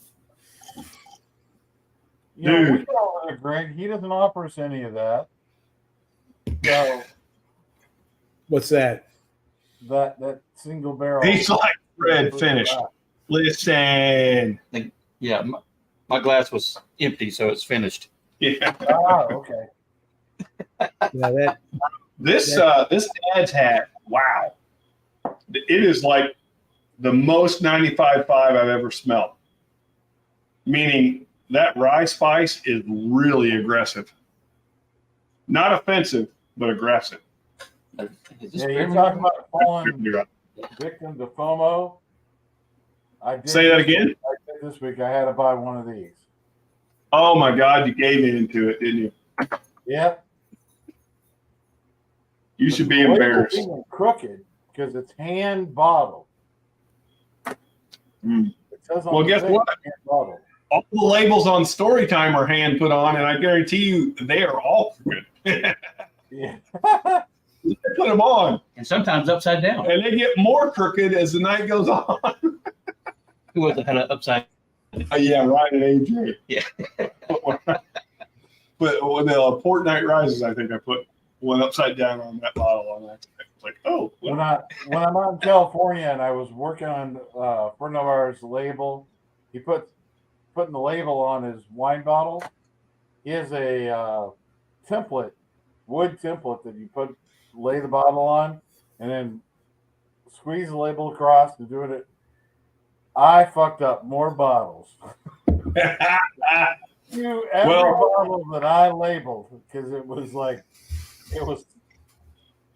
You know, we Dude. go over there, Greg. He doesn't offer us any of that. So What's that? that single barrel. He's like, Fred, finished. Listen. Yeah, my glass was empty, so it's finished. Yeah. Ah, okay. Yeah, that This dad's hat, wow. It is like the most 95.5 I've ever smelled. Meaning that rye spice is really aggressive. Not offensive, but aggressive. Is this Yeah, you're bourbon? talking about falling victim to FOMO. I did Say that again? I did this week. I had to buy one of these. Oh my God, you gave into it, didn't you? Yep. You should be The label's embarrassed. even crooked because it's hand bottled. Mm. It says on Well, the guess thing, what? hand bottled. All the labels on Storytime are hand put on, and I guarantee you they are all good. Yeah. Put them on, And sometimes upside down. and they get more crooked as the night goes on. Who was had an upside? Yeah, right at AJ. Yeah. But when the Port Night Rises, I think I put one upside down on that bottle on that. It's like, oh, when I'm out in California and I was working on a friend of ours label, he putting the label on his wine bottle. He has a template, wood template that you lay the bottle on, and then squeeze the label across to do it. I fucked up more bottles. Every bottle that I labeled because it was.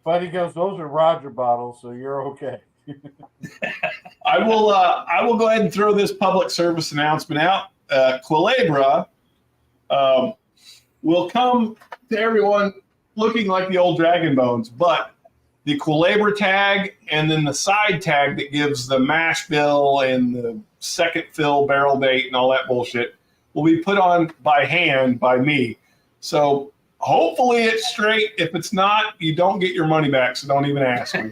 But he goes, those are Roger bottles, so you're okay. I will go ahead and throw this public service announcement out. Culebra will come to everyone looking like the old Dragon Bones, but the Culebra tag and then the side tag that gives the mash bill and the second fill barrel date and all that bullshit will be put on by hand by me. So hopefully it's straight. If it's not, you don't get your money back, so don't even ask me.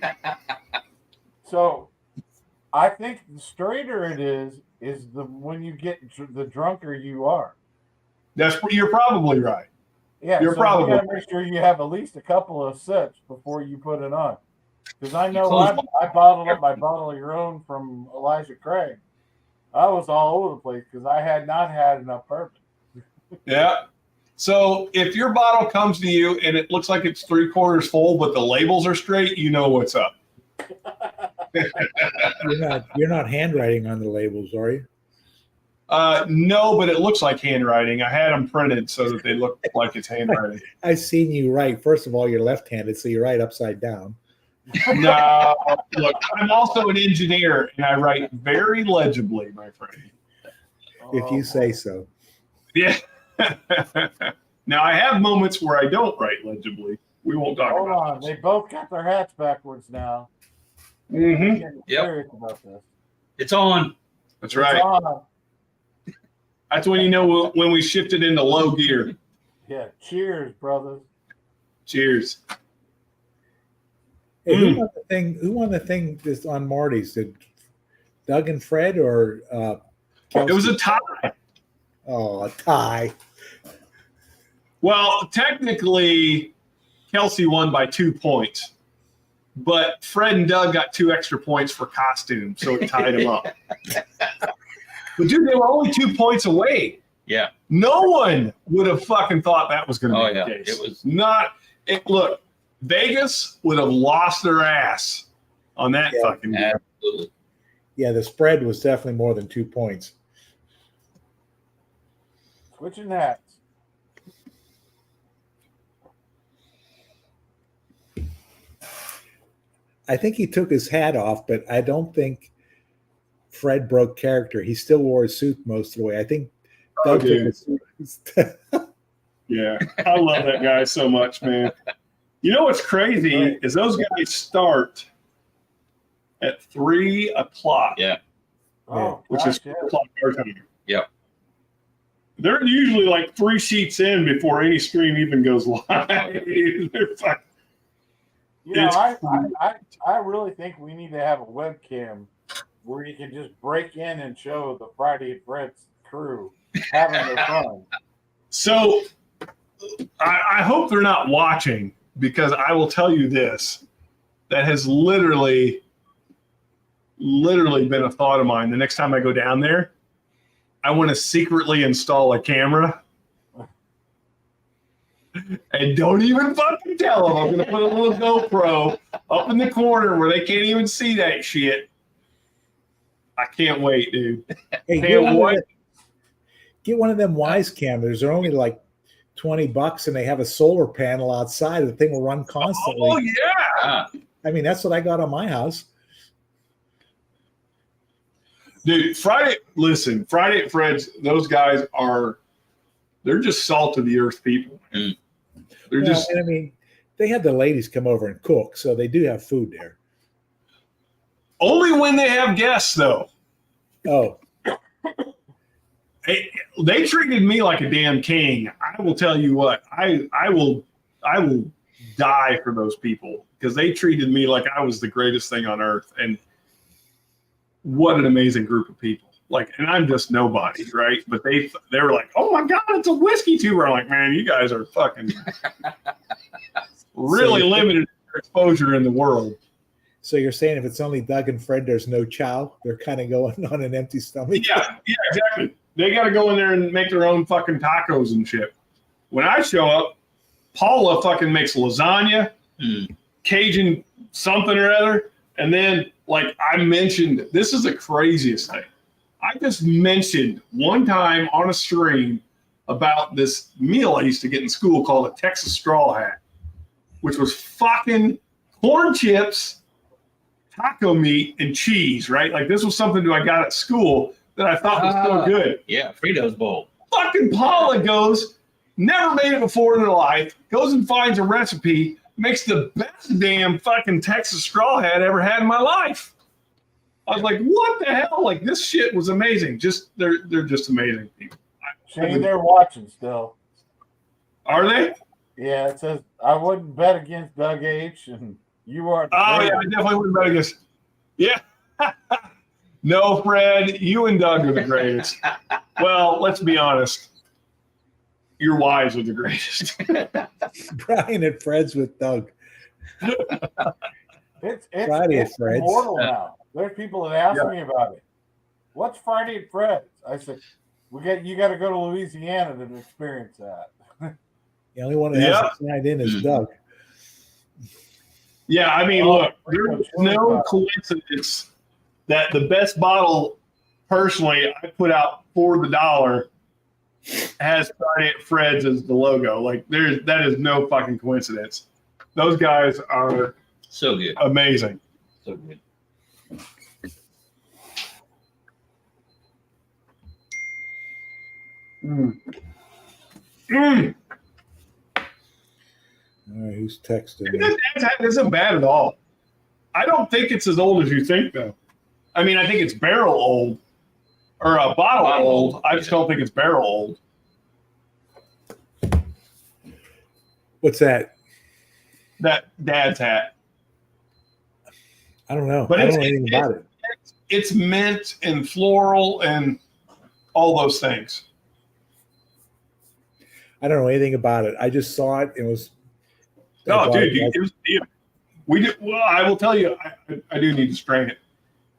So I think the straighter it is the when you get the drunker you are. You're probably right. Yeah, You're so probably you gotta make sure you have at least a couple of sips before you put it on. Because I know I bottled up my bottle of your own from Elijah Craig. I was all over the place because I had not had enough bourbon. Yeah. So if your bottle comes to you and it looks like it's 3/4 full, but the labels are straight, you know what's up. You're not handwriting on the labels, are you? No, but it looks like handwriting. I had them printed so that they look like it's handwriting. I've seen you write. First of all, you're left-handed, so you write upside down. No, look, I'm also an engineer, and I write very legibly, my friend. If you say so. Yeah. Now, I have moments where I don't write legibly. We won't talk Hold about on. They both got their hats backwards now. Mm-hmm. I'm getting Yep. serious about this. It's on. That's It's right. on. That's when you know when we shifted into low gear. Yeah. Cheers, brothers. Cheers. Hey, who won the thing? Who won the thing this on Marty's? Did Doug and Fred or It was a tie. a tie? Well, technically, Kelsey won by 2 points, but Fred and Doug got 2 extra points for costume, so it tied them up. But dude, they were only 2 points away. Yeah. No one would have fucking thought that was going to Oh, be yeah. the case. It was- not. Look, Vegas would have lost their ass on that Yeah. fucking game. Absolutely. Yeah, the spread was definitely more than 2 points. Switching hats. I think he took his hat off, but I don't think Fred broke character. He still wore his suit most of the way. I think Oh, Doug took dude. his suit. Yeah, I love that guy so much, man. You know what's crazy is those guys start at 3 o'clock. Yeah. Oh, Which gosh, is yeah. 4 o'clock our time. Yep. They're usually like 3 sheets in before any stream even goes live. They're fucking- You know, It's I really think we need to have a webcam where you can just break in and show the Friday at Fred's crew having their fun. So I hope they're not watching, because I will tell you this, that has literally been a thought of mine. The next time I go down there, I want to secretly install a camera. And don't even fucking tell them. I'm going to put a little GoPro up in the corner where they can't even see that shit. I can't wait, dude. Hey, Can't get one of them Wise cameras. They're only like $20, and they have a solar panel outside. The thing will run constantly. Oh, yeah. Ah, I mean, that's what I got on my house. Dude, Friday at Fred's, those guys they're just salt of the earth people. Mm. They're Well, just, and I mean, they had the ladies come over and cook, so they do have food there. only when they have guests, though. Oh, They treated me like a damn king. I will tell you what, I will die for those people, because they treated me like I was the greatest thing on earth. And what an amazing group of people. Like, and I'm just nobody, right? But they were like, "Oh my God, it's a whiskey tuber." I'm like, "Man, you guys are fucking really limited exposure in the world." so you're saying if it's only Doug and Fred, there's no chow? They're kind of going on an empty stomach. Yeah, exactly. They got to go in there and make their own fucking tacos and shit. When I show up, Paula fucking makes lasagna, Cajun something or other. And then, like I mentioned, this is the craziest thing. I just mentioned one time on a stream about this meal I used to get in school called a Texas Straw Hat, which was fucking corn chips, taco meat, and cheese, right? Like, this was something that I got at school that I thought was so good. yeah. Fritos Bowl. Fucking Paula goes, never made it before in her life, goes and finds a recipe, makes the best damn fucking Texas Straw Hat I ever had in my life. I was like, what the hell? Like, this shit was amazing. Just they're just amazing people. Shane, they're watching still. Are they? Yeah, it says I wouldn't bet against Doug H. and you are. Oh yeah, I definitely wouldn't bet against. Yeah. No, Fred, you and Doug are the greatest. Well, let's be honest. Your wives are the greatest. Brian and Fred's with Doug. It's Friday at it's Fred's. immortal now. There's people that ask me about it. What's Friday at Fred's? I said, you got to go to Louisiana to experience that. The only one that Yep. hasn't signed in is Doug. Yeah, I mean, look, there's no coincidence that the best bottle, personally, I put out for the dollar, has Friday at Fred's as the logo. Like, that is no fucking coincidence. Those guys are So good. amazing. So good. Mm. All right, who's texting me? It isn't bad at all. I don't think it's as old as you think, though. I mean, I think it's barrel old or a bottle old. I just don't think it's barrel old. What's that? That dad's hat. I don't know. But I don't it's- know anything about it. It's mint and floral and all those things. I don't know anything about it. I just saw it. It was. I No, bought dude, it. it was a deal. We did. Well, I will tell you, I do need to strain it.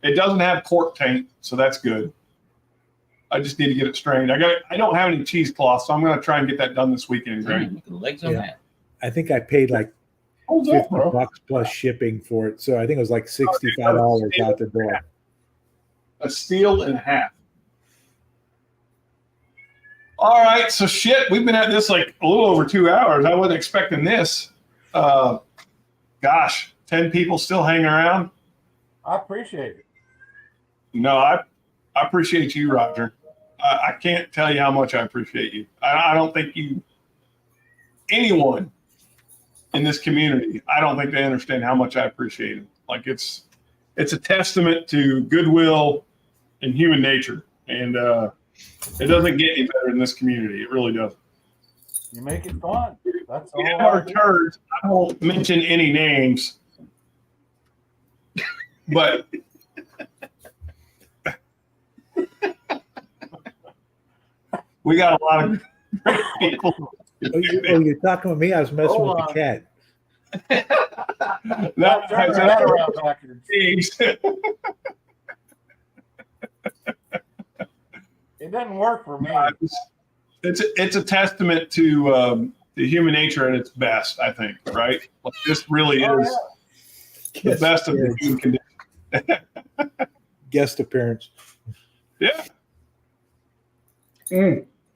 It doesn't have cork taint, so that's good. I just need to get it strained. I don't have any cheesecloth, so I'm going to try and get that done this weekend, Greg. Look at the legs on Yeah. that. I think I paid like Holds up, $50 bro. plus shipping for it. So I think it was like $65 out the door. A steel and a half. All right, so shit, we've been at this like a little over 2 hours. I wasn't expecting this. Gosh, 10 people still hanging around. I appreciate it. No, I appreciate you, Roger. I can't tell you how much I appreciate you. I don't think anyone in this community, I don't think they understand how much I appreciate it. Like it's a testament to goodwill and human nature. And it doesn't get any better in this community. It really doesn't. You make it fun. That's all. We have I our do. turds. I won't mention any names, but we got a lot of great people. You're talking with me? I was messing Hold with on. the cat. That Turn your head around backwards. It doesn't work for me. It's a testament to the human nature at its best, I think, right? Like this really Oh, is the best of the human condition. Guest appearance. Yeah.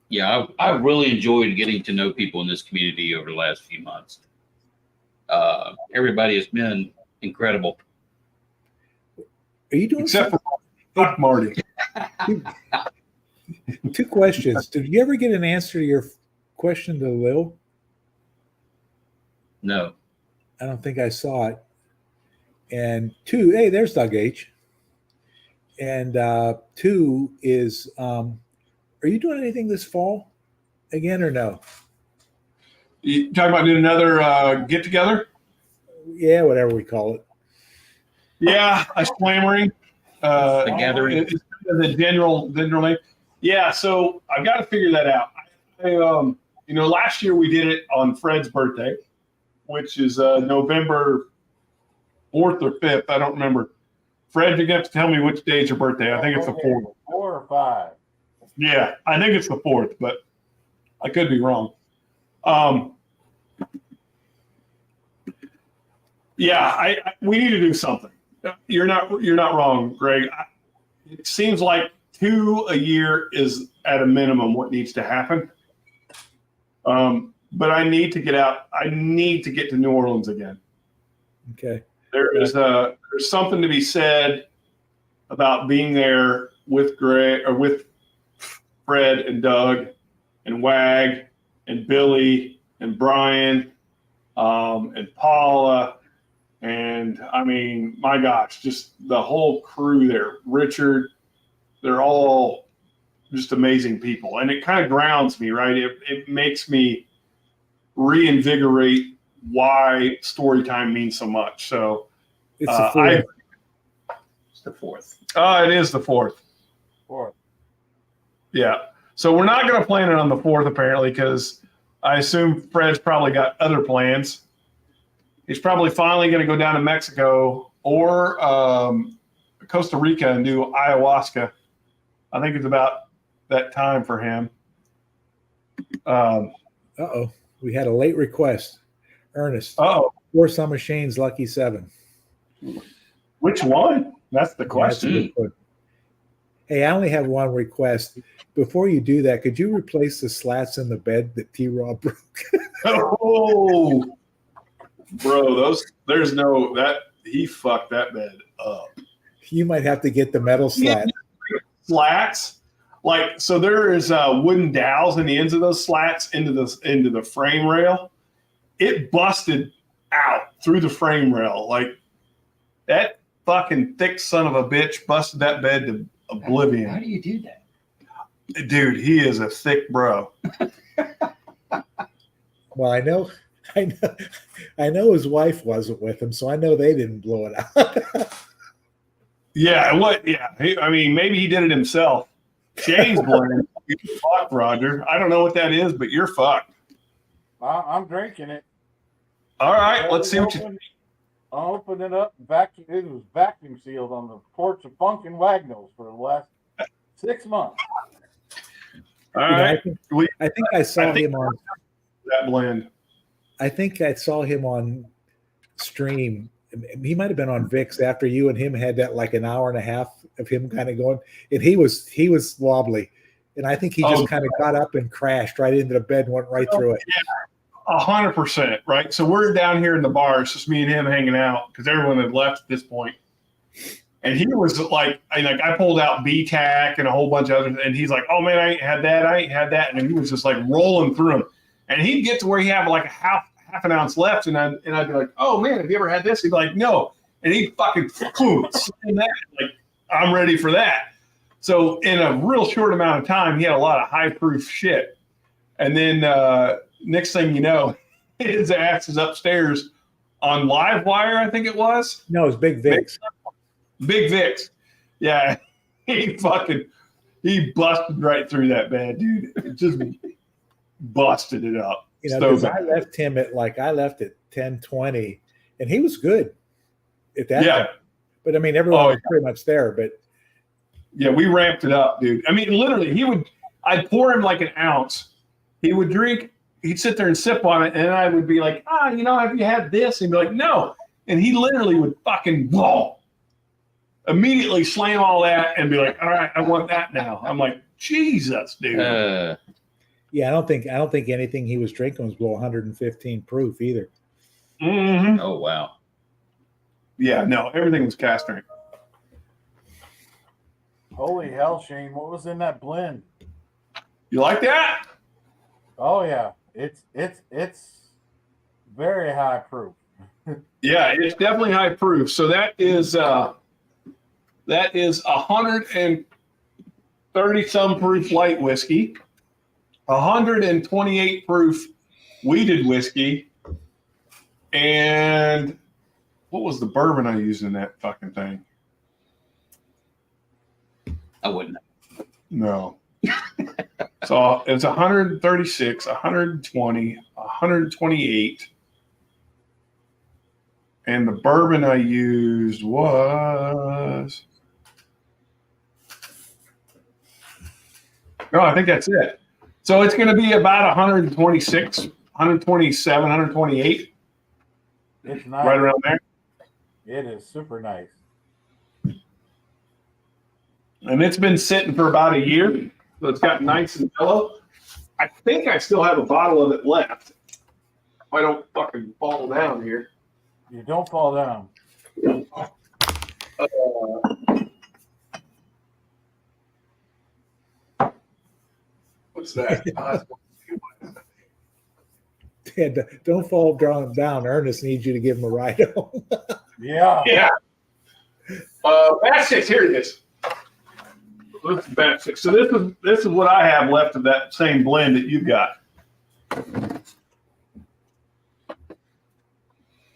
Yeah, I really enjoyed getting to know people in this community over the last few months. Everybody has been incredible. Are you doing Except something? for Fuck Marty. Two questions. Did you ever get an answer to your question to Lil? No, I don't think I saw it. And two, hey, there's Doug H. And two is, are you doing anything this fall again or no? You talking about doing another get together? Yeah, whatever we call it. Yeah, a slammering. The gathering. It's the general name. Yeah, so I've got to figure that out. Last year we did it on Fred's birthday, which is November 4th or 5th. I don't remember. Fred, you're going to have to tell me which day is your birthday. I think it's the 4th. 4 or 5. Yeah, I think it's the 4th, but I could be wrong. We need to do something. You're not wrong, Greg. It seems like 2 a year is at a minimum what needs to happen. But I need to get out. I need to get to New Orleans again. Okay. There's something to be said about being there with Greg or with Fred and Doug and Wag and Billy and Brian and Paula. And I mean, my gosh, just the whole crew there, Richard, they're all just amazing people. And it kind of grounds me, right? It makes me reinvigorate why story time means so much. So It's the 4th. it's the 4th. It is the 4th. 4th. Yeah. So we're not going to plan it on the 4th, apparently, because I assume Fred's probably got other plans. He's probably finally going to go down to Mexico or Costa Rica and do ayahuasca. I think it's about that time for him. Uh-oh. We had a late request. Ernest. Oh, or some of Shane's Lucky 7? Which one? That's the That's a question. good one. Hey, I only have one request. Before you do that, could you replace the slats in the bed that T-Raw broke? Oh, bro, there's no that he fucked that bed up. You might have to get the metal slat. Slats, like so, there is wooden dowels in the ends of those slats into the frame rail. It busted out through the frame rail. Like that fucking thick son of a bitch busted that bed to oblivion. How do you do that? Dude, he is a thick bro. Well, I know his wife wasn't with him, so I know they didn't blow it out. Yeah, what? Yeah, I mean, maybe he did it himself. Shane's blame. You're fucked, Roger. I don't know what that is, but you're fucked. I'm drinking it. All right, let's see what you. I'll open it up. It was vacuum sealed on the porch of Funkin' Wagnalls for the last 6 months. All right, I think I saw him on that blend. I think I saw him on stream. He might have been on VIX after you and him had that like an hour and a half of him kind of going, and he was wobbly, and I think he just kind of got up and crashed right into the bed and went right through it. Yeah, 100%. Right. So we're down here in the bar. It's just me and him hanging out because everyone had left at this point. And he was like, I pulled out BTAC and a whole bunch of others, and he's like, "Oh man, I ain't had that," and he was just like rolling through them. And he'd get to where he had like a half an ounce left, and I'd be like, "Oh man, have you ever had this?" He'd be like, "No," and he'd fucking boom, slam that. Like, I'm ready for that. So in a real short amount of time, he had a lot of high proof shit. And then next thing you know, his ass is upstairs on Livewire, I think it was. No, it was Big VIX. Big VIX. Yeah. He busted right through that bed, dude. It just busted it up. You know, So because bad. I left at 10:20, and he was good at that. Yeah. Point. But I mean, everyone was pretty much there. But Yeah, we ramped it up, dude. I mean, literally, I'd pour him like an ounce. He would drink, he'd sit there and sip on it, and I would be like, have you had this? And he'd be like, no. And he literally would fucking immediately slam all that and be like, all right, I want that now. I'm like, Jesus, dude. yeah, I don't think anything he was drinking was below 115 proof either. Mm-hmm. Oh wow. Yeah, no, everything was cast strength. Holy hell, Shane! What was in that blend? You like that? Oh yeah, it's very high proof. Yeah, it's definitely high proof. So that is 130 some proof light whiskey, 128 proof wheated whiskey, and what was the bourbon I used in that fucking thing? I wouldn't. No. So it's 136, 120, 128. And the bourbon I used was. No, I think that's it. So it's going to be about 126, 127, 128, It's nice. right around there. It is super nice. And it's been sitting for about a year. So it's got nice and mellow. I think I still have a bottle of it left. If I don't fucking fall down here. You don't fall down. What's that? Yeah, don't fall down. Ernest needs you to give him a ride home. Yeah. Yeah. Batch 6, here it is. This is batch 6. So this is what I have left of that same blend that you got.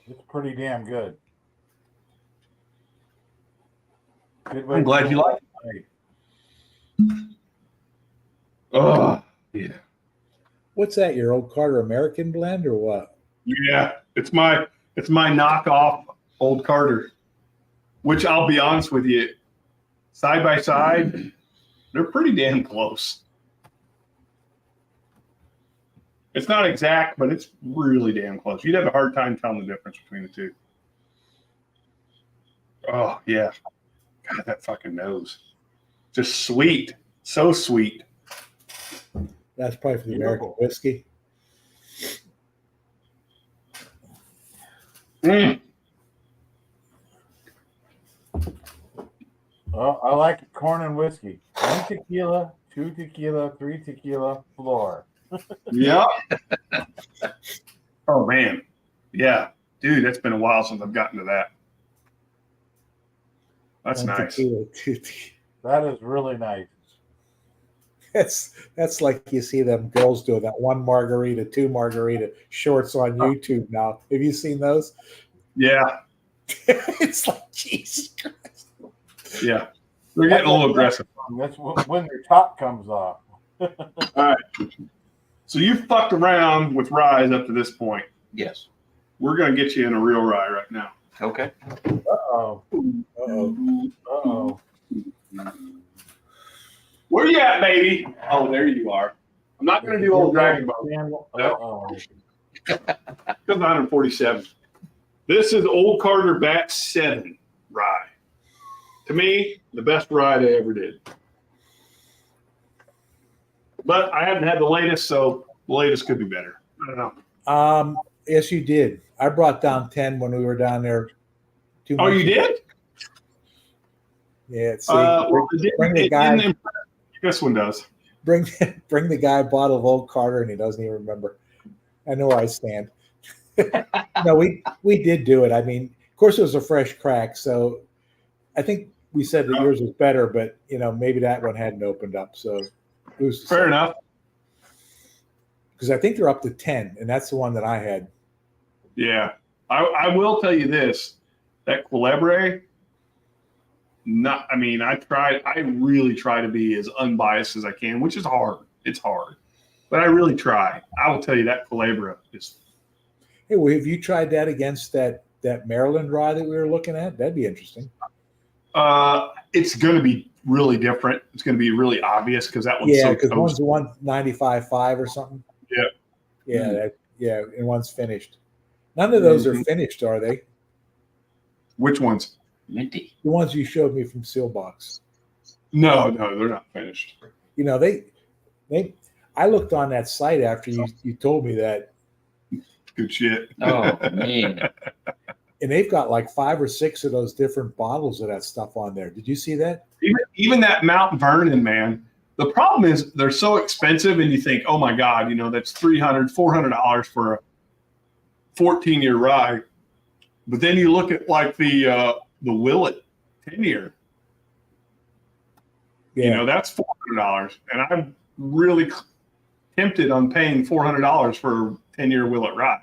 It's pretty damn good. Good way I'm to glad go. you like it. Oh, yeah. What's that? Your old Carter American blend or what? Yeah, it's my knockoff Old Carter, which I'll be honest with you, side by side, they're pretty damn close. It's not exact, but it's really damn close. You'd have a hard time telling the difference between the two. Oh, yeah. God, that fucking nose. Just sweet. So sweet. That's probably for the American whiskey. Mm. Well, I like corn and whiskey. 1 tequila, 2 tequila, 3 tequila, floor. Yeah. Oh, man. Yeah. Dude, it's been a while since I've gotten to that. That's One nice. tequila, 2 tequila. That is really nice. That's like you see them girls doing that 1 margarita, 2 margarita shorts on YouTube now. Have you seen those? Yeah. It's like Jesus Christ. Yeah. They're getting a little aggressive. That's when your top comes off. All right. So you fucked around with ryes up to this point. Yes. We're going to get you in a real rye right now. Okay. Uh-oh. Uh-oh. Uh-oh. Where you at, baby? Oh, there you are. I'm not going to do old Dragon Boat. Uh-oh. Because 147. This is Old Carter Batch 7 rye. To me, the best rye they ever did. But I haven't had the latest, so the latest could be better. I don't know. Yes, you did. I brought down 10 when we were down there. 2 Oh, months you ago. did? Yeah. See, Well, bring the it guy. didn't impress. This one does. Bring the guy a bottle of Old Carter, and he doesn't even remember. I know where I stand. No, we did do it. I mean, of course, it was a fresh crack, so I think we said that yours was better, but maybe that one hadn't opened up. So who's to Fair say? enough. Because I think they're up to 10, and that's the one that I had. Yeah. I will tell you this. That Culebre, I really try to be as unbiased as I can, which is hard. It's hard. But I really try. I will tell you that Culebra is. Hey, well, have you tried that against that Maryland rye that we were looking at? That'd be interesting. It's going to be really different. It's going to be really obvious because that one's Yeah, so because toast. one's 195.5 or something. Yeah. Yeah, and one's finished. None of those are Mhm. finished, are they? Which ones? Minty. The ones you showed me from Sealbox. No, they're not finished. I looked on that site after you told me that, Good shit. Oh, man. and they've got like 5 or 6 of those different bottles of that stuff on there. Did you see that? Even that Mount Vernon, man. The problem is they're so expensive, and you think, oh my God, that's $300, $400 for a 14-year rye. But then you look at like the Willet 10-year. Yeah. That's $400, and I'm really tempted on paying $400 for a 10-year Willet rye.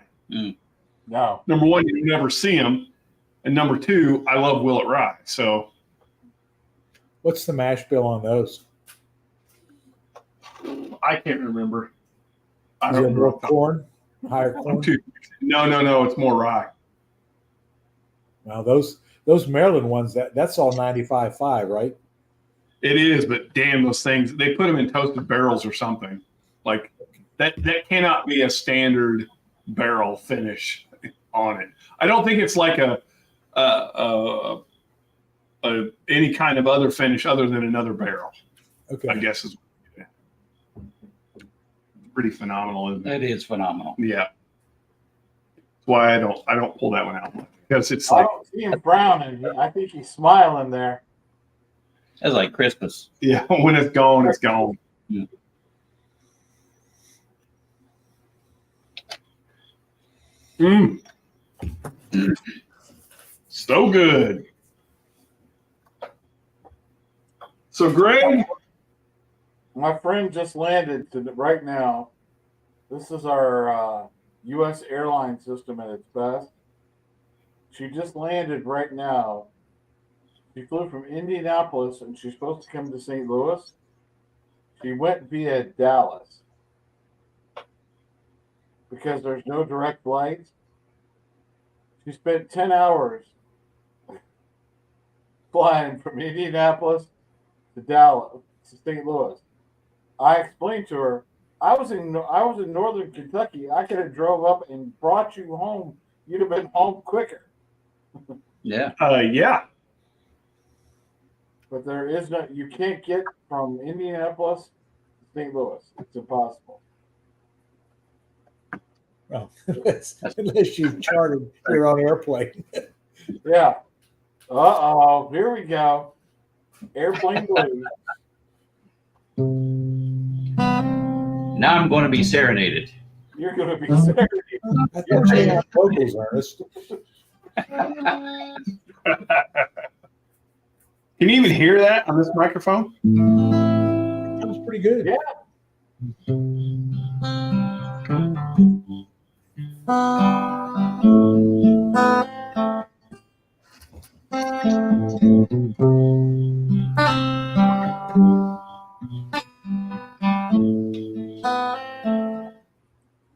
No. Number one, you never see them, and number two, I love Willet rye. So What's the mash bill on those? I can't remember. I Is don't it more remember. corn? Higher corn? No, it's more rye. Now those Maryland ones, that's all 95.5, right? It is, but damn, those things, they put them in toasted barrels or something. Like that cannot be a standard barrel finish on it. I don't think it's like any kind of other finish other than another barrel, Okay. I guess is pretty phenomenal, isn't it? That is phenomenal. Yeah. That's why I don't pull that one out because it's I like, don't see him frowning. I think he's smiling there. That's like Christmas. yeah, when it's gone, it's gone. Yeah. Mm. So good. So Greg, My friend just landed right now. This is our U.S. airline system at its best. She just landed right now. She flew from Indianapolis and she's supposed to come to St. Louis. She went via Dallas because there's no direct flights. She spent 10 hours flying from Indianapolis to Dallas to St. Louis. I explained to her, I was in northern Kentucky. I could have drove up and brought you home. You'd have been home quicker. Yeah. Yeah. But there is no. You can't get from Indianapolis to St. Louis. It's impossible. Well, unless you've chartered your own airplane. Yeah. Uh-oh. Here we go. Airplane blues. Now I'm going to be serenaded. You're going to be serious. I thought you had vocals, Ernest. Can you even hear that on this microphone? That was pretty good. Yeah.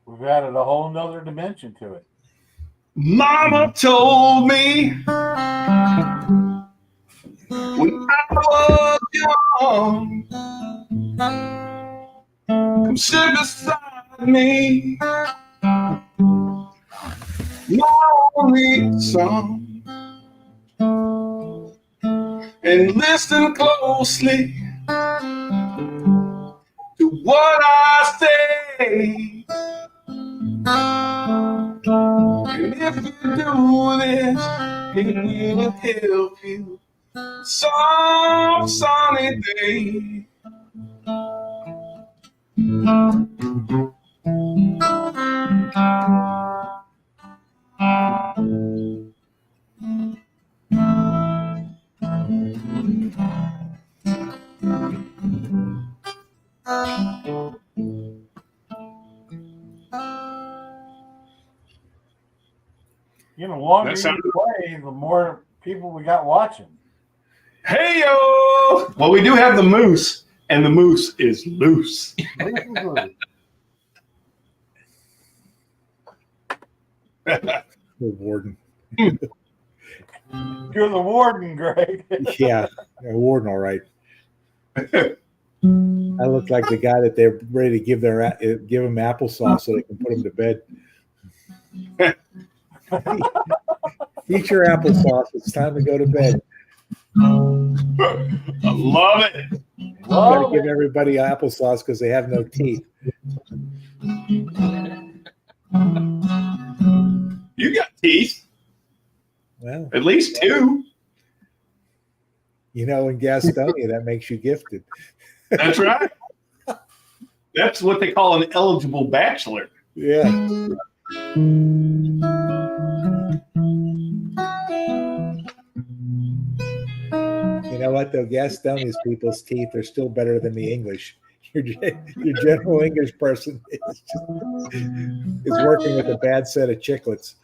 We've added a whole nother dimension to it. Mama told me when I was young, come sit beside me, my only son, and listen closely to what I say. And if you do this, it will help you some sunny day. You know, the longer That you sounded- play, the more people we got watching. Hey yo! Well, we do have the moose, and the moose is loose. The warden. You're the warden, Greg. Yeah, warden, all right. I look like the guy that they're ready to give him applesauce so they can put him to bed. Eat your applesauce. It's time to go to bed. I love it. Got to give everybody applesauce because they have no teeth. You got teeth, Well, at least two. you know, in Gastonia, that makes you gifted. That's right. That's what they call an eligible bachelor. Yeah. You know what, though? Gastonia's people's teeth are still better than the English. Your general English person is working with a bad set of chiclets.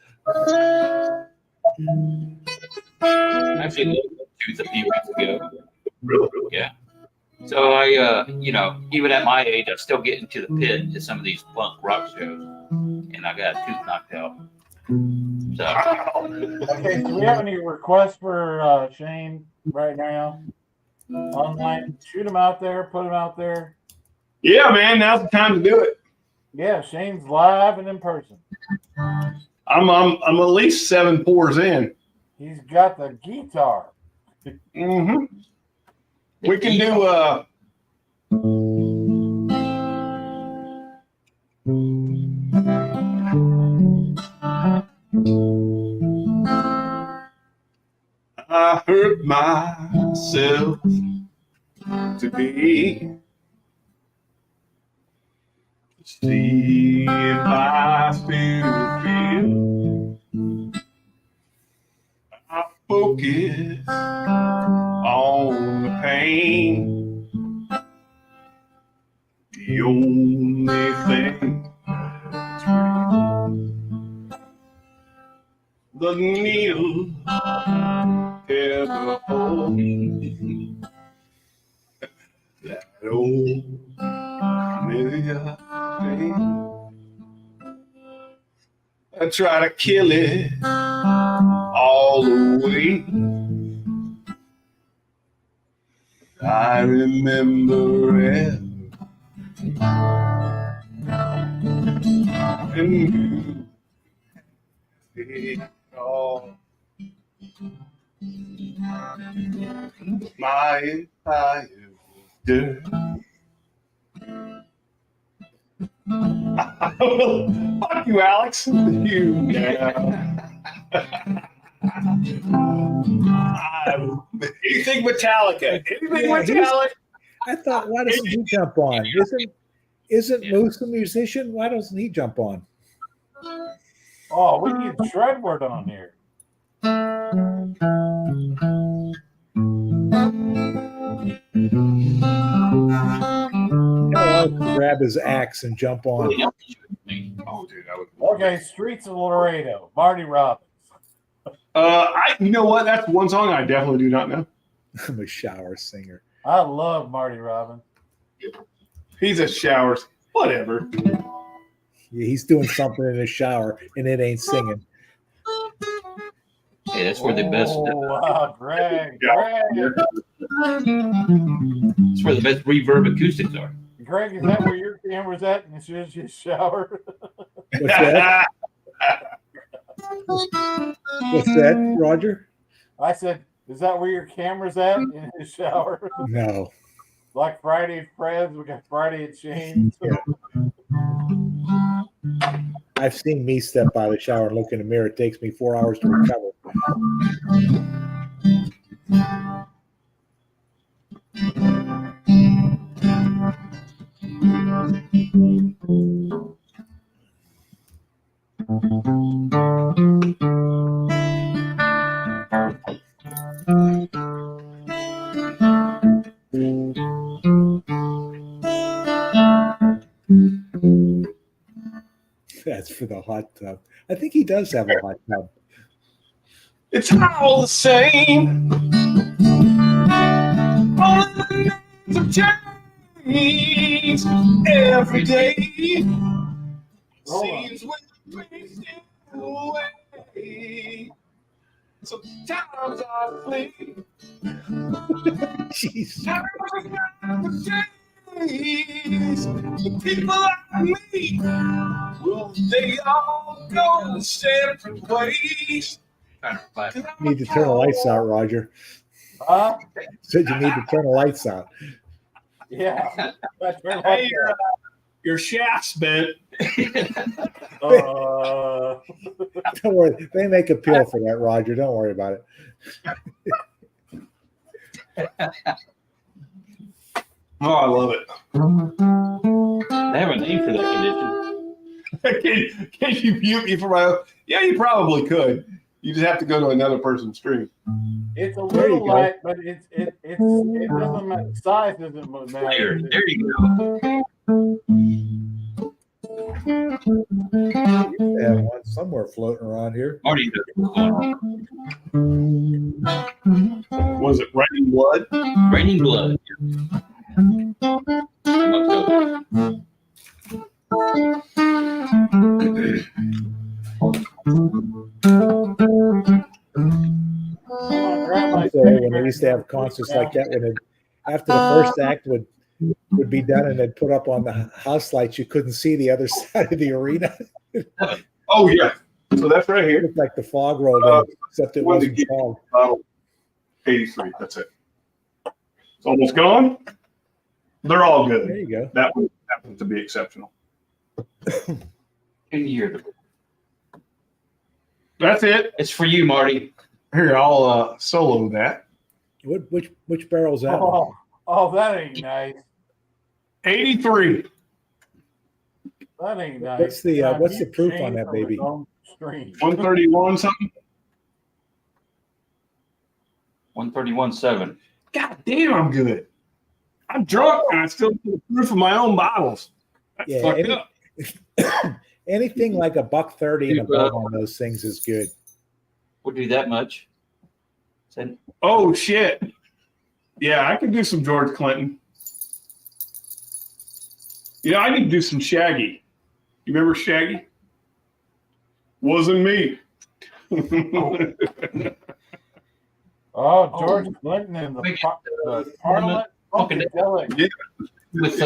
Actually, lost a few weeks ago. Yeah. So I, even at my age, I still get into the pit to some of these punk rock shows, and I got a tooth knocked out. So Okay, do we have any requests for Shane right now? Online, shoot him out there, put him out there. Yeah, man, now's the time to do it. Yeah, Shane's live and in person. I'm at least 7 pours in. He's got the guitar. Mm-hmm. We can do I hurt myself today. See if I still feel. I focus on the pain. The only thing that's real. The needle ever hold that old familiar thing. I try to kill it all away. I remember everything. And oh, my entire world. Fuck you, Alex. You. Anything Metallica. Anything Yeah, Metallica. I thought, why doesn't he jump on? Isn't Moose a musician? Why doesn't he jump on? Oh, we need Shredward on here. I'll grab his axe and jump on. Oh, dude, I would. Okay, Streets of Laredo, Marty Robbins. You know what? That's one song I definitely do not know. I'm a shower singer. I love Marty Robbins. He's a showers. Whatever. Yeah, he's doing something in the shower, and it ain't singing. Hey, that's where the best. Oh, wow, Greg. Yeah. Greg, That's where the best reverb acoustics are. Greg, is that where your camera's at? And it's just your shower. What's that? What's that, Roger? I said, is that where your camera's at in his shower? No. Like Friday at Fred's, we got Friday at Shane's. I've seen me step by the shower and look in the mirror. It takes me 4 hours to recover. That's for the hot tub. I think he does have a hot tub. It's all the same. All the names have changed every day. Seems we're wasting away. Sometimes I think Jeez. the people like me, will they all go separate ways? You need to turn the lights out, Roger. Huh? Said you need to turn the lights out. Yeah. Hey, your shaft's bent. Uh, Don't worry. They make a pill for that, Roger. Don't worry about it. Oh, I love it. They have a name for that condition. Can you mute me for my? Yeah, you probably could. You just have to go to another person's stream. it's a There you little go. light, but it doesn't matter. Size doesn't matter. There you go. They have one somewhere floating around here. Marty, Was it Raining Blood? Raining Blood. So when they used to have concerts like that, when it, after the first act would be done and they'd put up on the house lights, you couldn't see the other side of the arena. Oh yeah. So that's right It here. looked like the fog rolled in, except it when wasn't they- fog. 83. That's it. It's almost gone. They're all There good. you go. That one happened to be exceptional. In year. That's it. It's for you, Marty. Here, I'll solo that. Which barrel's that? one? Oh, that ain't nice. 83. That ain't nice. What's the, Yeah, what's the mute proof Shane on that from his baby? own stream. 131 something. 131.7. God damn, I'm good. I'm drunk and I still get the proof of my own bottles. That's Yeah, fucked any- up. Anything like $1.30 and above on those things is good. We'll do that much. Send- Oh shit. Yeah, I could do some George Clinton. You know, I need to do some Shaggy. You remember Shaggy? Wasn't me. Oh, George Clinton and the Parliament Fucking- Funkadelic. with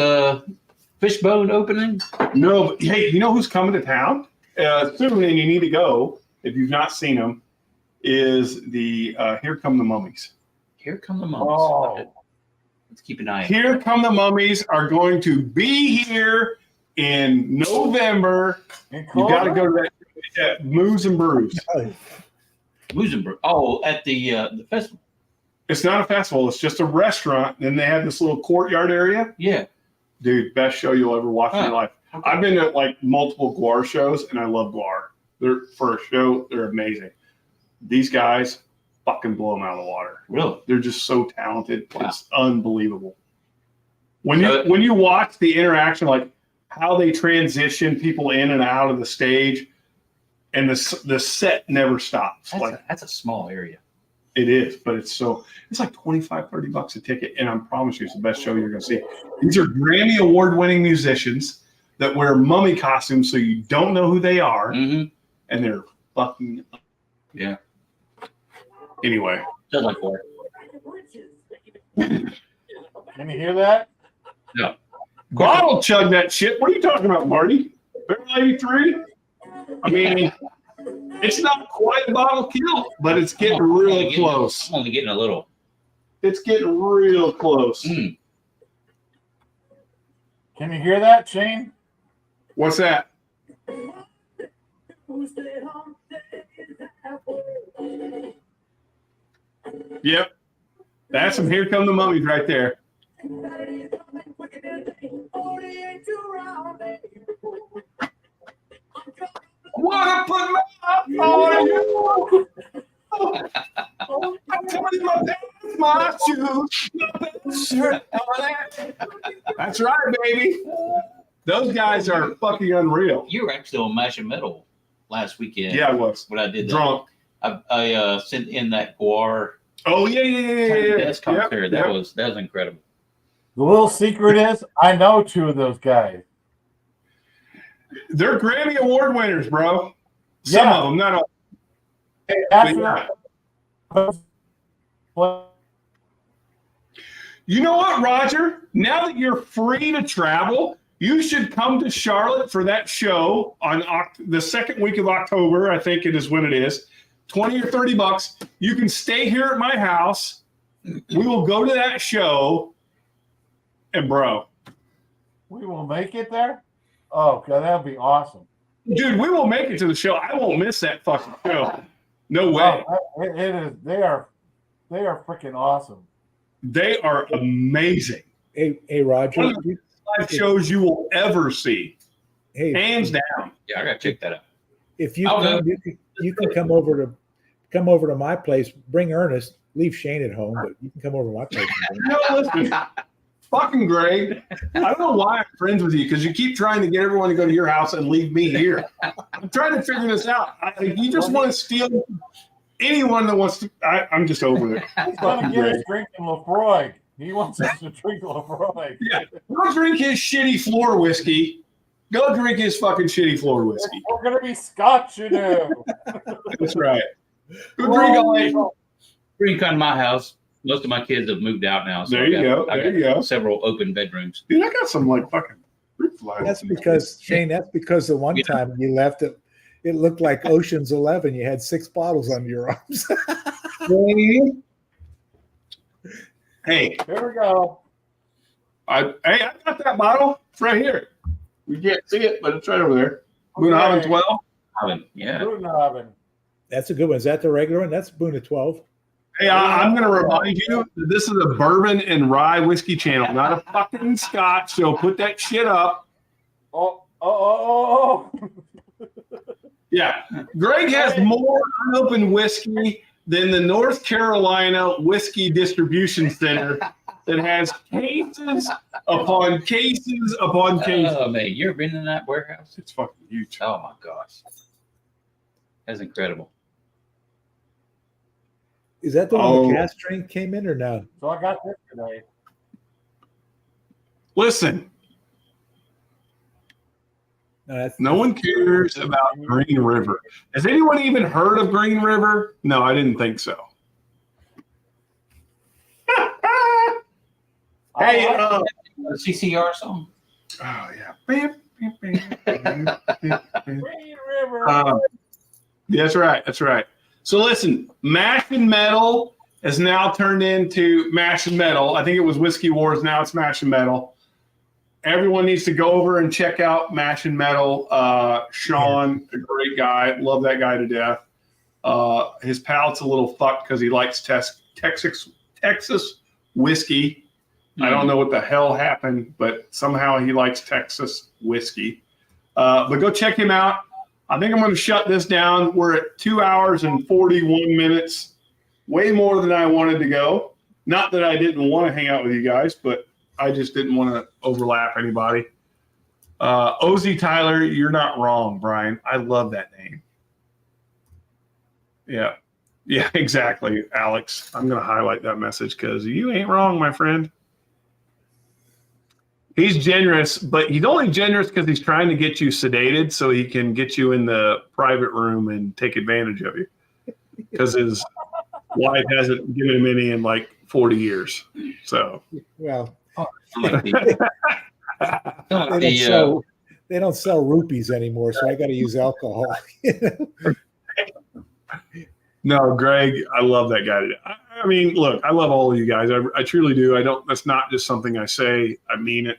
Fishbone opening. No, but hey, you know who's coming to town soon, and you need to go if you've not seen them. Is the Here Come the Mummies? Here come the mummies. Oh. Let's keep an eye. Here Come the Mummies are going to be here in November. In You got to Culver? go to that Moose and Brews. Musenberg. Oh, at the festival. It's not a festival; it's just a restaurant. And they have this little courtyard area. Yeah. Dude, best show you'll ever watch in your Huh. life. Okay. I've been to like multiple Guar shows, and I love Guar. They're for a show. They're amazing. These guys fucking blow them out of the water. Really? They're just so talented. Wow. It's unbelievable. When So- you watch the interaction, like how they transition people in and out of the stage, and the set never stops. That's a small area. It is, but it's like $25-$30 a ticket, and I promise you, it's the best show you're going to see. These are Grammy award-winning musicians that wear mummy costumes, so you don't know who they are, Mm-hmm. and they're fucking. Yeah. Anyway, Sounds like war. Can you hear that? Bottle chug that shit. What are you talking about, Marty? Barrel 83? I mean, it's not quite a bottle kill, but it's getting real close. I'm only getting a little. It's getting real close. Mm. Can you hear that, Shane? What's that? Yep. That's some Here Come the Mummies right there. Wanna put my arm on you? I'm telling my pants, my shoes, my best shirt on it. That's right, baby. Those guys are fucking unreal. You were actually on Mash and Metal last weekend. Yeah, I was. When I did that. Drunk. I sent in that Guar Oh, yeah. Desk concert. That was incredible. The little secret is I know two of those guys. They're Grammy Award winners, bro. Some Yeah. of them, not all. That's what You know what, Roger? Now that you're free to travel, you should come to Charlotte for that show on the second week of October. I think it is when it is. $20 or $30. You can stay here at my house. We will go to that show. And bro, we will make it there. Oh, God, that'd be awesome. dude, we will make it to the show. I won't miss that fucking show. No way. Oh, it is. They are freaking awesome. They are amazing. Hey, Roger. One of the live shows you will ever see, Hey, hands down. Yeah, I gotta check that out. if you I'll come, you can come over to my place. Bring Ernest. Leave Shane at home, but you can come over to my place. No, listen, fucking Greg. I don't know why I'm friends with you because you keep trying to get everyone to go to your house and leave me here. I'm trying to figure this out. You just want to steal anyone that wants to. I'm just over it. He's gonna get us drinking Lafroy. He wants us to drink Lafroy. Yeah, go drink his shitty floor whiskey. Go drink his fucking shitty floor whiskey. We're gonna be Scotch, you know. That's right. Go drink all that. Drink on my house. Most of my kids have moved out now. So There you go. I There got you go. several open bedrooms. Dude, I got some like fucking fruit flies. That's because Shane. That's because the one time you left it looked like Ocean's 11. You had 6 bottles under your arms. Hey, Here we go. I got that bottle. It's right here. We can't see it, but it's right over there. Boonhaven 12. Yeah. Boonhaven. That's a good one. Is that the regular one? That's Boona 12. Hey, I'm going to remind you that this is a bourbon and rye whiskey channel, not a fucking scotch. So put that shit up. Oh. Yeah. Greg has more unopened whiskey than the North Carolina Whiskey Distribution Center that has cases upon cases upon cases. Oh, man. You ever been in that warehouse? It's fucking huge. Oh, my gosh. That's incredible. Is that the one Oh. the gas train came in or no? So I got this today. Listen, No, that's no one cares about Green River. Has anyone even heard of Green River? No, I didn't think so. Hey, CCR song? Oh yeah. Bam, bam, bam, bam, bam. Green River. That's right. That's right. So listen, Mash and Metal has now turned into Mash and Metal. I think it was Whiskey Wars. Now it's Mash and Metal. Everyone needs to go over and check out Mash and Metal. Sean, a great guy. Love that guy to death. His palate's a little fucked because he likes Texas whiskey. I don't know what the hell happened, but somehow he likes Texas whiskey. But go check him out. I think I'm going to shut this down. We're at 2 hours and 41 minutes, way more than I wanted to go. Not that I didn't want to hang out with you guys, but I just didn't want to overlap anybody. Ozzy Tyler, you're not wrong, Brian. I love that name. Yeah. Yeah, exactly, Alex. I'm going to highlight that message because you ain't wrong, my friend. He's generous, but he's only generous because he's trying to get you sedated so he can get you in the private room and take advantage of you. Because his wife hasn't given him any in like 40 years. So, Well, Like they don't sell rupees anymore, so I got to use alcohol. no, Greg, I love that guy. I mean, look, I love all of you guys. I truly do. That's not just something I say. I mean it.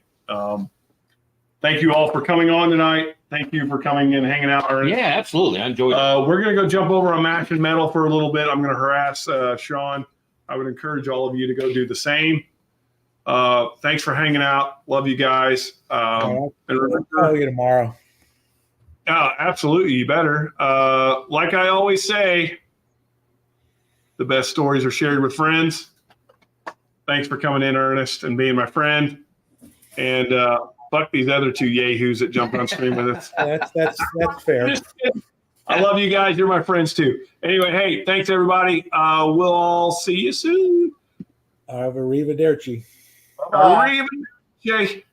Thank you all for coming on tonight. Thank you for coming and hanging out, Ernest. yeah, absolutely. I enjoyed it. We're going to go jump over on Mash and Metal for a little bit. I'm going to harass Sean. I would encourage all of you to go do the same. Thanks for hanging out. Love you guys. I'll call you tomorrow. Absolutely. You better. Like I always say, the best stories are shared with friends. Thanks for coming in, Ernest, and being my friend. And fuck these other two yahoos that jumped on screen with us. That's fair. I love you guys. You're my friends too. Anyway, hey, thanks everybody. We'll all see you soon. Arrivederci. Arrivederci.